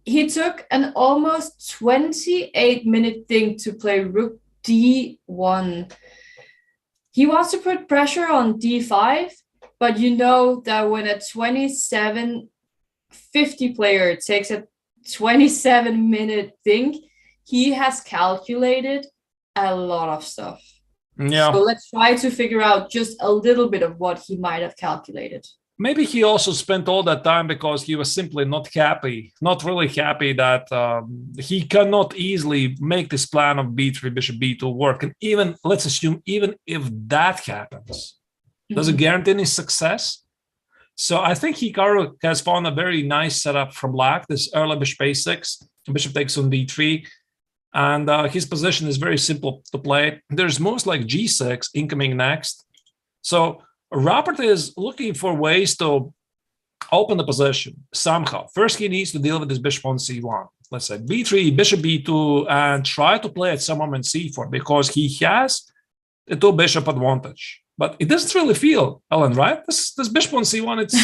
He took an almost 28-minute thing to play rook d1. He wants to put pressure on d5, but you know that when a 27-50 player takes a 27-minute thing, he has calculated a lot of stuff. Yeah. So let's try to figure out just a little bit of what he might have calculated. Maybe he also spent all that time because he was simply not really happy that he cannot easily make this plan of b3, bishop b2 work. And even, let's assume, even if that happens, does it guarantee any success? So I think Hikaru has found a very nice setup from black, this early bishop a6, bishop takes on d3. And his position is very simple to play. There's moves like g6 incoming next. So Rapport is looking for ways to open the position somehow. First, he needs to deal with this bishop on c1. Let's say b3, bishop b2, and try to play at some moment c4 because he has the two bishop advantage. But it doesn't really feel, Ellen, right? This bishop on c1, it's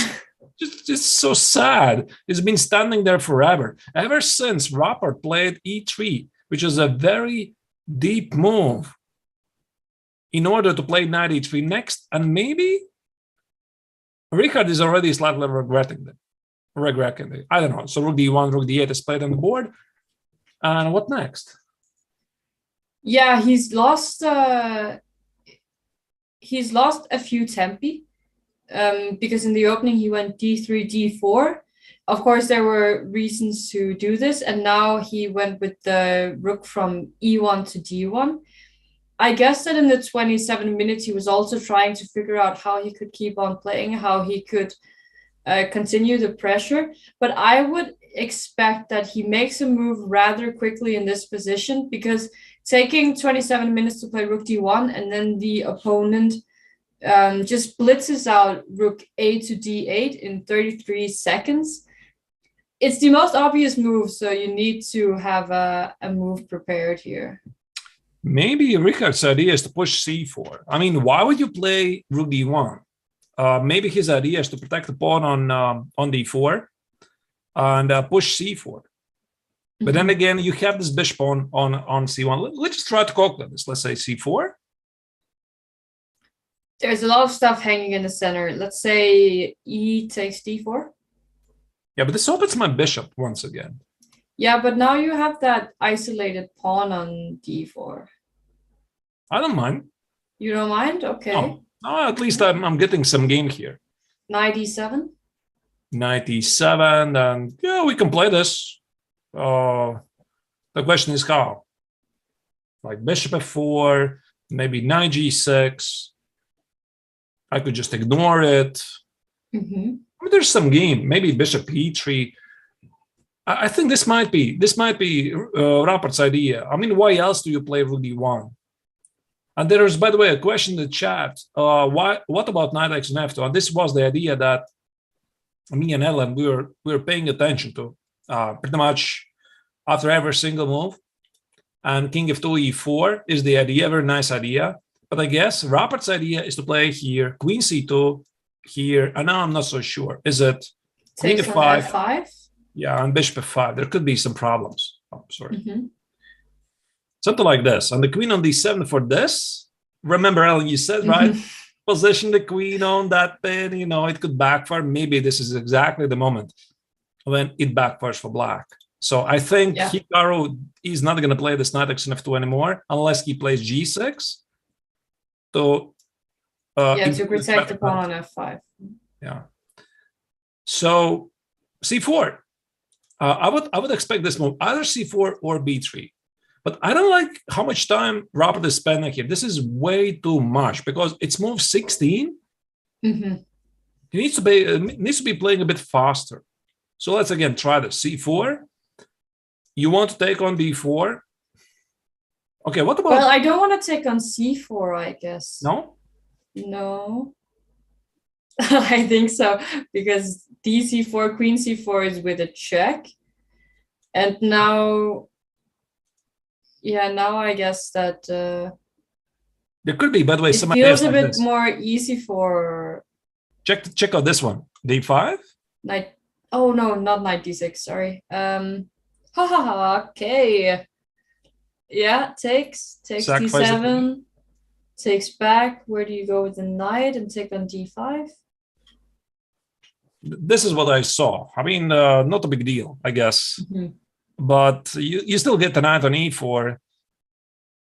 just so sad. It's been standing there forever. Ever since Rapport played e3, which is a very deep move in order to play knight e3 next, and maybe Richard is already slightly regretting it. I don't know. So rook d1, rook d8 is played on the board. And what next? Yeah, he's lost a few tempi because in the opening he went d3, d4. Of course, there were reasons to do this, and now he went with the rook from e1 to d1. I guess that in the 27 minutes, he was also trying to figure out how he could keep on playing, how he could continue the pressure. But I would expect that he makes a move rather quickly in this position, because taking 27 minutes to play rook d1 and then the opponent just blitzes out rook a to d8 in 33 seconds. It's the most obvious move, so you need to have a move prepared here. Maybe Richard's idea is to push c4. I mean, why would you play rook d1? Maybe his idea is to protect the pawn on d4 and push c4. But then again, you have this bishop on c1. Let's just try to calculate this. Let's say c4. There's a lot of stuff hanging in the center. Let's say e takes d4. Yeah, but this opens my bishop once again. Yeah, but now you have that isolated pawn on d4. I don't mind. You don't mind? Okay. No, at least I'm getting some game here. Knight e7? Knight e7, and yeah, we can play this. The question is how? Like bishop f4, maybe knight g6. I could just ignore it. I mean, there's some game. Maybe bishop e3. I think this might be Rapport's idea. I mean, why else do you play rook d1? And there is, by the way, a question in the chat. What about knight x and f2? And this was the idea that me and Ellen we were paying attention to pretty much after every single move. And king f2 e4 is the idea, very nice idea. But I guess Rapport's idea is to play here queen c2 here, and now I'm not so sure. Is it queen f5? f5? Yeah, and bishop f5. There could be some problems. Oh, sorry. Something like this. And the queen on d7 for this. Remember, Ellen, you said, right? Position the queen on that pin, you know, it could backfire. Maybe this is exactly the moment when it backfires for black. So I think Hikaru is not going to play this knight x and f2 anymore unless he plays g6. To protect the pawn on f5. Yeah. So c4. I would expect this move either c4 or b3, but I don't like how much time Rapport is spending here. This is way too much because it's move 16. He needs to be playing a bit faster. So let's again try this. c4. You want to take on b4. Okay, what about? Well, I don't want to take on c4, I guess. No? No. I think so, because d4, queen c4 is with a check. And now, now I guess that... there could be, by the way, some feels a like bit this. more easy for... Check out this one. d5? Knight... Oh, no, not knight d6, sorry. Okay. Yeah, takes d7, takes back. Where do you go with the knight and take on d5? This is what I saw. I mean, not a big deal, I guess. But you still get the knight on e4.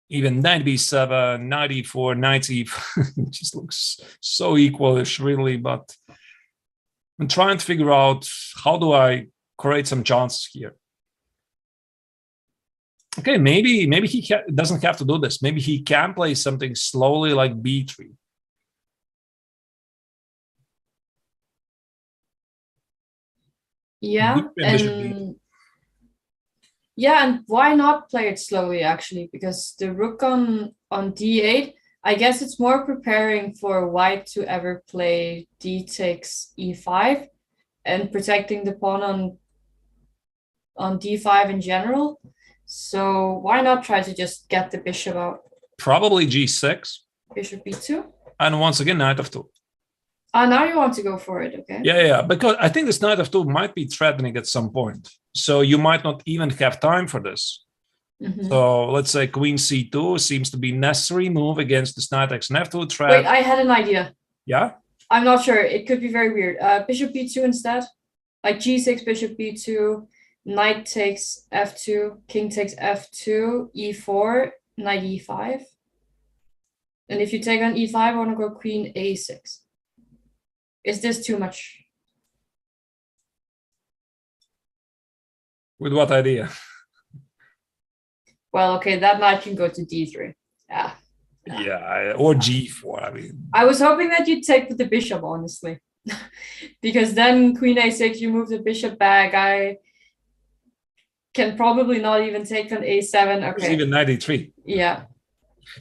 Even knight b7, knight e4, knight e4. It just looks so equalish, really. But I'm trying to figure out how do I create some chances here. Okay, maybe he doesn't have to do this. Maybe he can play something slowly like b3. Yeah, and Yeah, and why not play it slowly, actually? Because the rook on d8, I guess it's more preparing for white to ever play d takes e5 and protecting the pawn on d5 in general. So why not try to just get the bishop out? Probably g6. Bishop b2. And once again, knight f2. Ah, now you want to go for it, okay? Yeah, because I think this knight f2 might be threatening at some point. So you might not even have time for this. Mm-hmm. So let's say queen c2 seems to be necessary move against this knight x and f2 threat. Wait, I had an idea. Yeah? I'm not sure. It could be very weird. Bishop b2 instead. Like g6, bishop b2, knight takes f2, king takes f2, e4, knight e5. And if you take on e5, I want to go queen a6. Is this too much? With what idea? Well, okay, that knight can go to d3. Yeah, or g4. I mean, I was hoping that you'd take with the bishop, honestly. Because then queen a6, you move the bishop back. I can probably not even take on a7. Okay. Even knight e3. Yeah.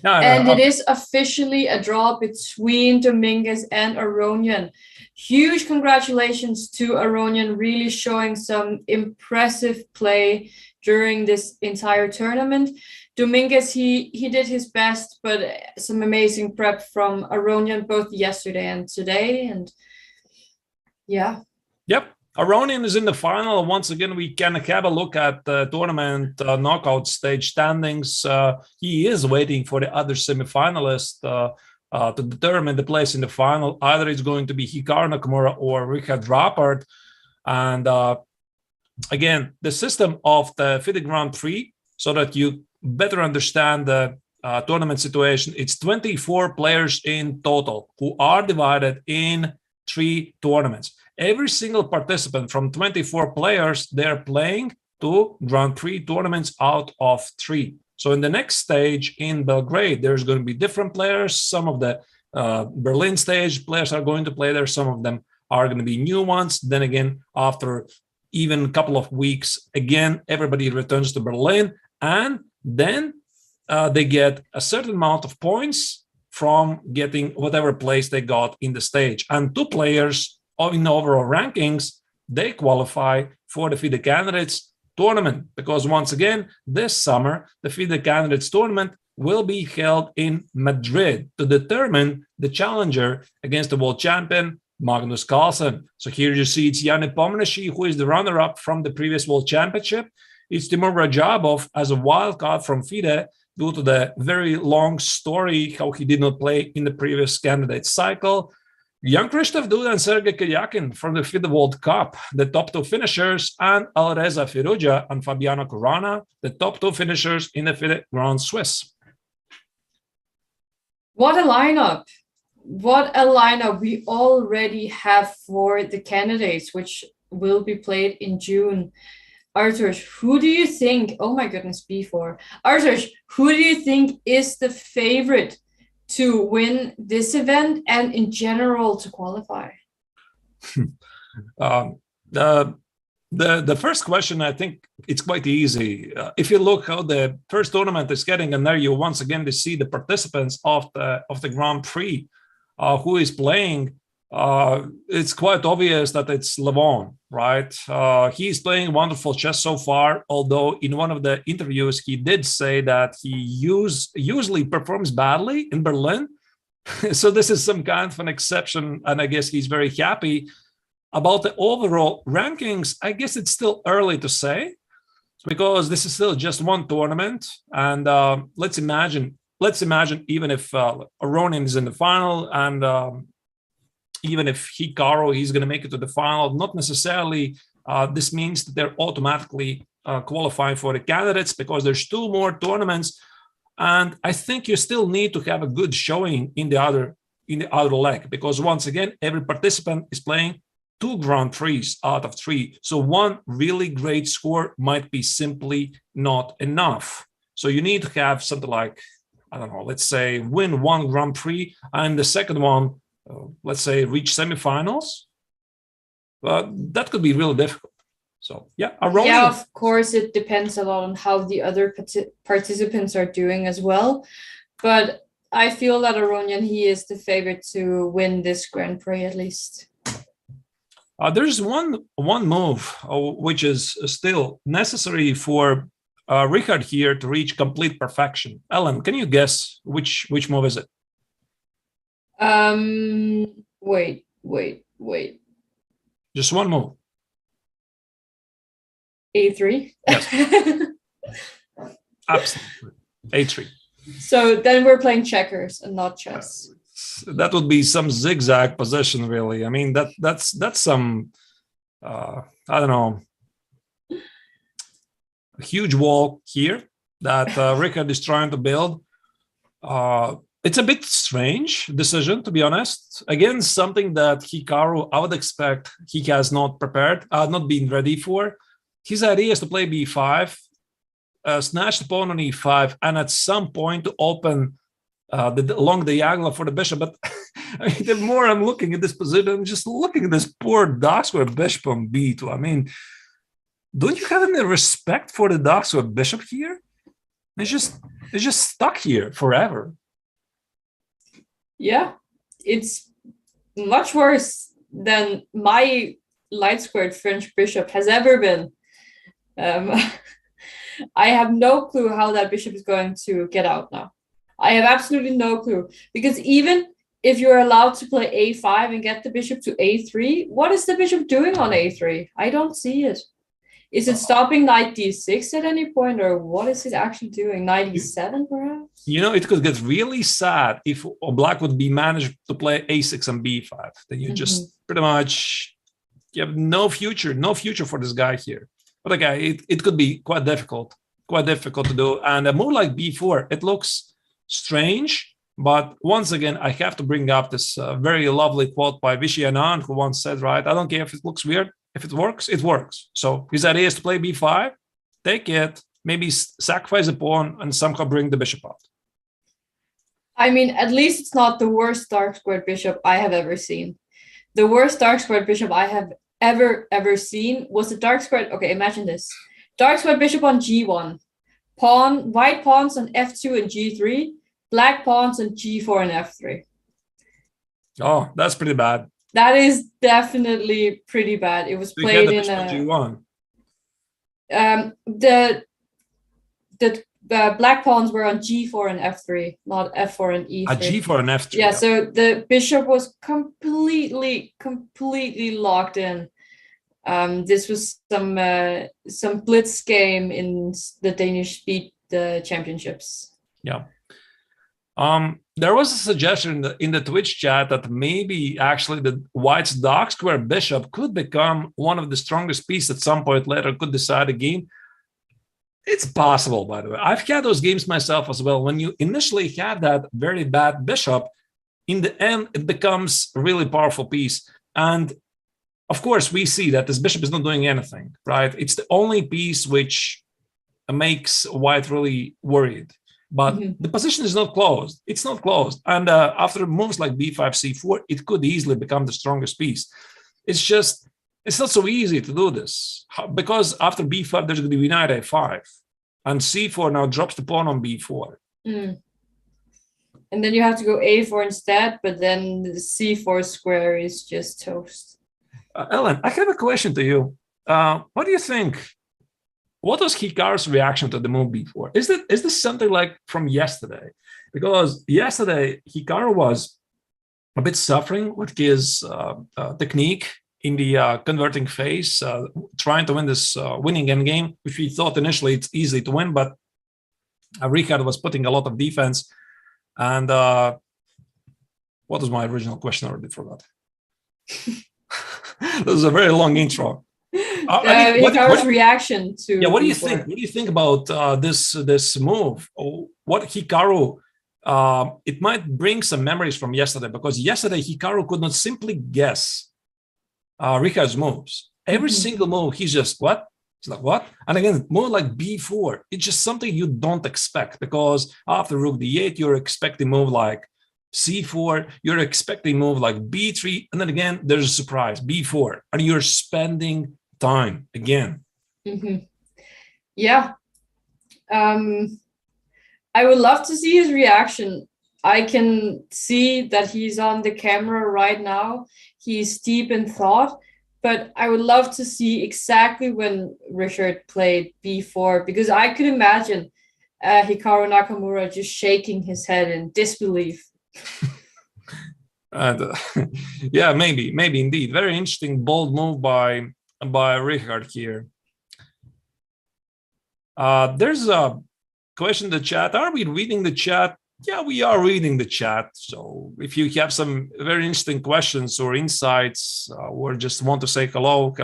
No, and it is officially a draw between Dominguez and Aronian. Huge congratulations to Aronian, really showing some impressive play during this entire tournament. Dominguez, he did his best, but some amazing prep from Aronian both yesterday and today. And yeah. Yep. Aronian is in the final. Once again, we can have a look at the tournament knockout stage standings. He is waiting for the other semifinalist to determine the place in the final. Either it's going to be Hikaru Nakamura or Rapport. And again, the system of the FIDE Grand Prix, so that you better understand the tournament situation, it's 24 players in total who are divided in 3 tournaments. Every single participant from 24 players, they're playing 2 Grand Prix tournaments out of 3. So in the next stage in Belgrade, there's going to be different players. Some of the Berlin stage players are going to play there. Some of them are going to be new ones. Then again, after even a couple of weeks, again, everybody returns to Berlin. And then they get a certain amount of points from getting whatever place they got in the stage. And 2 players in overall rankings, they qualify for the FIDE Candidates tournament, because once again, this summer, the FIDE Candidates tournament will be held in Madrid to determine the challenger against the world champion, Magnus Carlsen. So here you see it's Jan Nepomniachtchi, who is the runner-up from the previous world championship. It's Timur Rajabov as a wild card from FIDE due to the very long story how he did not play in the previous candidate cycle. Jan Krzysztof Duda and Sergei Kiryakin from the FIDE World Cup, the top 2 finishers, and Alreza Firuja and Fabiano Caruana, the top 2 finishers in the FIDE Grand Swiss. What a lineup. What a lineup we already have for the candidates, which will be played in June. Arturs, who do you think, oh my goodness, B4. Arturs, who do you think is the favorite to win this event and in general to qualify? The first question, I think it's quite easy. If you look how the first tournament is getting, and there you once again to see the participants of the Grand Prix who is playing, it's quite obvious that it's Levon, right? He's playing wonderful chess so far, although in one of the interviews, he did say that he usually performs badly in Berlin. So this is some kind of an exception, and I guess he's very happy. About the overall rankings, I guess it's still early to say, because this is still just one tournament. And let's imagine even if Aronian is in the final, and even if Hikaru, he's going to make it to the final, not necessarily this means that they're automatically qualifying for the candidates, because there's 2 more tournaments. And I think you still need to have a good showing in the other leg, because once again, every participant is playing 2 Grand Prix out of 3. So 1 really great score might be simply not enough. So you need to have something like, I don't know, let's say win 1 Grand Prix, and the second one, let's say reach semifinals. That could be really difficult. So yeah, Aronian. Yeah, of course, it depends a lot on how the other participants are doing as well. But I feel that Aronian, he is the favorite to win this Grand Prix at least. There's one move which is still necessary for Richard here to reach complete perfection. Ellen, can you guess which move is it? Wait. Just one move. A3? Yes. Absolutely. A3. So then we're playing checkers and not chess. That would be some zigzag position, really. I mean, that's some, I don't know, a huge wall here that Richard is trying to build. It's a bit strange decision, to be honest. Again, something that Hikaru, I would expect he has not prepared, not been ready for. His idea is to play b5, snatch the pawn on e5, and at some point to open the long diagonal for the bishop. But I mean, the more I'm looking at this position, I'm just looking at this poor dark square bishop on b2. I mean, don't you have any respect for the dark square bishop here? It's just stuck here forever. Yeah, it's much worse than my light squared French bishop has ever been. I have no clue how that bishop is going to get out now. I have absolutely no clue, because even if you're allowed to play a5 and get the bishop to a3, what is the bishop doing on a3? I don't see it. Is it stopping knight d6 at any point, or what is it actually doing? Knight e7 perhaps? You know, it could get really sad if black would be managed to play a6 and b5. Then you just pretty much, you have no future for this guy here. But okay, it could be quite difficult to do. And a move like b4, it looks strange, but once again, I have to bring up this very lovely quote by Vishy Anand, who once said, right, I don't care if it looks weird. If it works, it works. So his idea is to play b5, take it, maybe sacrifice a pawn, and somehow bring the bishop out. I mean, at least it's not the worst dark squared bishop I have ever seen. The worst dark squared bishop I have ever seen was the dark squared. Okay, imagine this: dark squared bishop on g1, white pawns on f2 and g3, black pawns on g4 and f3. Oh, that's pretty bad. That is definitely pretty bad. It was played in G1. The black pawns were on g4 and f3, not f4 and e3. G4 and f3. Yeah, so the bishop was completely locked in. This was some blitz game in the Danish speed championships. Yeah. There was a suggestion in the Twitch chat that maybe actually the white's dark square bishop could become one of the strongest pieces at some point later, could decide a game. It's possible, by the way. I've had those games myself as well. When you initially have that very bad bishop, in the end, it becomes a really powerful piece. And of course, we see that this bishop is not doing anything, right? It's the only piece which makes white really worried. But the position is not closed. It's not closed. And after moves like b5, c4, it could easily become the strongest piece. It's not so easy to do this, because after b5, there's going to be knight a5. And c4 now drops the pawn on b4. And then you have to go a4 instead, but then the c4 square is just toast. Ellen, I have a question to you. What do you think? What was Hikaru's reaction to the move b4? Is this something like from yesterday? Because yesterday, Hikaru was a bit suffering with his technique in the converting phase, trying to win this winning endgame, which we thought initially it's easy to win, but Richard was putting a lot of defense. And what was my original question? I already forgot. This is a very long intro. Hikaru's reaction to what do you think? What do you think about this move? What Hikaru? It might bring some memories from yesterday, because yesterday Hikaru could not simply guess Richard's moves. Every single move, he's just what? He's like what? And again, more like b4. It's just something you don't expect, because after rook d8, you're expecting move like c4. You're expecting move like b3, and then again, there's a surprise b4, and you're spending time again. Yeah. I would love to see his reaction. I can see that he's on the camera right now. He's deep in thought, but I would love to see exactly when Richard played b4, because I could imagine Hikaru Nakamura just shaking his head in disbelief. And yeah, maybe indeed. Very interesting, bold move by Richard here. There's a question in the chat. Are we reading the chat? Yeah, we are reading the chat. So if you have some very interesting questions or insights, or just want to say hello.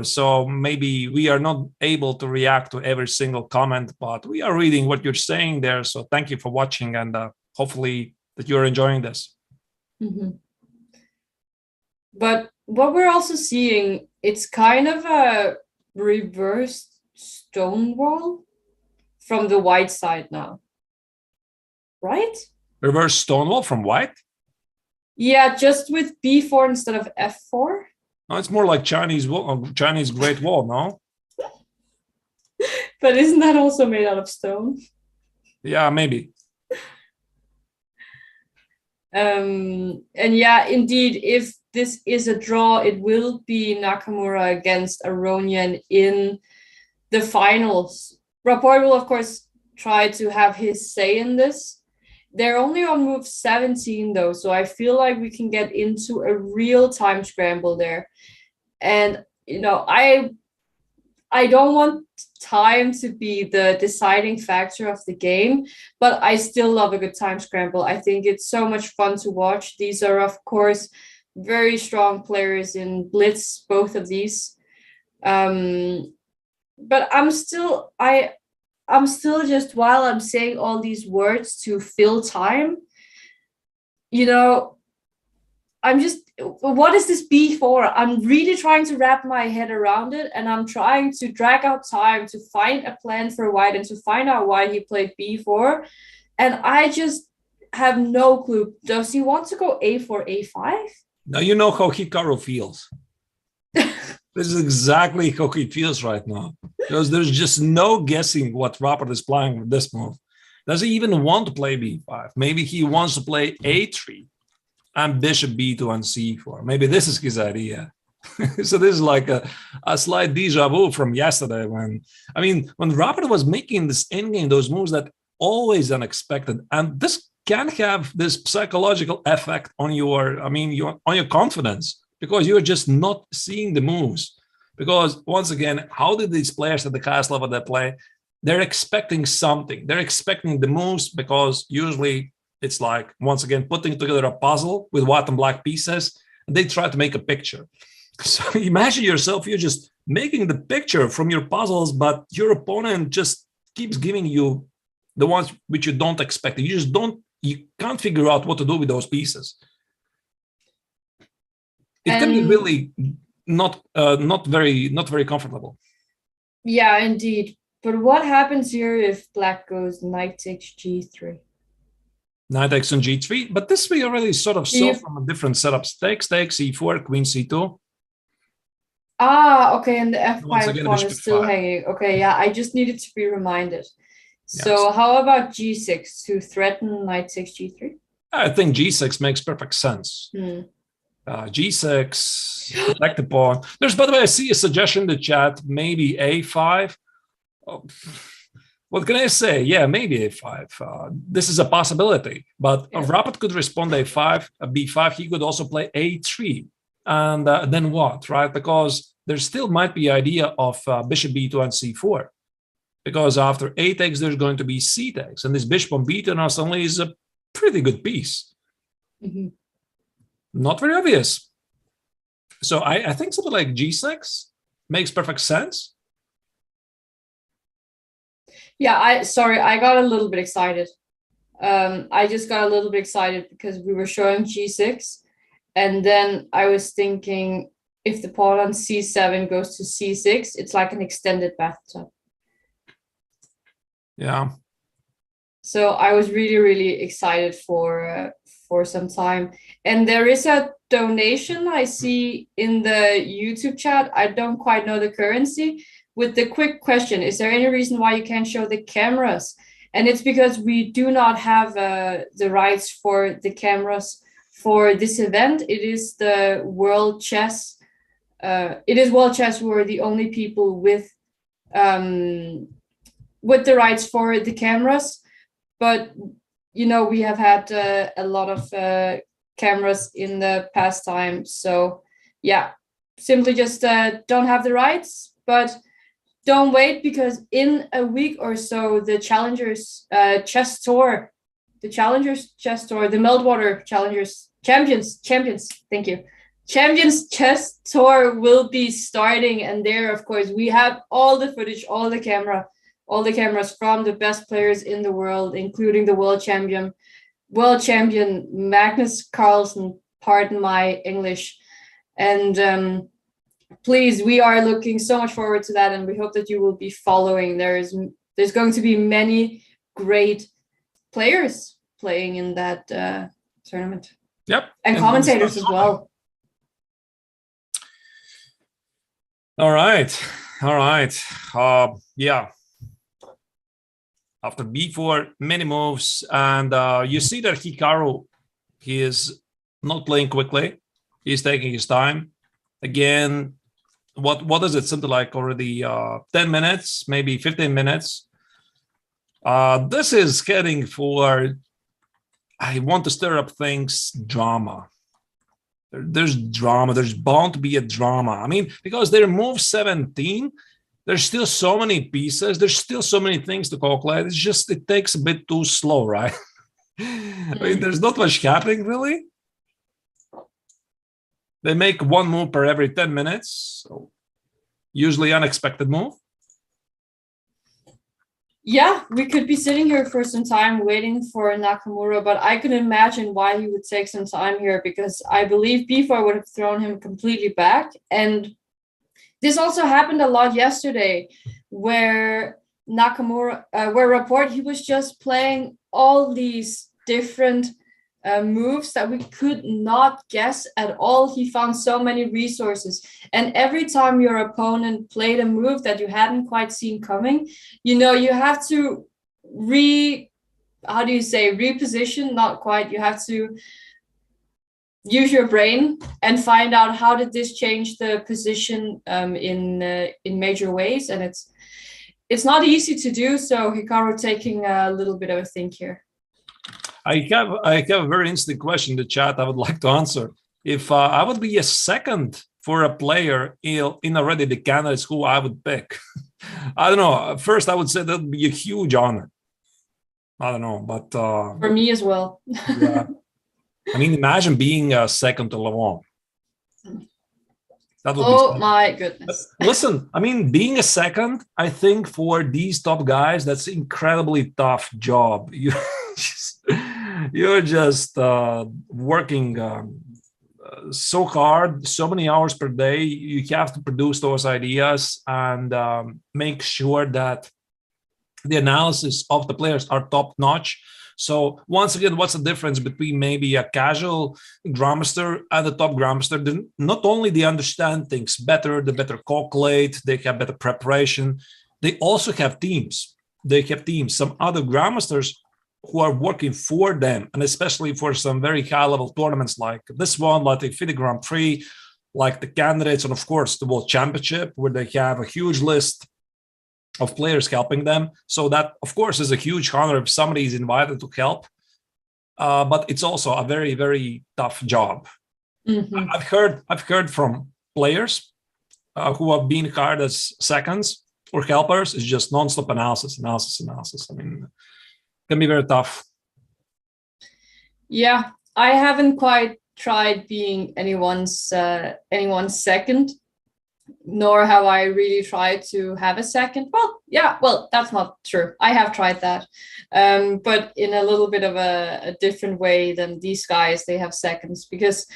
So maybe we are not able to react to every single comment, but we are reading what you're saying there. So thank you for watching, and hopefully that you're enjoying this. But what we're also seeing, it's kind of a reverse Stonewall from the white side now, right? Reverse Stonewall from white? Yeah, just with b4 instead of f4. No, it's more like Chinese Great Wall, no? But isn't that also made out of stone? Yeah, maybe. And yeah, indeed, if this is a draw, it will be Nakamura against Aronian in the finals. Rapport will, of course, try to have his say in this. They're only on move 17, though, so I feel like we can get into a real time scramble there. And, you know, I don't want time to be the deciding factor of the game, but I still love a good time scramble. I think it's so much fun to watch. These are, of course, very strong players in blitz, both of these. But I'm still just, while I'm saying all these words to fill time, you know, what is this b4? I'm really trying to wrap my head around it, and I'm trying to drag out time to find a plan for white and to find out why he played b4. And I just have no clue. Does he want to go a4, a5? Now you know how Hikaru feels. This is exactly how he feels right now. Because there's just no guessing what Rapport is playing with this move. Does he even want to play b5? Maybe he wants to play a3 and bishop b2 and c4. Maybe this is his idea. So this is like a slight deja vu from yesterday when Rapport was making this endgame, those moves that always unexpected. And this can have this psychological effect on your confidence, because you're just not seeing the moves. Because once again, how did these players at the highest level they play? They're expecting something. They're expecting the moves, because usually it's like, once again, putting together a puzzle with white and black pieces, and they try to make a picture. So imagine yourself, you're just making the picture from your puzzles, but your opponent just keeps giving you the ones which you don't expect. You can't figure out what to do with those pieces. It can be really not very comfortable. Yeah, indeed. But what happens here if black goes knight takes g3? Knight takes on g3, but this we already sort of saw from a different setup. Takes, e4, queen c2. Ah, okay, and the f5 again, pawn is still hanging. Okay, yeah, I just needed to be reminded. So yes. How about g6 to threaten knight takes g3? I think g6 makes perfect sense. G6, protect the pawn. There's, by the way, I see a suggestion in the chat, maybe a5. Oh, what can I say? Yeah, maybe a5. This is a possibility, but Rapport could respond a5, a b5. He could also play a3. And then what, right? Because there still might be idea of bishop b2 and c4. Because after a takes, there's going to be c takes. And this bishop on b2 now suddenly is a pretty good piece. Not very obvious. So I think something like g6 makes perfect sense. Yeah, I got a little bit excited. I just got a little bit excited because we were showing g6. And then I was thinking, if the pawn on c7 goes to c6, it's like an extended bathtub. Yeah. So I was really, really excited for for some time. And there is a donation I see in the YouTube chat. I don't quite know the currency. With the quick question, is there any reason why you can't show the cameras? And it's because we do not have the rights for the cameras for this event. It is the World Chess. It is World Chess who are the only people with the rights for the cameras. But you know, we have had a lot of cameras in the past time. So yeah, simply just don't have the rights. But don't wait, because in a week or so, the Challengers Chess Tour, the Meltwater Champions, thank you. Champions Chess Tour will be starting, and there, of course, we have all the footage, all the cameras from the best players in the world, including the world champion Magnus Carlsen, pardon my English. And please, we are looking so much forward to that, and we hope that you will be following. There's going to be many great players playing in that tournament. Yep. And commentators as well. All right. Yeah. After b4, many moves, and you see that Hikaru, he is not playing quickly. He's taking his time. Again, what is it? Something like already 10 minutes, maybe 15 minutes. This is heading for, I want to stir up things, drama. There's drama. There's bound to be a drama. I mean, because they're move 17, there's still so many pieces. There's still so many things to calculate. It's just, it takes a bit too slow, right? I mean, there's not much happening, really. They make one move per every 10 minutes. So usually unexpected move. Yeah, we could be sitting here for some time waiting for Nakamura, but I can imagine why he would take some time here, because I believe b4 would have thrown him completely back. And this also happened a lot yesterday, where Nakamura, where Rapport, he was just playing all these different moves that we could not guess at all. He found so many resources, and every time your opponent played a move that you hadn't quite seen coming, you know, you have to reposition, not quite, you have to use your brain and find out how did this change the position in major ways, and it's not easy to do. So Hikaru taking a little bit of a think here. I have a very interesting question in the chat I would like to answer. If I would be a second for a player in already the candidates who I would pick, I don't know. First, I would say that would be a huge honor. I don't know, but for me as well. Yeah. I mean, imagine being a second to Levon. That would be my goodness. Listen, I mean, being a second, I think for these top guys, that's an incredibly tough job. You're just working so hard, so many hours per day. You have to produce those ideas and make sure that the analysis of the players are top notch. So once again, what's the difference between maybe a casual grandmaster and a top grandmaster? Not only they understand things better, they better calculate, they have better preparation. They also have teams. Some other grandmasters who are working for them, and especially for some very high-level tournaments like this one, like the FIDE Grand Prix, like the candidates, and of course the World Championship, where they have a huge list of players helping them. So that, of course, is a huge honor if somebody is invited to help. But it's also a very, very tough job. Mm-hmm. I've heard from players who have been hired as seconds or helpers. It's just non-stop analysis. I mean, it can be very tough. Yeah, I haven't quite tried being anyone's second, nor have I really tried to have a second. Well, that's not true. I have tried that, but in a little bit of a different way than these guys. They have seconds, because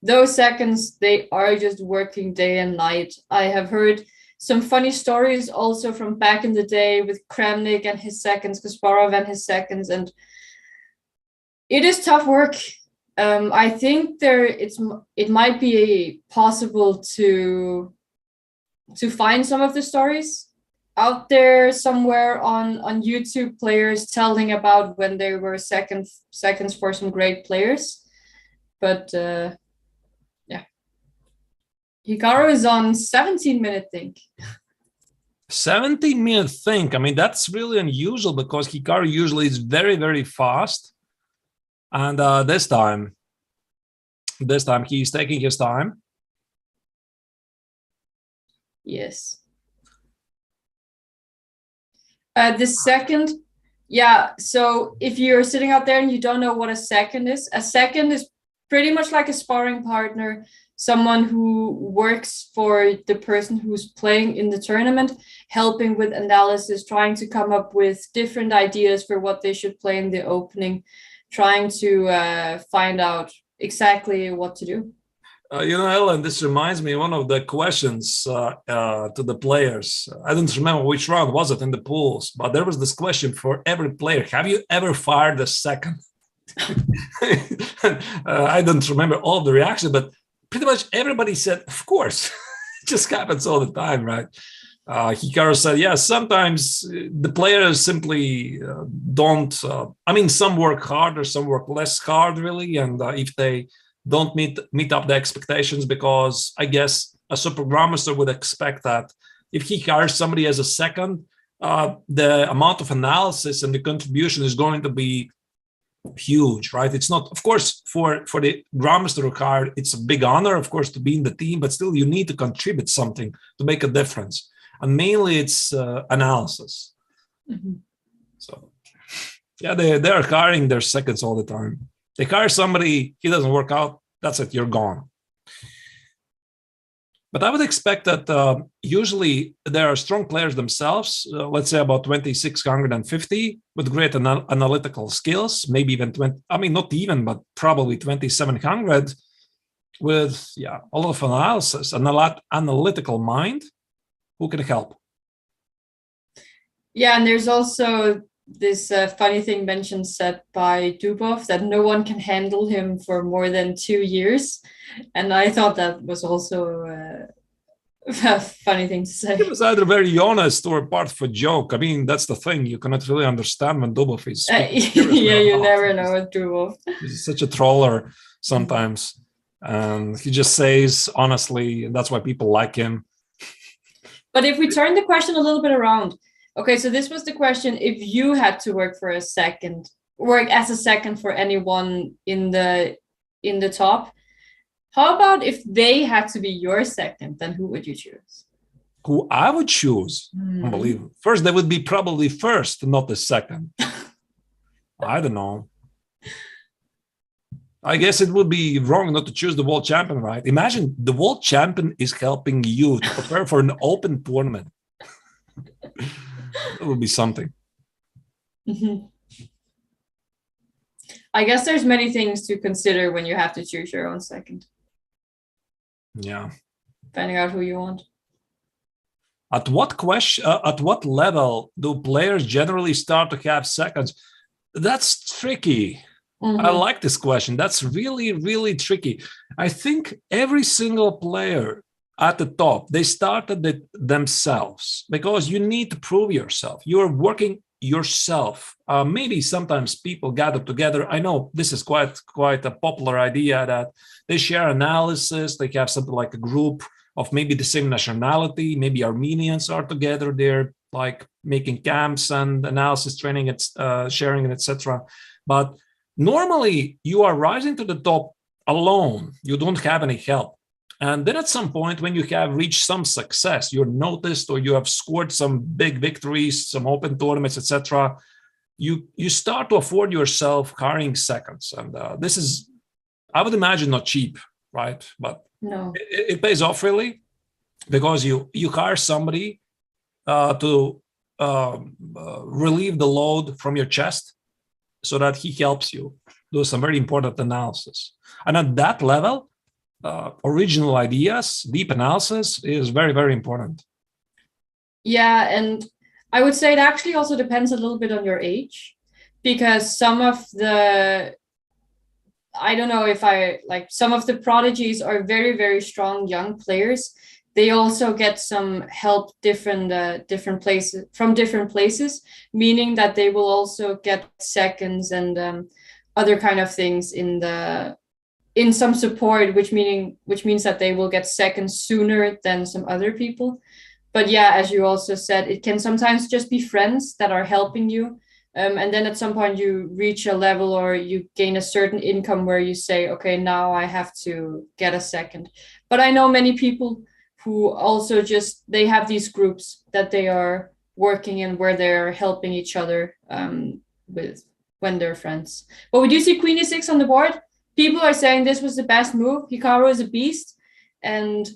those seconds, they are just working day and night. I have heard some funny stories also from back in the day with Kramnik and his seconds, Kasparov and his seconds, and it is tough work. I think it might be possible to find some of the stories out there somewhere on YouTube, players telling about when they were seconds for some great players. But yeah, Hikaru is on 17-minute think. 17-minute think. I mean, that's really unusual because Hikaru usually is very, very fast. And this time he's taking his time. Yes. The second, yeah. So if you're sitting out there and you don't know what a second is pretty much like a sparring partner, someone who works for the person who's playing in the tournament, helping with analysis, trying to come up with different ideas for what they should play in the opening, trying to find out exactly what to do. Ellen, this reminds me of one of the questions to the players. I don't remember which round was it in the pools, but there was this question for every player. Have you ever fired a second? I don't remember all of the reaction, but pretty much everybody said, of course. It just happens all the time, right? Hikaru said, yeah, sometimes the players simply don't. Some work harder, some work less hard, really. And if they don't meet up the expectations, because I guess a super grandmaster would expect that if he hires somebody as a second, the amount of analysis and the contribution is going to be huge, right? It's not, of course, for the grandmaster who hired, it's a big honor, of course, to be in the team, but still you need to contribute something to make a difference. And mainly it's analysis. Mm-hmm. So yeah, they are hiring their seconds all the time. They hire somebody, he doesn't work out, that's it, you're gone. But I would expect that usually there are strong players themselves, let's say about 2,650 with great analytical skills, maybe even 20, not even, but probably 2,700 with a lot of analysis and a lot analytical mind who can help. Yeah, and there's also this funny thing said by Dubov that no one can handle him for more than 2 years. And I thought that was also a funny thing to say. It was either very honest or part of a joke. I mean, that's the thing. You cannot really understand when Dubov is yeah, you never know with Dubov. He's such a troller sometimes. And he just says honestly, and that's why people like him. But if we turn the question a little bit around, okay, so this was the question: if you had to work as a second for anyone in the top, how about if they had to be your second? Then who would you choose? Who I would choose? Unbelievable. First, they would be probably first, not the second. I don't know. I guess it would be wrong not to choose the world champion, right? Imagine the world champion is helping you to prepare for an open tournament. It would be something. Mm-hmm. I guess there's many things to consider when you have to choose your own second. Yeah. Finding out who you want. At what level do players generally start to have seconds? That's tricky. Mm-hmm. I like this question. That's really, really tricky. I think every single player at the top, they started it themselves because you need to prove yourself. You're working yourself. Maybe sometimes people gather together. I know this is quite a popular idea that they share analysis. They have something like a group of maybe the same nationality. Maybe Armenians are together. They're like making camps and analysis training, sharing, and etc. But normally, you are rising to the top alone. You don't have any help. And then at some point, when you have reached some success, you're noticed or you have scored some big victories, some open tournaments, etc., you start to afford yourself hiring seconds. And this is, I would imagine, not cheap, right? But no, it pays off really because you hire somebody to relieve the load from your chest, so that he helps you do some very important analysis. And at that level, original ideas, deep analysis is very, very important. Yeah, and I would say it actually also depends a little bit on your age, because some of the I don't know if I like some of the prodigies are very, very strong young players. They also get some help different places, meaning that they will also get seconds and other kind of things in some support, which means that they will get seconds sooner than some other people. But yeah, as you also said, it can sometimes just be friends that are helping you. And then at some point you reach a level or you gain a certain income where you say, okay, now I have to get a second. But I know many people who also they have these groups that they are working in where they're helping each other with when they're friends. But we do see Queen e6 on the board. People are saying this was the best move. Hikaru is a beast. And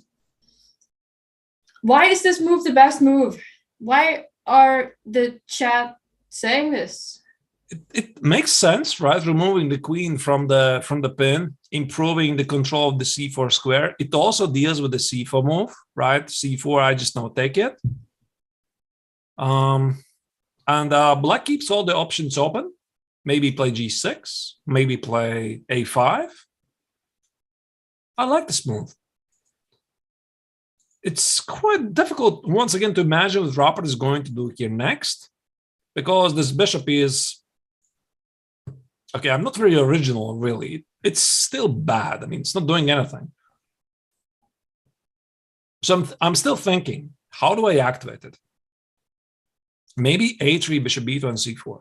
why is this move the best move? Why are the chat saying this? It makes sense, right? Removing the queen from the pin, improving the control of the c4 square. It also deals with the c4 move, right? c4, I just now take it. And black keeps all the options open. Maybe play g6, maybe play a5. I like this move. It's quite difficult, once again, to imagine what Rapport is going to do here next, because this bishop is... Okay, I'm not very original, really. It's still bad. I mean, it's not doing anything. So I'm still thinking, how do I activate it? Maybe a3, bishop b2, and c4.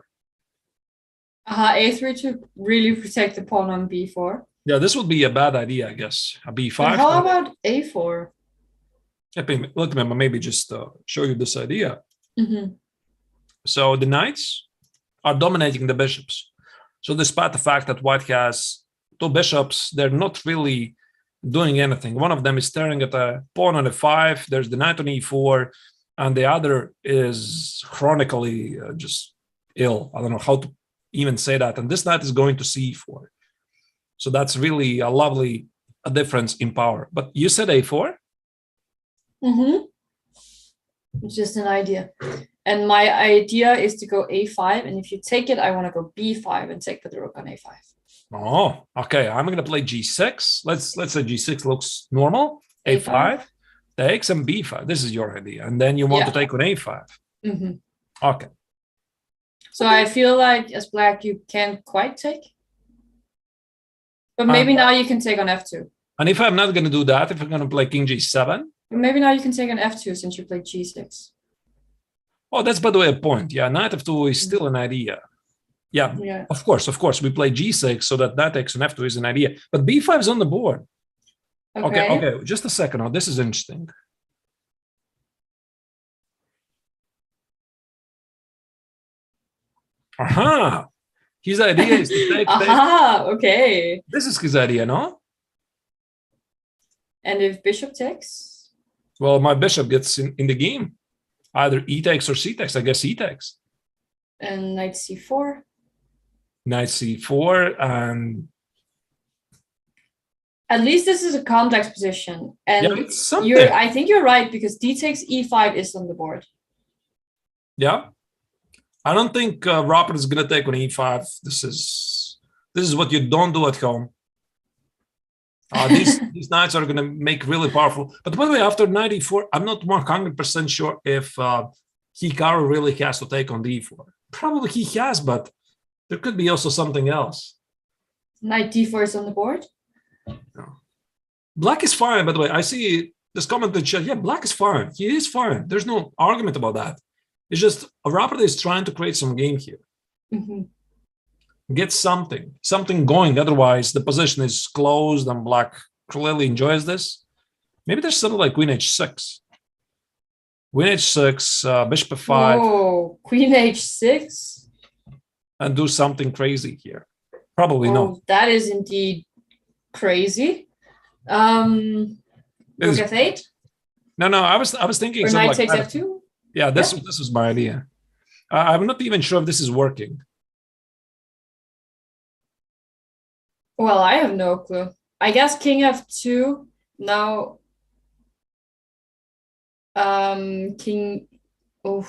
A3 to really protect the pawn on b4. Yeah, this would be a bad idea, I guess. A b5. But how about a4? Let me maybe just show you this idea. Mm-hmm. So the knights are dominating the bishops. So despite the fact that white has two bishops, they're not really doing anything. One of them is staring at a pawn on a5. There's the knight on e4, and the other is chronically just ill. I don't know how to even say that. And this knight is going to c4. So that's really a lovely difference in power. But you said a4? Mm-hmm. It's just an idea. And my idea is to go a5. And if you take it, I want to go b5 and take the rook on a5. Oh, okay. I'm going to play g6. Let's say g6 looks normal. a5 takes and b5. This is your idea. And then you want to take on a5. Mm-hmm. Okay. So I feel like as black, you can't quite take. But maybe now you can take on f2. And if I'm not going to do that, if I'm going to play king g7. Maybe now you can take on f2 since you played g6. Oh, that's, by the way, a point. Yeah, knight f2 is still an idea. Yeah, of course. We play g6 so that knight takes on f2 is an idea. But b5 is on the board. Okay. Just a second. Oh, this is interesting. Aha! His idea is to take... Okay. This is his idea, no? And if bishop takes? Well, my bishop gets in the game. Either e takes or c takes. I guess e takes. And knight c4. Knight c4 and... At least this is a complex position. And yeah, it's something. I think you're right, because d takes e5 is on the board. Yeah. I don't think Rapport is going to take on e5. This is what you don't do at home. These knights are going to make really powerful. But by the way, after knight e4, I'm not 100% sure if Hikaru really has to take on d4. Probably he has, but there could be also something else. Knight d4 is on the board? No. Black is fine, by the way. I see this comment in the chat. Yeah, black is fine. He is fine. There's no argument about that. It's just Rapport is trying to create some game here. Mm-hmm. Get something going. Otherwise, the position is closed and black clearly enjoys this. Maybe there's something like queen h6. Queen h6, bishop f5. Oh, queen h6? And do something crazy here. Probably not. That is indeed crazy. Rook f8? No, I was thinking or something knight like takes that. f2? Yeah, this was my idea. I'm not even sure if this is working. Well, I have no clue. I guess king f2. Now, king. Oh,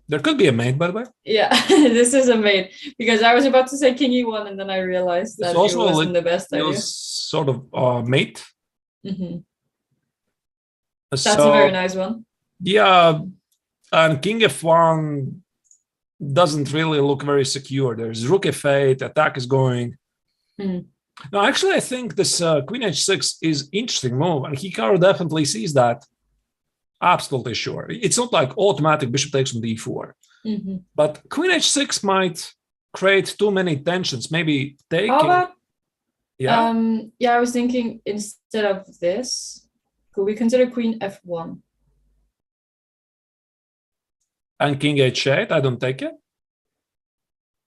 There could be a mate, by the way. Yeah, this is a mate because I was about to say king e1 and then I realized that it wasn't the best idea. Sort of mate. That's a very nice one. Yeah, and king f1 doesn't really look very secure. There's rook f8, attack is going. No, actually, I think this queen h6 is interesting move, and Hikaru definitely sees that. Absolutely sure. It's not like automatic bishop takes on d4. But queen h6 might create too many tensions. Maybe take. How about? Yeah. Yeah, I was thinking instead of this, could we consider queen f1? And king h8, I don't take it.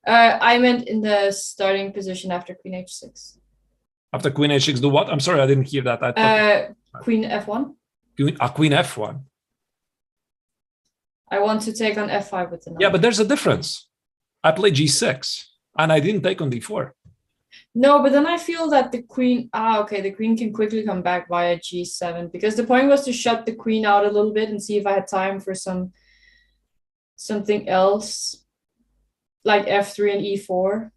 I meant in the starting position after queen h6. After queen h6, do what? I'm sorry, I didn't hear that. I thought queen f1. Queen f1. I want to take on f5 with the knight. Yeah, but there's a difference. I played g6, and I didn't take on d4. No, but then I feel that the queen... okay, the queen can quickly come back via g7, because the point was to shut the queen out a little bit and see if I had time for something else, like f3 and e4.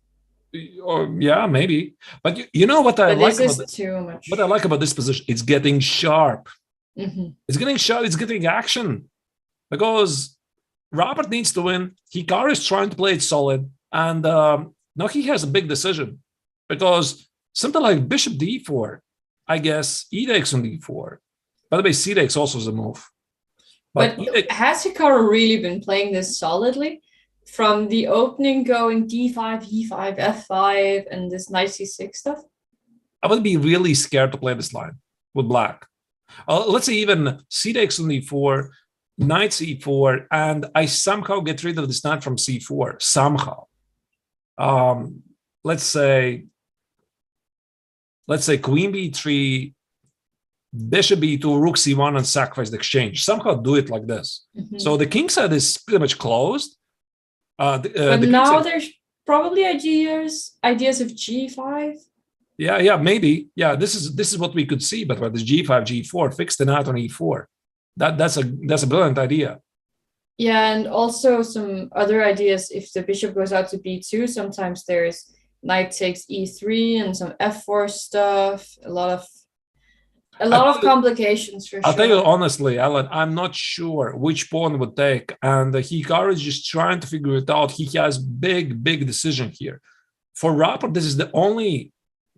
Or yeah, maybe. But you know what I like about this? Too much. What I like about this position, it's getting sharp. It's getting sharp. It's getting action, because Rapport needs to win. Hikaru is trying to play it solid, and now he has a big decision, because something like bishop d4, I guess e takes on d4. By the way, c takes also is a move. But has Hikaru really been playing this solidly? From the opening going d5, e5, f5, and this knight c6 stuff? I would be really scared to play this line with black. Let's say even c takes on d4, knight c4, and I somehow get rid of this knight from c4, somehow. Let's say queen b3, bishop b2, rook c1, and sacrifice the exchange. Somehow do it like this. So the king side is pretty much closed. But now there's probably ideas of g5. Yeah, maybe. Yeah, this is what we could see. But with this g5, g4, fix the knight on e4. That's a brilliant idea. Yeah, and also some other ideas. If the bishop goes out to b2, sometimes there's knight takes e3 and some f4 stuff. A lot of complications for sure. I'll tell you honestly, Alan, I'm not sure which pawn would take, and Hikaru is just trying to figure it out. He has big decision here. For Rapport, this is the only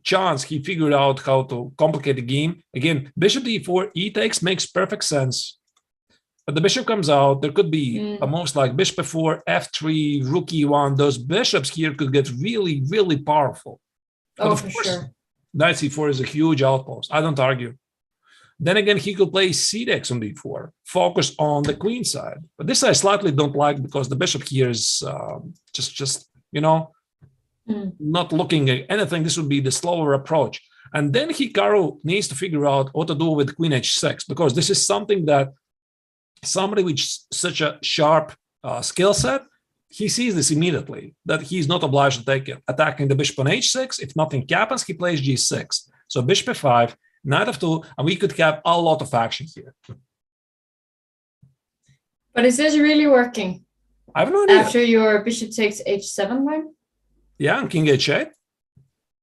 chance he figured out how to complicate the game. Again, bishop d4, e takes makes perfect sense. But the bishop comes out. There could be a moves like bishop f4, f3, rook e1. Those bishops here could get really powerful. But of course, sure. Knight c4 is a huge outpost. I don't argue. Then again, he could play c takes on d4, focus on the queen side. But this I slightly don't like, because the bishop here is just not looking at anything. This would be the slower approach. And then Hikaru needs to figure out what to do with queen h6, because this is something that somebody with such a sharp skill set, he sees this immediately, that he's not obliged to take it. Attacking the bishop on h6, if nothing happens, he plays g6. So bishop f5, knight f2, and we could have a lot of action here. But is this really working? I have no idea. After your bishop takes h7 line? Yeah, and king h8.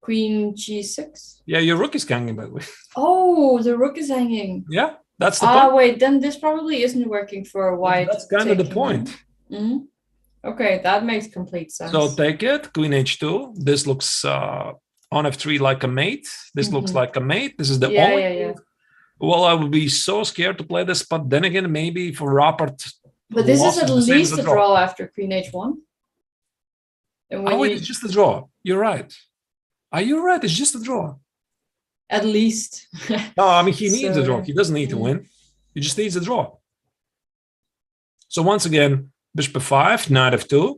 Queen g6? Yeah, your rook is hanging, by the way. Oh, the rook is hanging. Yeah, that's the point. Wait, then this probably isn't working for a white. That's kind of the point. Okay, that makes complete sense. So take it, queen h2. This looks on f3 like a mate. This looks like a mate. This is the only. Well, I would be so scared to play this, but then again, maybe for Rapport. But this is at least a draw after queen h1. Wait, it's just a draw. You're right. Are you right? It's just a draw. At least. No, I mean, he needs a draw. He doesn't need to win. He just needs a draw. So once again, bishop f5, knight f2.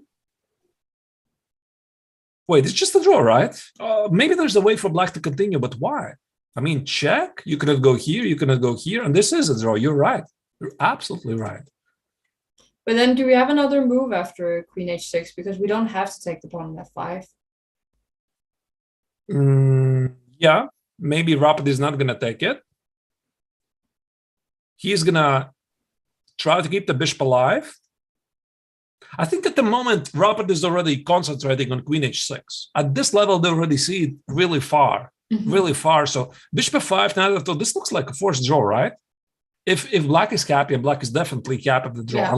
Wait, it's just a draw, right? Maybe there's a way for black to continue, but why? I mean, check. You cannot go here. You cannot go here. And this is a draw. You're right. You're absolutely right. But then do we have another move after queen h6? Because we don't have to take the pawn on f5. Yeah, maybe Rapport is not going to take it. He's going to try to keep the bishop alive. I think at the moment, Rapport is already concentrating on queen h6. At this level, they already see it really far, really far. So bishop f5, now this looks like a forced draw, right? If black is happy, and black is definitely happy of the draw,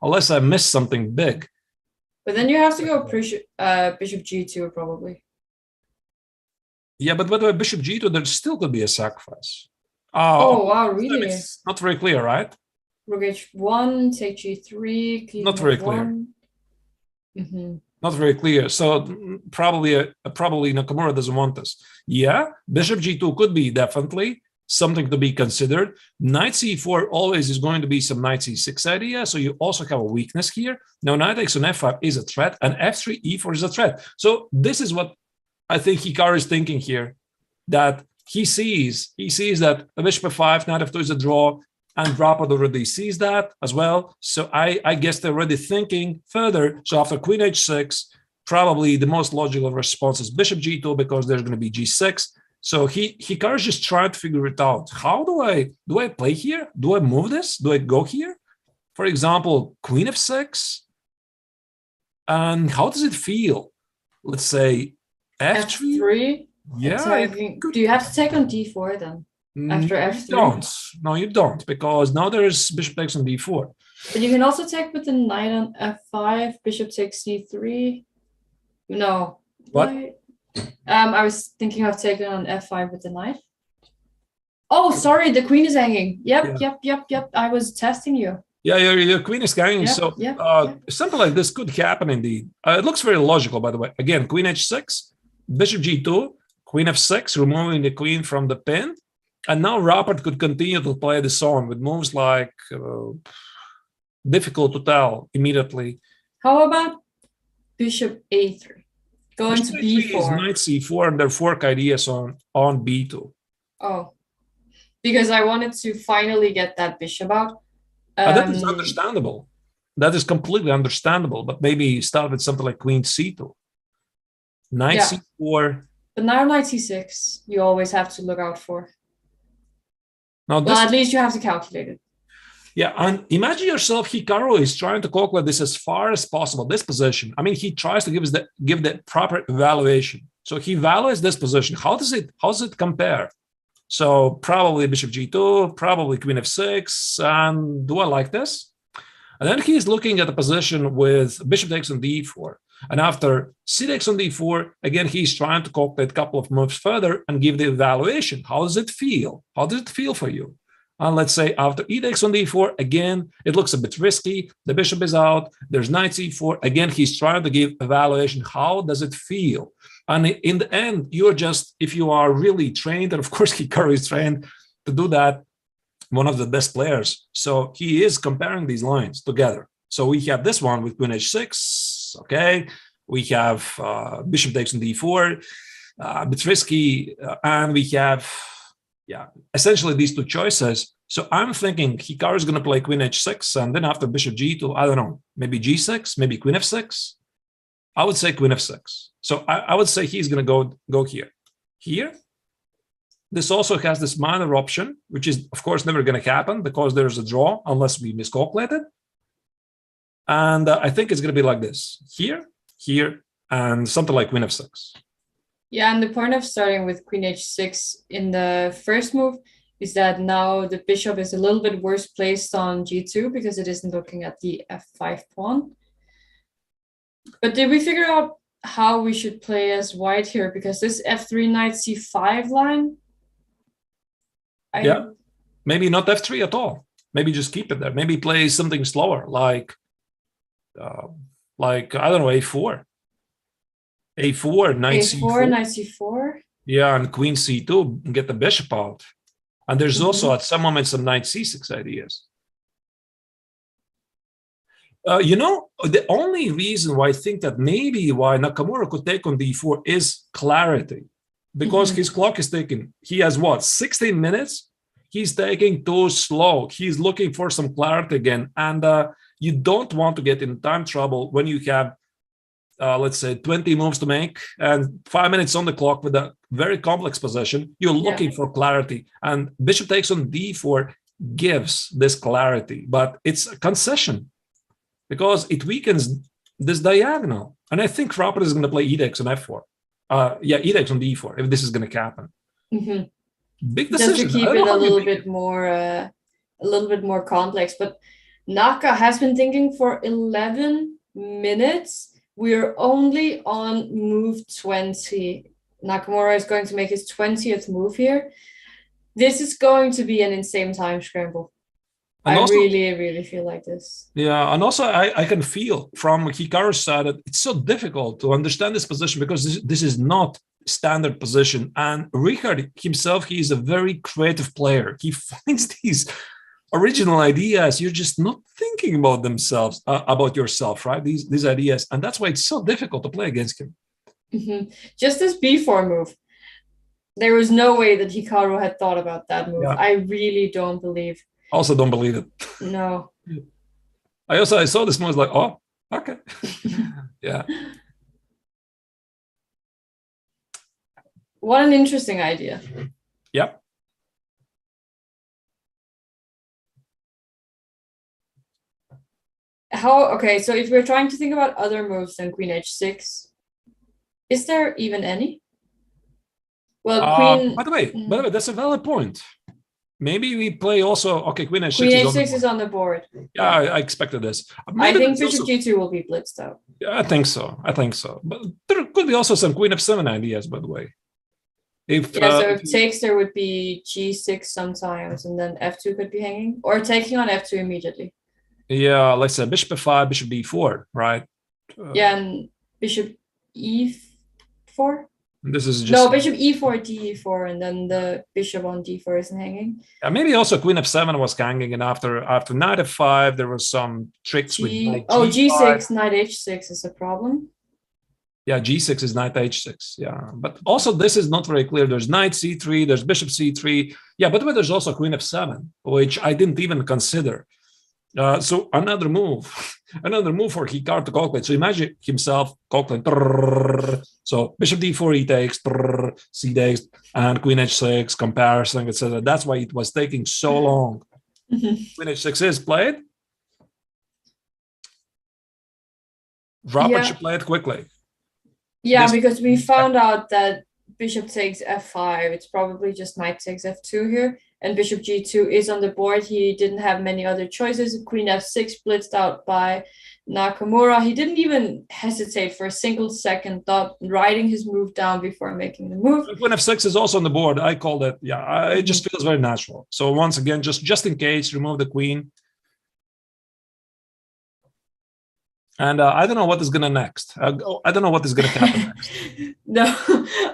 unless I miss something big. But then you have to go bishop g2 probably. Yeah, but by the way, bishop g2, there still could be a sacrifice. Oh wow, really? It's not very clear, right? Rook h1, take g3, king not very f1. clear. Not very clear. So probably Nakamura doesn't want this. Yeah, bishop g2 could be definitely something to be considered. Knight c4 always is going to be some knight c6 idea. So you also have a weakness here. Now knight takes on f5 is a threat, and f3, e4 is a threat. So this is what I think Hikaru is thinking here, that he sees that a bishop f5, knight f2 is a draw, and Rapport already sees that as well. So I guess they're already thinking further. So after queen h6, probably the most logical response is bishop g2 because there's going to be g6. So Hikaru's just trying to figure it out. How do I play here? Do I move this? Do I go here? For example, queen f6. And how does it feel? Let's say f3. Yeah. Do you have to take on d4 then? After f3? No, you don't, because now there's bishop takes on d4. But you can also take with the knight on f5, bishop takes c3. No. What? I was thinking of taking on f5 with the knight. Oh, sorry, the queen is hanging. Yep. I was testing you. Yeah, your queen is hanging. Something like this could happen indeed. It looks very logical, by the way. Again, queen h6, bishop g2, queen f6, removing the queen from the pin. And now Rapport could continue to play this on with moves like difficult to tell immediately. How about bishop a3? Going to b4. Knight c4, and their fork ideas on b2. Oh, because I wanted to finally get that bishop out. That is understandable. That is completely understandable. But maybe start with something like queen c2. Knight c4. But now knight c6, you always have to look out for. Now, well, at least you have to calculate it. Yeah, and imagine yourself, Hikaru is trying to calculate this as far as possible, this position. I mean, he tries to give the proper evaluation. So he evaluates this position. How does it compare? So probably bishop g2, probably queen f6, and do I like this? And then he's looking at the position with bishop takes on d4. And after c takes on d4, again, he's trying to calculate a couple of moves further and give the evaluation. How does it feel? How does it feel for you? And let's say after e takes on d4, again, it looks a bit risky. The bishop is out. There's knight c4. Again, he's trying to give evaluation. How does it feel? And in the end, you're just, if you are really trained, and of course Hikaru is trained to do that, one of the best players. So he is comparing these lines together. So we have this one with queen h6. Okay, we have bishop takes on d4, a bit risky, and we have, essentially these two choices. So I'm thinking Hikaru is going to play queen h6, and then after bishop g2, I don't know, maybe g6, maybe queen f6. I would say queen f6. So I would say he's going to go here. Here, this also has this minor option, which is, of course, never going to happen because there's a draw unless we miscalculate it. And I think it's going to be like this. Here, and something like queen f6. Yeah, and the point of starting with queen h6 in the first move is that now the bishop is a little bit worse placed on g2 because it isn't looking at the f5 pawn. But did we figure out how we should play as white here? Because this f3 knight c5 line... Maybe not f3 at all. Maybe just keep it there. Maybe play something slower, like I don't know, a4, knight c4, knight c4. Yeah, and queen c2, and get the bishop out. And there's also at some moments some knight c6 ideas. The only reason why I think that maybe why Nakamura could take on d4 is clarity, because his clock is ticking. He has what, 16 minutes? He's taking too slow. He's looking for some clarity again, and you don't want to get in time trouble when you have, let's say, 20 moves to make and 5 minutes on the clock with a very complex position. You're looking for clarity, and bishop takes on d4 gives this clarity, but it's a concession. because it weakens this diagonal. And I think Rapport is going to play e takes on f4. E takes on d4 if this is going to happen. Big decision. Just to keep it a little bit more complex. But Naka has been thinking for 11 minutes. We're only on move 20. Nakamura is going to make his 20th move here. This is going to be an insane time scramble. And I really feel like this. Yeah, and also I can feel from Hikaru's side that it's so difficult to understand this position because this is not standard position. And Richard himself, he is a very creative player. He finds these original ideas. You're just not thinking about themselves, about yourself, right? These ideas. And that's why it's so difficult to play against him. Just this b4 move. There was no way that Hikaru had thought about that move. Yeah. I really don't believe. Also don't believe it. No. I saw this move, I was like, oh, okay. Yeah. What an interesting idea. Yep. Okay, so if we're trying to think about other moves than queen h6, is there even any? Well, queen... By the way, that's a valid point. Maybe we play also... Okay, queen h6 queen h6 is on the board. Yeah, I expected this. Maybe I think bishop g2 will be blitzed out. Yeah, I think so. But there could be also some queen f7 ideas, by the way. So if takes, there would be g6 sometimes, and then f2 could be hanging. Or taking on f2 immediately. Yeah, let's say bishop f5, bishop d4, right? And bishop e4? This is just... No, bishop e4, d4, and then the bishop on d4 isn't hanging. Yeah, maybe also queen f7 was hanging, and after knight f5, there was some tricks with knight g5. G6, knight h6 is a problem. Yeah, g6 is knight h6, yeah. But also this is not very clear. There's knight c3, there's bishop c3. Yeah, by the way, there's also queen f7, which I didn't even consider. So another move for Hikaru to calculate. So imagine himself calculating. So bishop d4, e takes, c takes, and queen h6, comparison, etc. That's why it was taking so long. Queen h6 is played. Rapport should play it quickly. Yeah, because we found out that bishop takes f5. It's probably just knight takes f2 here. And bishop g2 is on the board. He didn't have many other choices. Queen f6 blitzed out by Nakamura. He didn't even hesitate for a single second, thought writing his move down before making the move. Queen f6 is also on the board. I called it. Yeah, it just feels very natural. So once again, just in case, remove the queen. And I don't know what is going to next. I don't know what is going to happen next. No,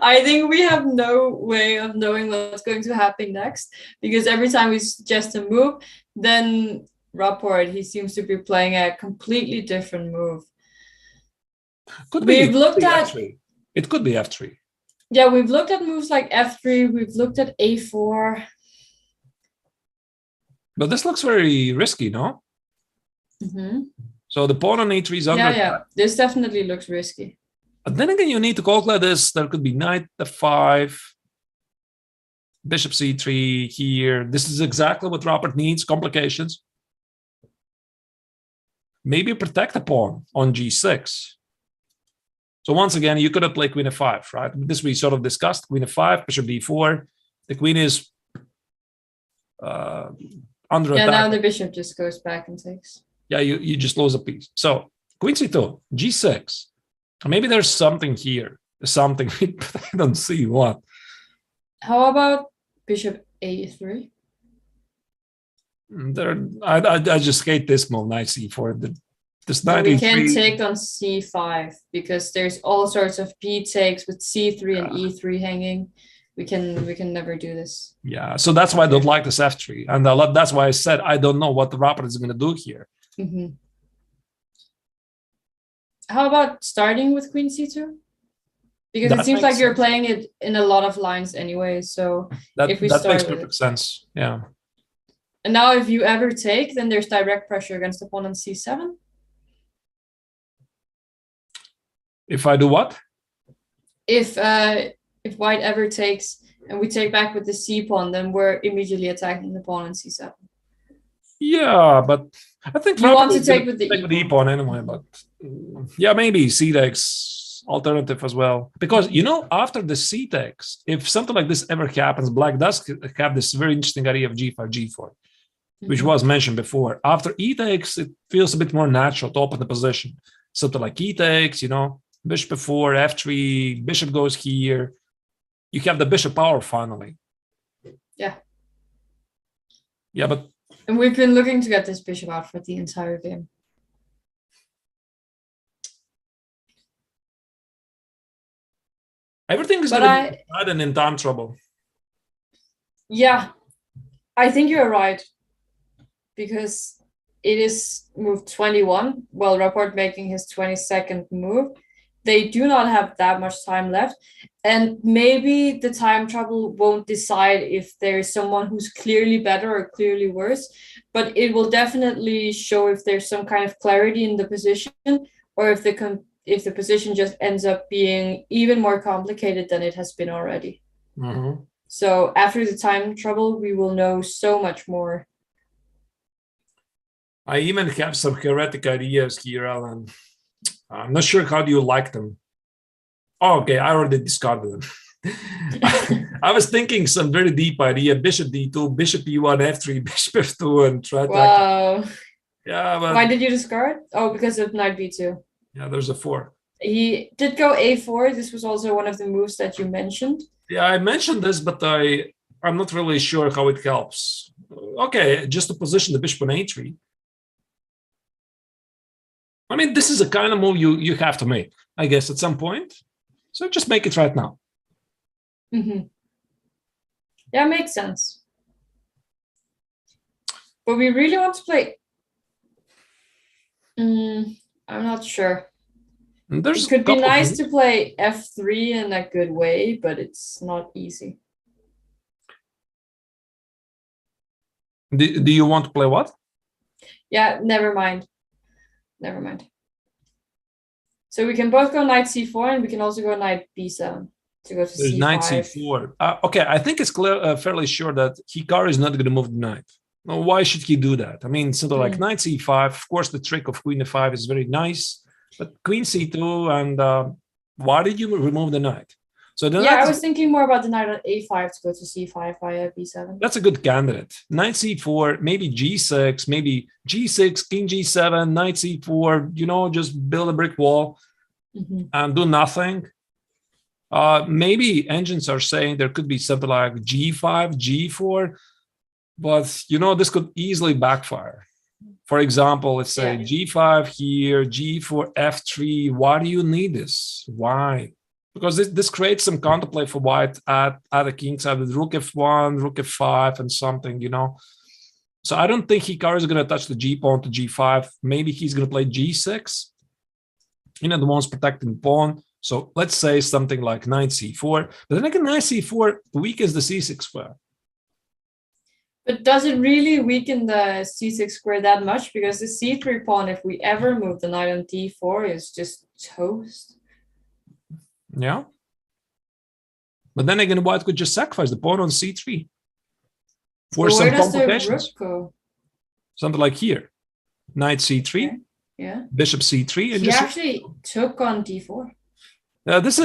I think we have no way of knowing what's going to happen next, because every time we suggest a move, then Rapport, he seems to be playing a completely different move. Could be f3. It could be f3. Yeah, we've looked at moves like f3. We've looked at a4. But this looks very risky, no? So the pawn on e3 is under. Yeah, this definitely looks risky. But then again, you need to calculate this. There could be knight f5, bishop c3 here. This is exactly what Rapport needs, complications. Maybe protect the pawn on g6. So once again, you could have played queen f5, right? This we sort of discussed, queen f5, bishop d4. The queen is under attack. Yeah, now the bishop just goes back and takes. Yeah, you just lose a piece. So queen c2, g6. Maybe there's something here. Something, but I don't see what. How about bishop a3? I just hate this move, knight c4. This knight we can take on c5 because there's all sorts of b takes with c3 and e3 hanging. We can never do this. Yeah, so that's why I don't like this f3, and that's why I said I don't know what the Rapport is going to do here. How about starting with queen c2? Because it seems like you're playing it in a lot of lines anyway. So if we start, that makes perfect sense. Yeah. And now, if you ever take, then there's direct pressure against the pawn on c7. If I do what? If white ever takes and we take back with the c pawn, then we're immediately attacking the pawn on c7. Yeah, but I think You want to probably take with the take the e-pawn anyway. But yeah, maybe c-takes alternative as well. Because, you know, after the c-takes, if something like this ever happens, black does have this very interesting idea of g5, g4, which was mentioned before. After e-takes, it feels a bit more natural to open the position. Something like e-takes, you know, bishop f4, f3, bishop goes here. You have the bishop power finally. Yeah. Yeah, but... And we've been looking to get this bishop out for the entire game. Everything is going to be bad and in time trouble. Yeah, I think you're right. Because it is move 21, while Rapport making his 22nd move. They do not have that much time left. And maybe the time trouble won't decide if there's someone who's clearly better or clearly worse, but it will definitely show if there's some kind of clarity in the position, or if the position just ends up being even more complicated than it has been already. So after the time trouble, we will know so much more. I even have some heretic ideas here, Alan. I'm not sure how do you like them. Oh, okay, I already discarded them. I was thinking some very deep idea: bishop d2, bishop e1, f3, bishop f2, and try to. Wow. Yeah, but why did you discard? Oh, because of knight b2. Yeah, there's a 4. He did go a4. This was also one of the moves that you mentioned. Yeah, I mentioned this, but I'm not really sure how it helps. Okay, just to position the bishop on a3. I mean, this is a kind of move you have to make, I guess, at some point. So just make it right now. Yeah, makes sense. But we really want to play. I'm not sure. It could be nice to play f3 in a good way, but it's not easy. Do you want to play what? Yeah, never mind. Never mind. So we can both go knight c4, and we can also go knight b7 to go to There's c5. knight c4. Okay, I think it's clear, fairly sure that Hikaru is not going to move the knight. Well, why should he do that? I mean, something like knight c5. Of course, the trick of queen f5 is very nice, but queen c2, and why did you remove the knight? So I was thinking more about the knight on a5 to go to c5 via b7. That's a good candidate. Knight c4, maybe g6, maybe g6, king g7, knight c4, you know, just build a brick wall and do nothing. Maybe engines are saying there could be something like g5, g4, but, you know, this could easily backfire. For example, let's say g5 here, g4, f3. Why do you need this? Why? Because this creates some counterplay for white at the king side with rook f1, rook f5, and something, you know. So I don't think Hikaru is going to touch the g pawn to g5. Maybe he's going to play g6. You know, the one's protecting pawn. So let's say something like knight c4. But then again, knight c4 weakens the c6 square. But does it really weaken the c6 square that much? Because the c3 pawn, if we ever move the knight on d4, is just toast. Yeah. But then again, white could just sacrifice the pawn on c3 for some complications. Something like here. Knight c3. Okay. Yeah. Bishop c3. And he actually took on d4. This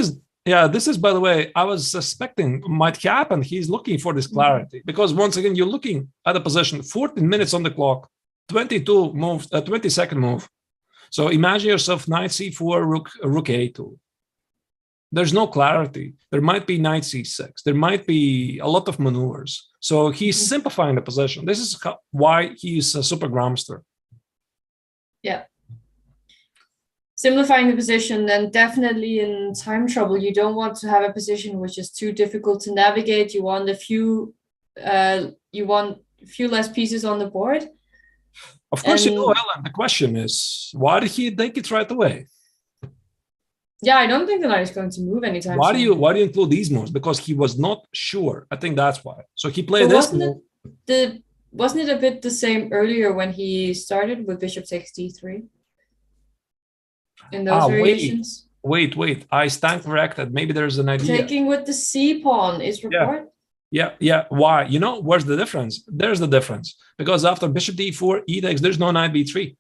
is, by the way, I was suspecting might happen. He's looking for this clarity because once again, you're looking at a position, 14 minutes on the clock, 22 moves, 22nd move. So imagine yourself knight c4, rook a2. There's no clarity. There might be knight c6. There might be a lot of maneuvers. So he's simplifying the position. This is why he's a super grandmaster. Yeah. Simplifying the position, and definitely in time trouble, you don't want to have a position which is too difficult to navigate. You want a few less pieces on the board. Of course, you know, Ellen, the question is, why did he take it right away? Yeah, I don't think the knight is going to move anytime soon. Why do you include these moves? Because he was not sure. I think that's why. So he played this move. Wasn't it a bit the same earlier when he started with bishop takes d3? In those variations? Wait. I stand corrected. Maybe there's an idea. Taking with the c pawn is Rapport. Yeah. Why? You know, where's the difference? There's the difference. Because after bishop d4, e takes, there's no knight b3.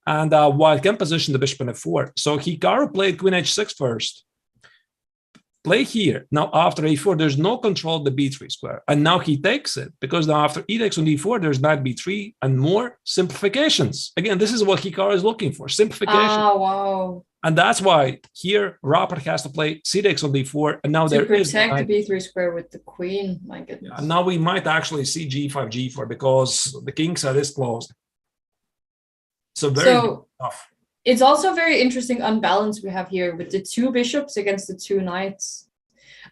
And white can position the bishop in f4. So Hikaru played queen h6 first. Play here. Now after a4, there's no control of the b3 square. And now he takes it, because now after e takes on d4, there's knight b3 and more simplifications. Again, this is what Hikaru is looking for, simplification. Ah, wow. And that's why here Rapport has to play c takes on d4. And now there is protect the b3 square with the queen. My goodness. And now we might actually see g5, g4 because the king side is closed. So very tough. It's also very interesting unbalance we have here with the two bishops against the two knights.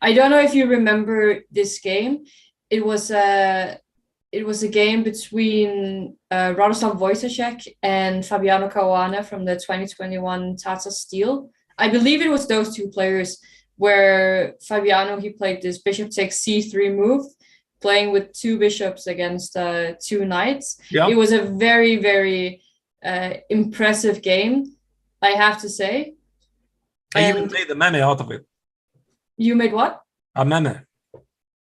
I don't know if you remember this game. It was a game between Radoslav Wojciech and Fabiano Caruana from the 2021 Tata Steel. I believe it was those two players where Fabiano, he played this bishop takes c3 move, playing with two bishops against two knights. Yeah. It was a very, very impressive game, I have to say. I even made a meme out of it. You made what? A meme.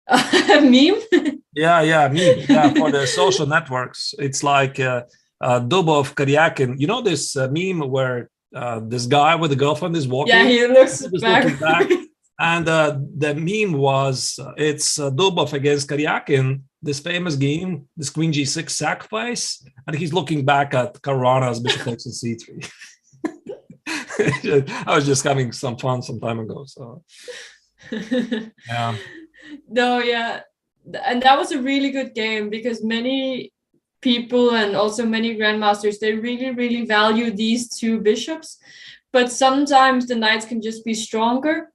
A meme? Yeah, meme. Yeah, for the social networks. It's like Dubov Karyakin. You know this meme where this guy with the girlfriend is walking? Yeah, he looks back. And the meme was, it's Dubov against Karyakin, this famous game, this queen g6 sacrifice, and he's looking back at Caruana's bishop takes on c3. I was just having some fun some time ago. So, yeah. No, yeah. And that was a really good game because many people and also many grandmasters, they really, really value these two bishops. But sometimes the knights can just be stronger.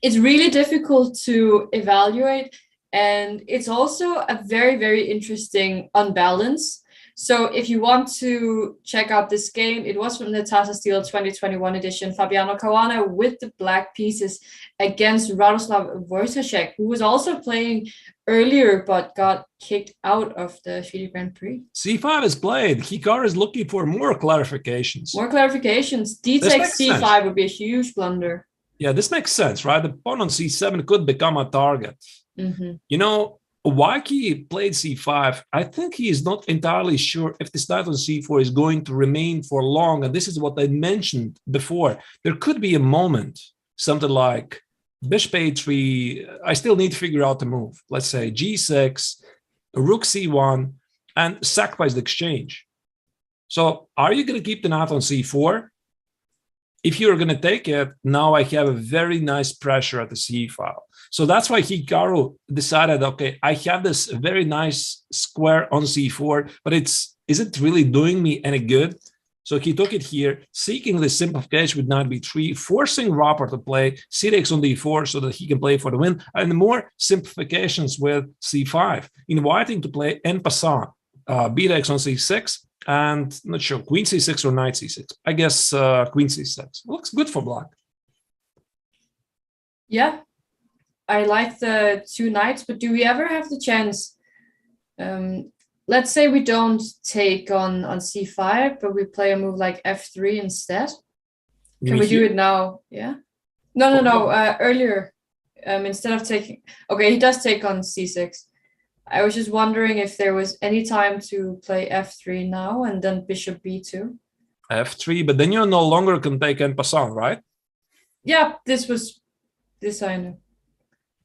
It's really difficult to evaluate. And it's also a very, very interesting unbalance. So if you want to check out this game, it was from the Tata Steel 2021 edition, Fabiano Caruana with the black pieces against Radoslav Wojciech, who was also playing earlier but got kicked out of the FIDE Grand Prix. c5 is played. Hikaru is looking for more clarifications. More clarifications. D takes c5 sense. Would be a huge blunder. Yeah, this makes sense, right? The pawn on c7 could become a target. Mm-hmm. You know, why he played c5, I think he is not entirely sure if this knight on c4 is going to remain for long. And this is what I mentioned before. There could be a moment, something like bishop a3, I still need to figure out the move. Let's say g6, rook c1, and sacrifice the exchange. So are you going to keep the knight on c4? If you're going to take it, now I have a very nice pressure at the c file. So that's why Hikaru decided, okay, I have this very nice square on c4, but is it really doing me any good? So he took it here, seeking the simplification with knight b3, forcing Rapport to play c takes on d4 so that he can play for the win, and more simplifications with c5, inviting to play en passant, b takes on c6, and not sure, queen c6 or knight c6. I guess queen c6. Looks good for black. Yeah, I like the two knights, but do we ever have the chance? Let's say we don't take on c5, but we play a move like f3 instead. Can we do it now? Yeah. No. Earlier, instead of taking. Okay, he does take on c6. I was just wondering if there was any time to play f3 now and then bishop b2. f3, but then you no longer can take en passant, right? Yeah, this I know.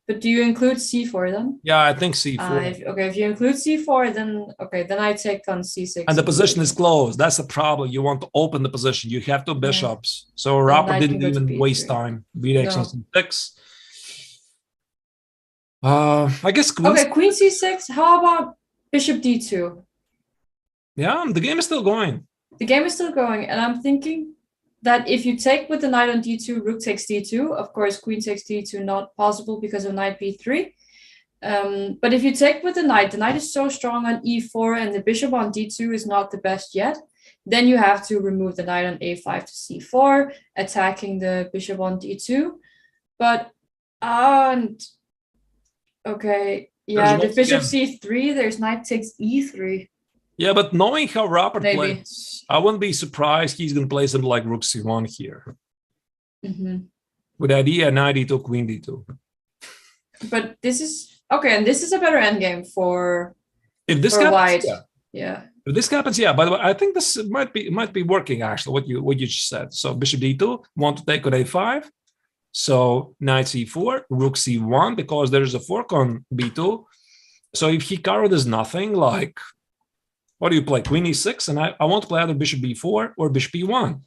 But do you include c4 then? Yeah, I think c4. If you include c4, then I take on c6. And the position is closed. That's the problem. You want to open the position. You have two bishops. Yeah. So Rapport didn't even waste time. b takes on c6. I guess queen. Okay, queen c6. How about bishop d2? Yeah, the game is still going. The game is still going, and I'm thinking that if you take with the knight on d2, rook takes d2. Of course, queen takes d2 not possible because of knight b3. But if you take with the knight is so strong on e4, and the bishop on d2 is not the best yet. Then you have to remove the knight on a5 to c4, attacking the bishop on d2. But okay, yeah, the bishop c3, there's knight takes e3. Yeah, but knowing how Rapport plays, I wouldn't be surprised he's going to play something like rook c1 here. Mm-hmm. With the idea knight d2, queen d2. But this is okay, and this is a better endgame for white. Yeah. If this happens, yeah. By the way, I think this might be working actually. What you just said. So bishop d2, want to take on a5. So knight c4, rook c1, because there's a fork on b2. So if Hikaru does nothing, like, what do you play? Queen e6, and I want to play either bishop b4 or bishop e1.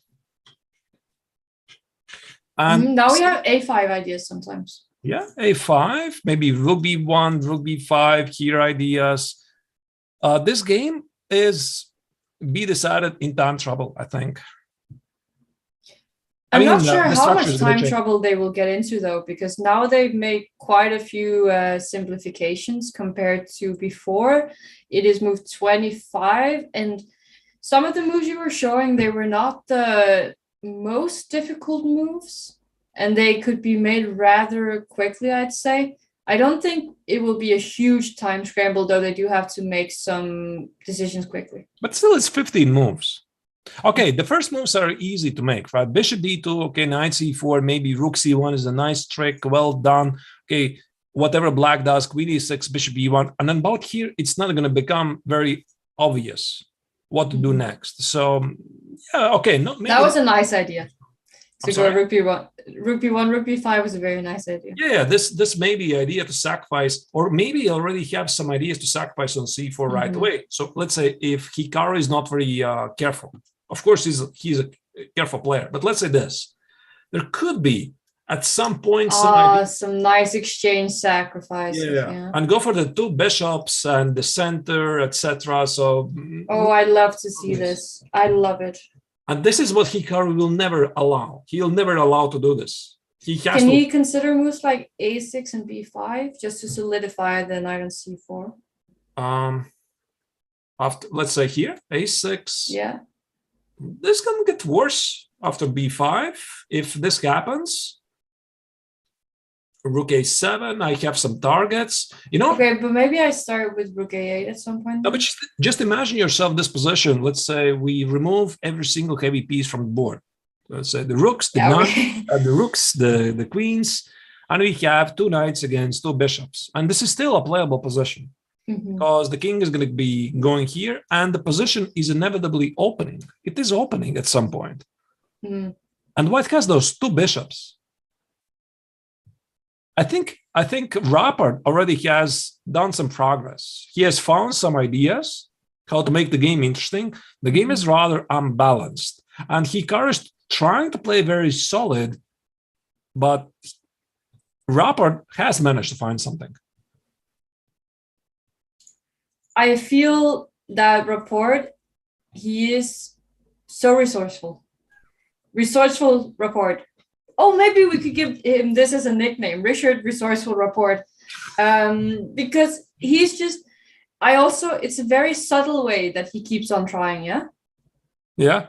And now we have a5 ideas sometimes. Yeah, a5, maybe rook b1, rook b5, here ideas. This game is be decided in time trouble, I think. I'm not sure how much time trouble they will get into, though, because now they've made quite a few simplifications compared to before. It is move 25, and some of the moves you were showing, they were not the most difficult moves, and they could be made rather quickly, I'd say. I don't think it will be a huge time scramble, though they do have to make some decisions quickly. But still, it's 15 moves. Okay, the first moves are easy to make, right? Bishop d2, okay, knight c4, maybe rook c1 is a nice trick, well done. Okay, whatever black does, queen e6, bishop e1. And then about here, it's not going to become very obvious what to do next. So, yeah, okay. No, maybe that was a nice idea. To go rook b1, rook b5 was a very nice idea. Yeah, this may be idea to sacrifice, or maybe already have some ideas to sacrifice on c4 right away. So let's say if Hikaru is not very careful, of course he's a careful player, but let's say this, there could be at some point some nice exchange sacrifices. Yeah, and go for the two bishops and the center, etc. So I'd love to see this. I love it. And this is what Hikaru will never allow. He'll never allow to do this. Can he consider moves like a6 and b5 just to solidify the knight on c4? After, let's say here, a6. Yeah. This can get worse after b5 if this happens. Rook a7, I have some targets, you know. Okay, but maybe I start with rook a8 at some point. No, but just imagine yourself this position. Let's say we remove every single heavy piece from the board. Let's say the rooks, the rooks, the queens, and we have two knights against two bishops. And this is still a playable position because the king is going to be going here, and the position is inevitably opening. It is opening at some point. And white has those two bishops. I think Rapport already has done some progress. He has found some ideas how to make the game interesting. The game is rather unbalanced, and Hikaru is trying to play very solid, but Rapport has managed to find something. I feel that Rapport, he is so resourceful. Resourceful Rapport. Oh, maybe we could give him this as a nickname, Richard Resourceful Rapport, because he's just. It's a very subtle way that he keeps on trying. Yeah. Yeah.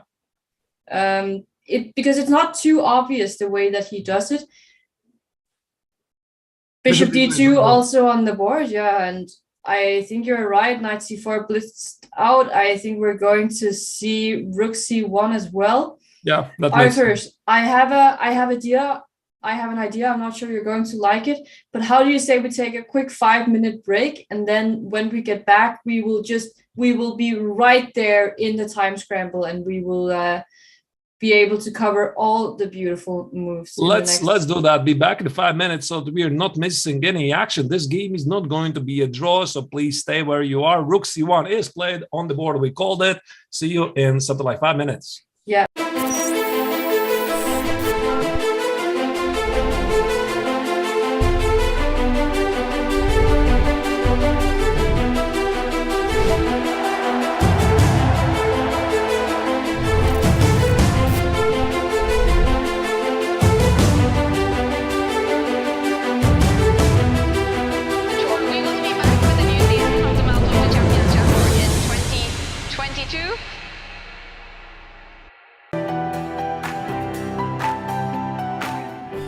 Because it's not too obvious the way that he does it. Bishop d2 also on the board, yeah, and I think you're right. Knight c4 blitzed out. I think we're going to see rook c1 as well. Yeah, that Arturs, I have an idea. I'm not sure you're going to like it, but how do you say we take a quick 5-minute break, and then when we get back, we will be right there in the time scramble, and we will be able to cover all the beautiful moves. Let's do that. Be back in 5 minutes so that we are not missing any action. This game is not going to be a draw, so please stay where you are. Rook c1 is played on the board. We called it. See you in something like 5 minutes. Yeah.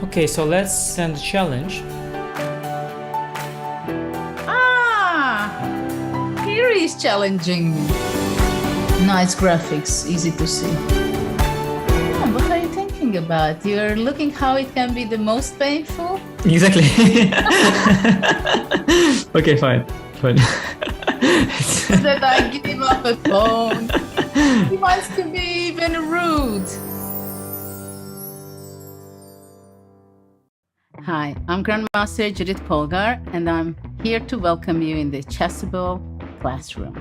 Okay, so let's send a challenge. Here is challenging me. Nice graphics, easy to see. What are you thinking about? You're looking how it can be the most painful? Exactly. Okay, fine. That I give him up a phone. He wants to be even rude. Hi, I'm Grandmaster Judith Polgar, and I'm here to welcome you in the Chessable classroom.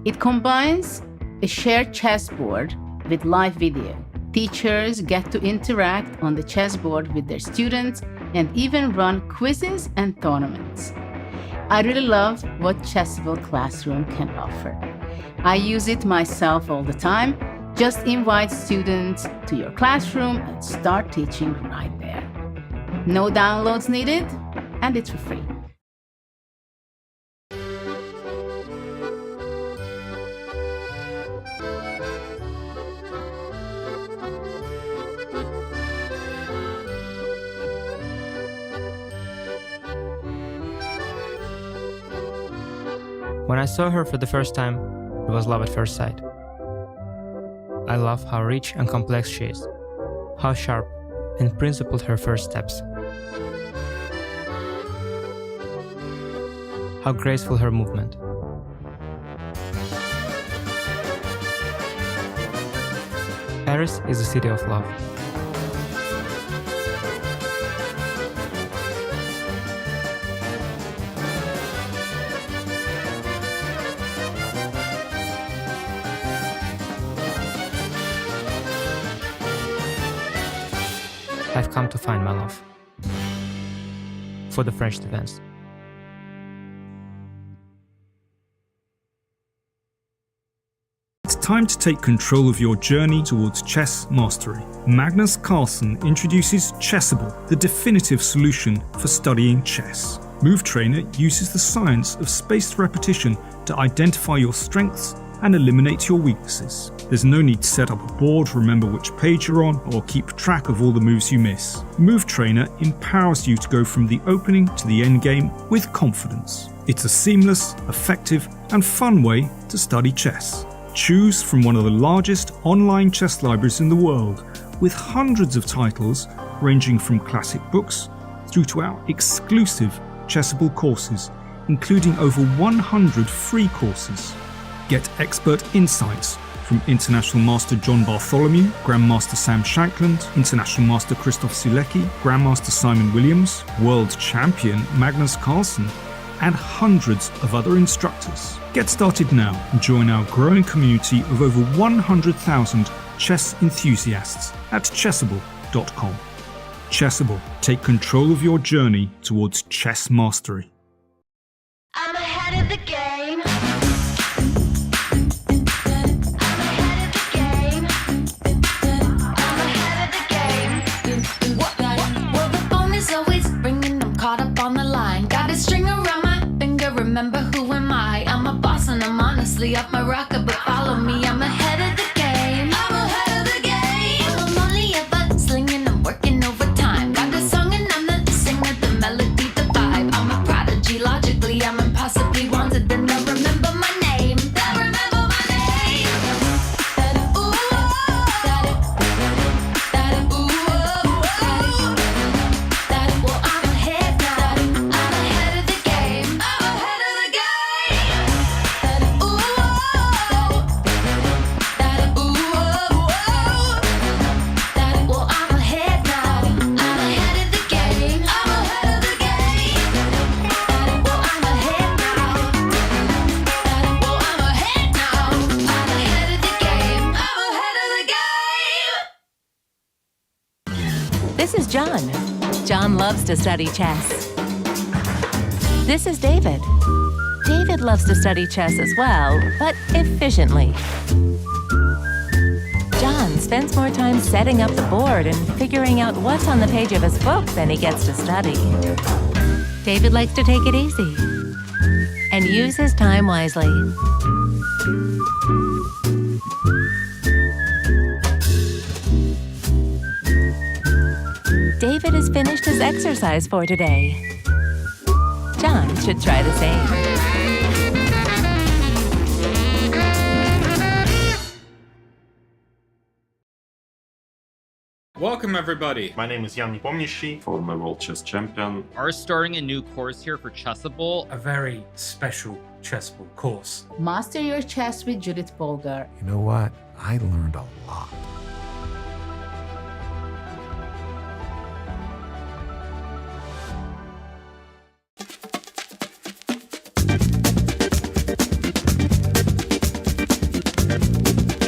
It combines a shared chessboard with live video. Teachers get to interact on the chessboard with their students and even run quizzes and tournaments. I really love what Chessable Classroom can offer. I use it myself all the time. Just invite students to your classroom and start teaching right there. No downloads needed, and it's for free. When I saw her for the first time, it was love at first sight. I love how rich and complex she is, how sharp and principled her first steps, how graceful her movement. Paris is a city of love. I've come to find my love for the French defense. It's time to take control of your journey towards chess mastery. Magnus Carlsen introduces Chessable, the definitive solution for studying chess. Move Trainer uses the science of spaced repetition to identify your strengths and eliminate your weaknesses. There's no need to set up a board, remember which page you're on, or keep track of all the moves you miss. Move Trainer empowers you to go from the opening to the endgame with confidence. It's a seamless, effective, and fun way to study chess. Choose from one of the largest online chess libraries in the world, with hundreds of titles ranging from classic books through to our exclusive Chessable courses, including over 100 free courses. Get expert insights from International Master John Bartholomew, Grandmaster Sam Shankland, International Master Christoph Silecki, Grandmaster Simon Williams, World Champion Magnus Carlsen, and hundreds of other instructors. Get started now and join our growing community of over 100,000 chess enthusiasts at chessable.com. Chessable, take control of your journey towards chess mastery. I'm ahead of the game. Remember who am I? I'm a boss and I'm honestly off my rocker, but follow me, I'm ahead of the game. I'm ahead of the game. I'm only ever slinging, I'm working overtime. Got the song and I'm the singer, the melody, the vibe. I'm a prodigy, logically I'm impossibly wanted, and they'll remember my name. They'll remember my name. Ooh, well, I'm ahead now. I'm ahead of the game. This is John. John loves to study chess. This is David. David loves to study chess as well, but efficiently. John spends more time setting up the board and figuring out what's on the page of his book than he gets to study. David likes to take it easy and use his time wisely. David has finished his exercise for today. John should try the same. Welcome everybody. My name is Jan Nepomniachtchi, former world chess champion. Are starting a new course here for Chessable. A very special Chessable course. Master your chess with Judith Polgar. You know what? I learned a lot.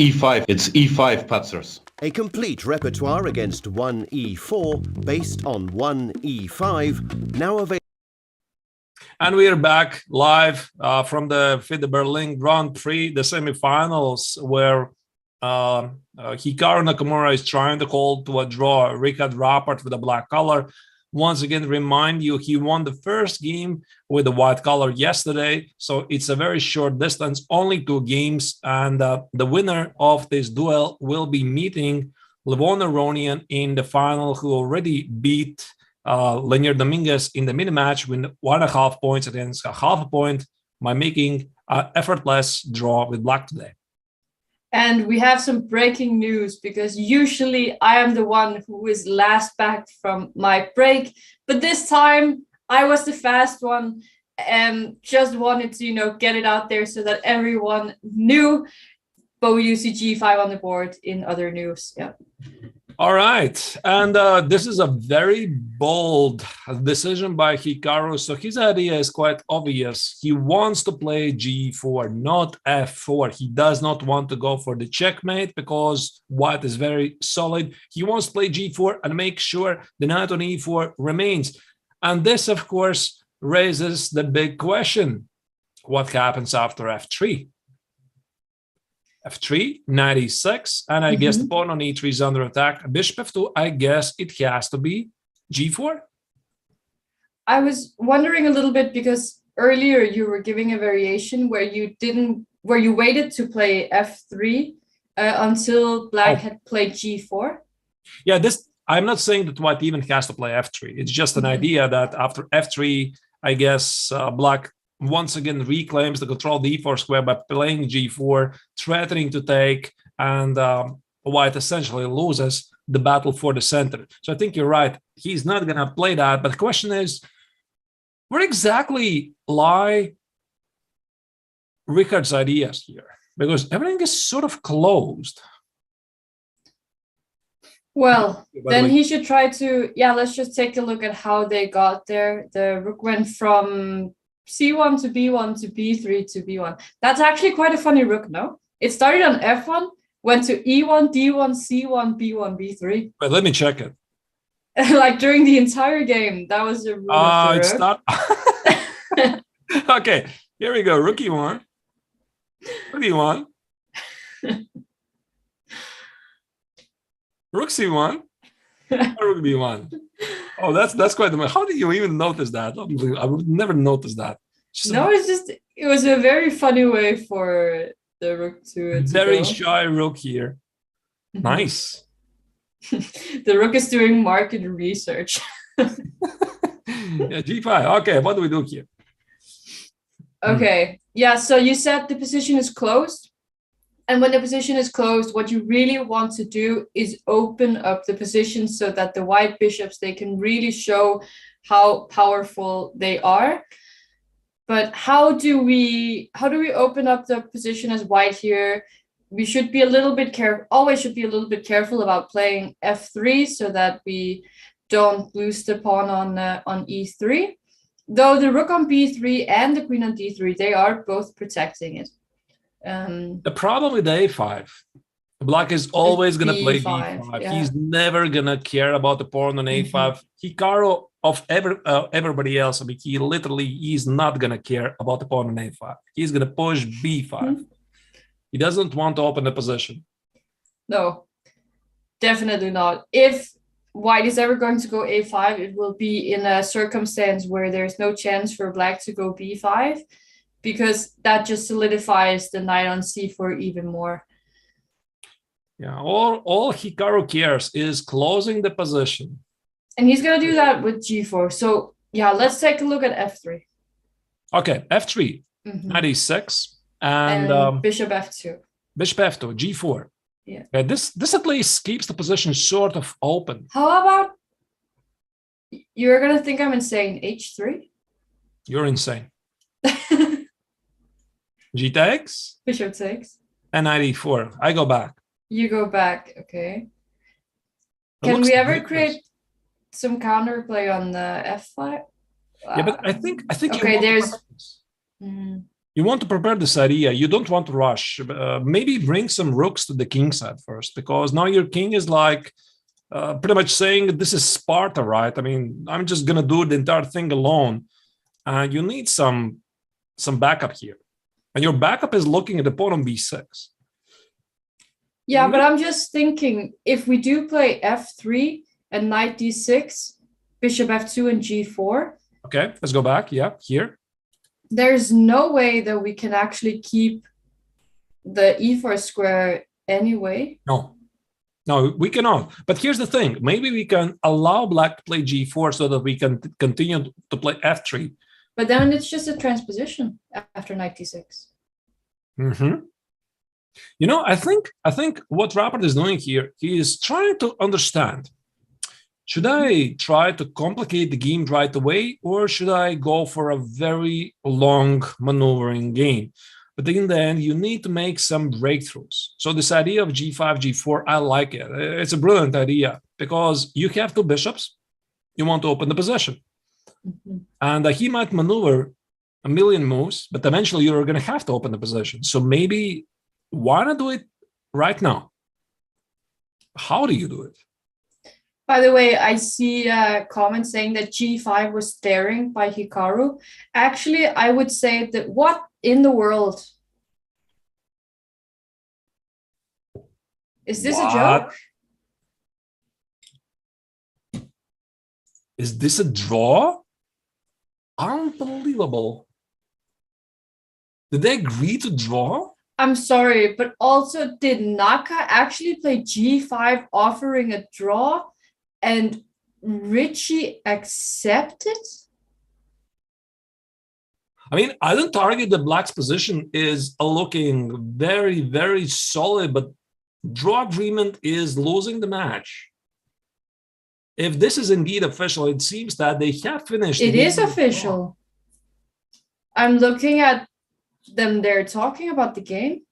E5, it's E5 Patzers. A complete repertoire against 1 e4 based on 1 e5, now available. And we are back live from the FIDE Berlin Grand Prix, the semifinals, where Hikaru Nakamura is trying to call to a draw Richard Rapport with a black color. Once again, remind you, he won the first game with the white color yesterday. So it's a very short distance, only 2 games. And the winner of this duel will be meeting Levon Aronian in the final, who already beat Lenier Dominguez in the mini-match with 1.5 points against a half a point by making an effortless draw with black today. And we have some breaking news, because usually I am the one who is last back from my break. But this time I was the fast one and just wanted to, get it out there so that everyone knew. But we do see G5 on the board in other news. Yeah. All right. And this is a very bold decision by Hikaru. So his idea is quite obvious. He wants to play G4, not F4. He does not want to go for the checkmate because white is very solid. He wants to play G4 and make sure the knight on E4 remains. And this, of course, raises the big question. What happens after F3? F3, knight e6, and I guess the pawn on e3 is under attack. Bishop f2, I guess it has to be g4. I was wondering a little bit, because earlier you were giving a variation where you waited to play f3 until black had played g4. Yeah, I'm not saying that white even has to play f3. It's just an idea that after f3, I guess black once again reclaims the control of the e4 square by playing g4, threatening to take, and white essentially loses the battle for the center. So I think you're right. He's not going to play that. But the question is, where exactly lie Richard's ideas here? Because everything is sort of closed. Well, then he should try to, let's just take a look at how they got there. The rook went from c1 to b1 to b3 to b1. That's actually quite a funny rook, no? It started on f1, went to e1, d1, c1, b1, b3. But let me check it. Like during the entire game, that was the rule of the it's rook. not. Okay, here we go. Rook e1. Rook e1. Rook c1. Rook b1. Oh, that's quite amazing. How did you even notice that? I would never notice that. It was a very funny way for the rook to very go. shy rook here. Nice. The rook is doing market research. Yeah, g5. Okay, what do we do here? Okay. Yeah, so you said the position is closed. And when the position is closed, what you really want to do is open up the position so that the white bishops, they can really show how powerful they are. But how do we open up the position as white here? We should be a little bit careful, always should be a little bit careful about playing f3 so that we don't lose the pawn on e3. Though the rook on b3 and the queen on d3, they are both protecting it. The problem with a5, black is always going to play b5. Yeah. He's never going to care about the pawn on a5. Hikaru, of everybody else, I mean, he's not going to care about the pawn on a5. He's going to push b5. He doesn't want to open the position. No, definitely not. If white is ever going to go a5, it will be in a circumstance where there's no chance for black to go b5, because that just solidifies the knight on c4 even more. Yeah, all Hikaru cares is closing the position. And he's going to do that with g4. So, yeah, let's take a look at f3. Okay, f3, knight e6, and bishop f2. Bishop f2, g4. Yeah. Okay, this at least keeps the position sort of open. How about you're gonna think I'm insane? H3. You're insane. G takes. Bishop takes. And knight e4. I go back. You go back. Okay. It Can looks we ever dangerous. create some counterplay on the f5? Yeah, but I think Okay, there's. You want to prepare this idea. You don't want to rush. Maybe bring some rooks to the king side first, because now your king is like pretty much saying this is Sparta, right? I mean, I'm just gonna do the entire thing alone, and you need some backup here. And your backup is looking at the pawn on b6. Yeah, but I'm just thinking if we do play f3 and knight d6, bishop f2 and g4. Okay, let's go back. Yeah, here. There's no way that we can actually keep the e4 square anyway. No, we cannot. But here's the thing. Maybe we can allow black to play g4 so that we can continue to play f3. But then it's just a transposition after knight d6. You know, I think what Rapport is doing here, he is trying to understand, should I try to complicate the game right away, or should I go for a very long maneuvering game? But in the end, you need to make some breakthroughs. So this idea of g5, g4, I like it. It's a brilliant idea because you have two bishops. You want to open the position. And he might maneuver a million moves, but eventually you're going to have to open the position. So maybe why not do it right now? How do you do it? By the way, I see a comment saying that g5 was staring by Hikaru. Actually, I would say that what in the world? Is this a joke? Is this a draw? Unbelievable. Did they agree to draw? I'm sorry, but also did Naka actually play g5 offering a draw and Richie accepted? I mean, I don't argue that Black's position is looking very, very solid, but draw agreement is losing the match. If this is indeed official, it seems that they have finished. It is official. I'm looking at them. They're talking about the game.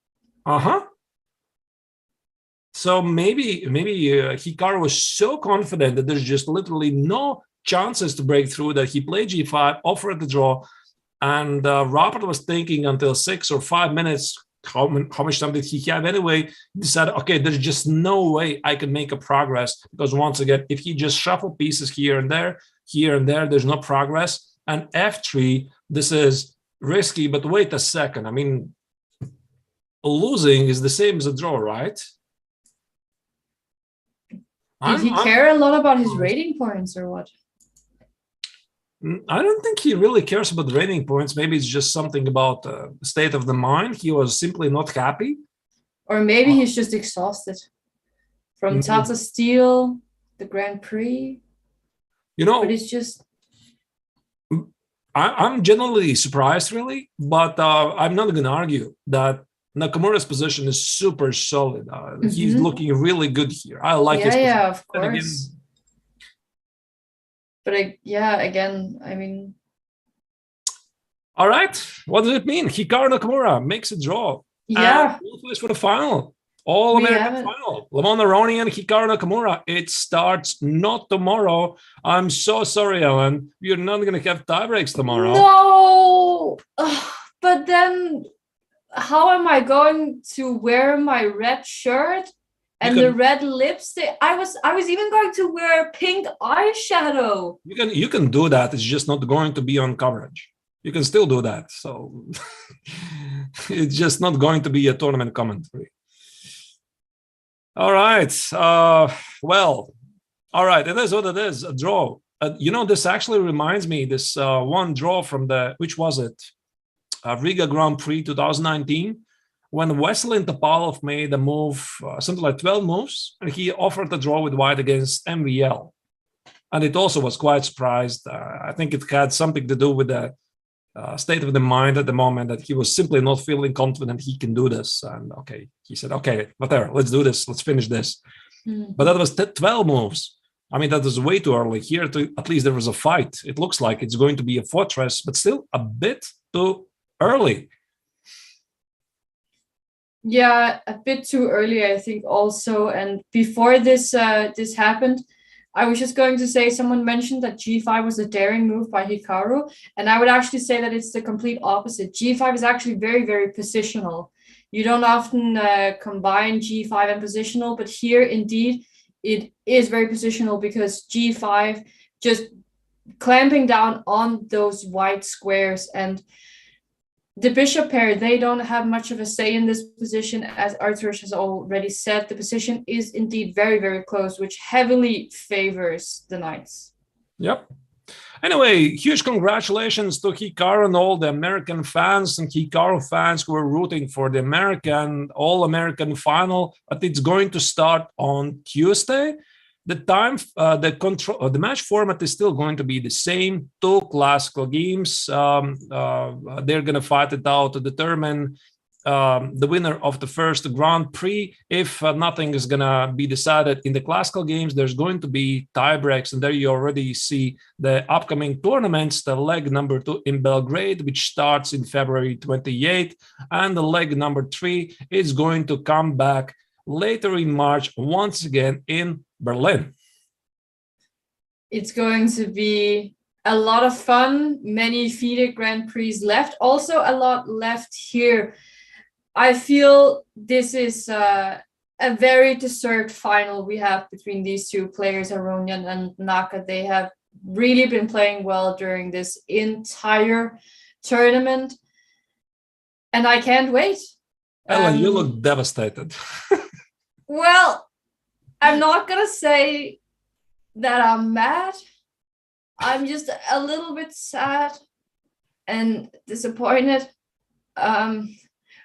So maybe Hikaru was so confident that there's just literally no chances to break through that he played g5, offered the draw, and Rapport was thinking until 6 or 5 minutes. How much time did he have anyway? He decided, okay, there's just no way I can make a progress, because once again, if he just shuffle pieces here and there, there's no progress. And f3, this is risky, but wait a second. I mean, losing is the same as a draw, right? Did he care a lot about his rating points or what? I don't think he really cares about the rating points. Maybe it's just something about the state of the mind. He was simply not happy. Or maybe he's just exhausted from Tata Steel, the Grand Prix. You know, but it's just... I'm generally surprised, really, but I'm not going to argue that Nakamura's position is super solid. He's looking really good here. I like his position. Yeah, of course. But again, I mean... All right. What does it mean? Hikaru Nakamura makes a draw. Yeah. Qualifies for the final. All-American final. Levon, Aronian, Hikaru Nakamura. It starts not tomorrow. I'm so sorry, Ellen. You're not going to have tie breaks tomorrow. No! But then how am I going to wear my red shirt? And the red lipstick. I was even going to wear pink eyeshadow. You can do that. It's just not going to be on coverage. You can still do that. So it's just not going to be a tournament commentary. All right. Well, all right. It is what it is. A draw. You know, this actually reminds me. This one draw from which was it? Riga Grand Prix 2019. When Wesley Topalov made a move, something like 12 moves, and he offered a draw with white against MVL. And it also was quite surprised. I think it had something to do with the state of the mind at the moment that he was simply not feeling confident he can do this. And he said, whatever, let's do this, let's finish this. But that was 12 moves. I mean, that was way too early. Here, at least there was a fight. It looks like it's going to be a fortress, but still a bit too early. Yeah, a bit too early, I think also. And before this happened, I was just going to say, someone mentioned that G5 was a daring move by Hikaru, and I would actually say that it's the complete opposite. G5 is actually very, very positional. You don't often combine G5 and positional, but here indeed it is very positional because G5 just clamping down on those white squares, and the bishop pair, they don't have much of a say in this position. As Arturs has already said, the position is indeed very, very close, which heavily favors the knights. Yep. Anyway, huge congratulations to Hikaru and all the American fans and Hikaru fans who are rooting for the All-American final. But it's going to start on Tuesday. The time, the match format is still going to be the same. 2 classical games. They're going to fight it out to determine the winner of the first Grand Prix. If nothing is going to be decided in the classical games, there's going to be tie breaks. And there you already see the upcoming tournaments, the leg number 2 in Belgrade, which starts in February 28th. And the leg number 3 is going to come back later in March, once again in Berlin. It's going to be a lot of fun. Many FIDE Grand Prix left. Also a lot left here. I feel this is a very deserved final we have between these two players, Aronian and Naka. They have really been playing well during this entire tournament, and I can't wait. Ellen, you look devastated. Well, I'm not gonna say that I'm mad. I'm just a little bit sad and disappointed.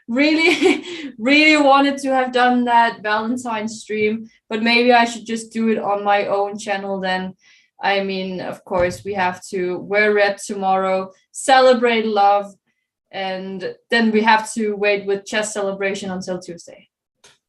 Really wanted to have done that Valentine's stream, but maybe I should just do it on my own channel then. I mean, of course, we have to wear red tomorrow, celebrate love, and then we have to wait with chess celebration until Tuesday.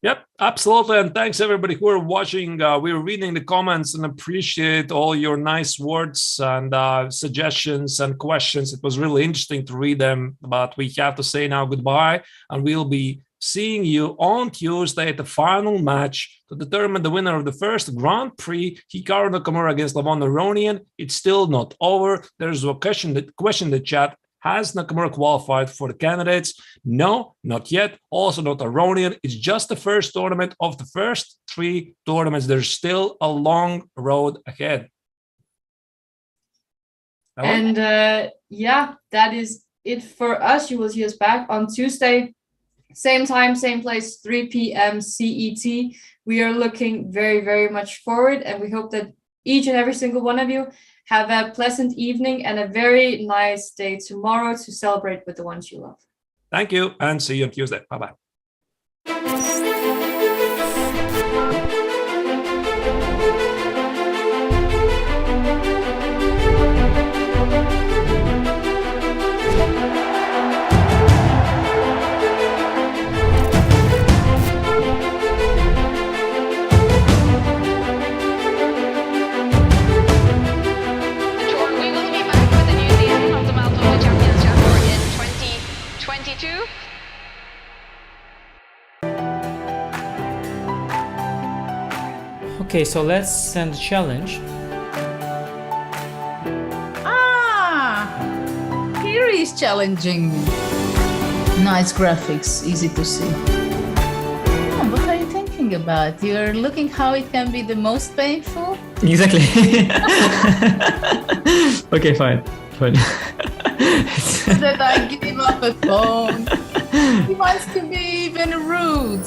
Yep, absolutely. And thanks everybody who are watching. We're reading the comments and appreciate all your nice words and suggestions and questions. It was really interesting to read them, but we have to say now goodbye, and we'll be seeing you on Tuesday at the final match to determine the winner of the first Grand Prix, Hikaru Nakamura against Levon Aronian. It's still not over. There's a question in the chat. Has Nakamura qualified for the candidates? No, not yet. Also not Aronian. It's just the first tournament of the first 3 tournaments. There's still a long road ahead. And yeah, that is it for us. You will see us back on Tuesday. Same time, same place, 3 p.m. CET. We are looking very, very much forward, and we hope that each and every single one of you have a pleasant evening and a very nice day tomorrow to celebrate with the ones you love. Thank you, and see you on Tuesday. Bye-bye. Okay, so let's send a challenge. Here is challenging me. Nice graphics, easy to see. Oh, what are you thinking about? You're looking how it can be the most painful? Exactly. Okay, fine. That I give him up a phone. He wants to be even rude.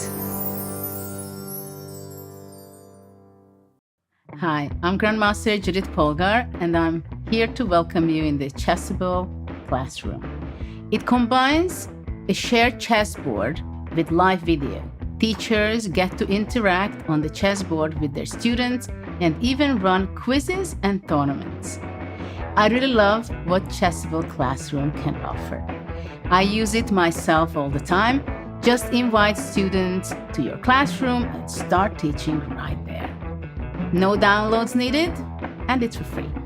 Hi, I'm Grandmaster Judith Polgar, and I'm here to welcome you in the Chessable classroom. It combines a shared chessboard with live video. Teachers get to interact on the chessboard with their students and even run quizzes and tournaments. I really love what Chessable Classroom can offer. I use it myself all the time. Just invite students to your classroom and start teaching right there. No downloads needed, and it's for free.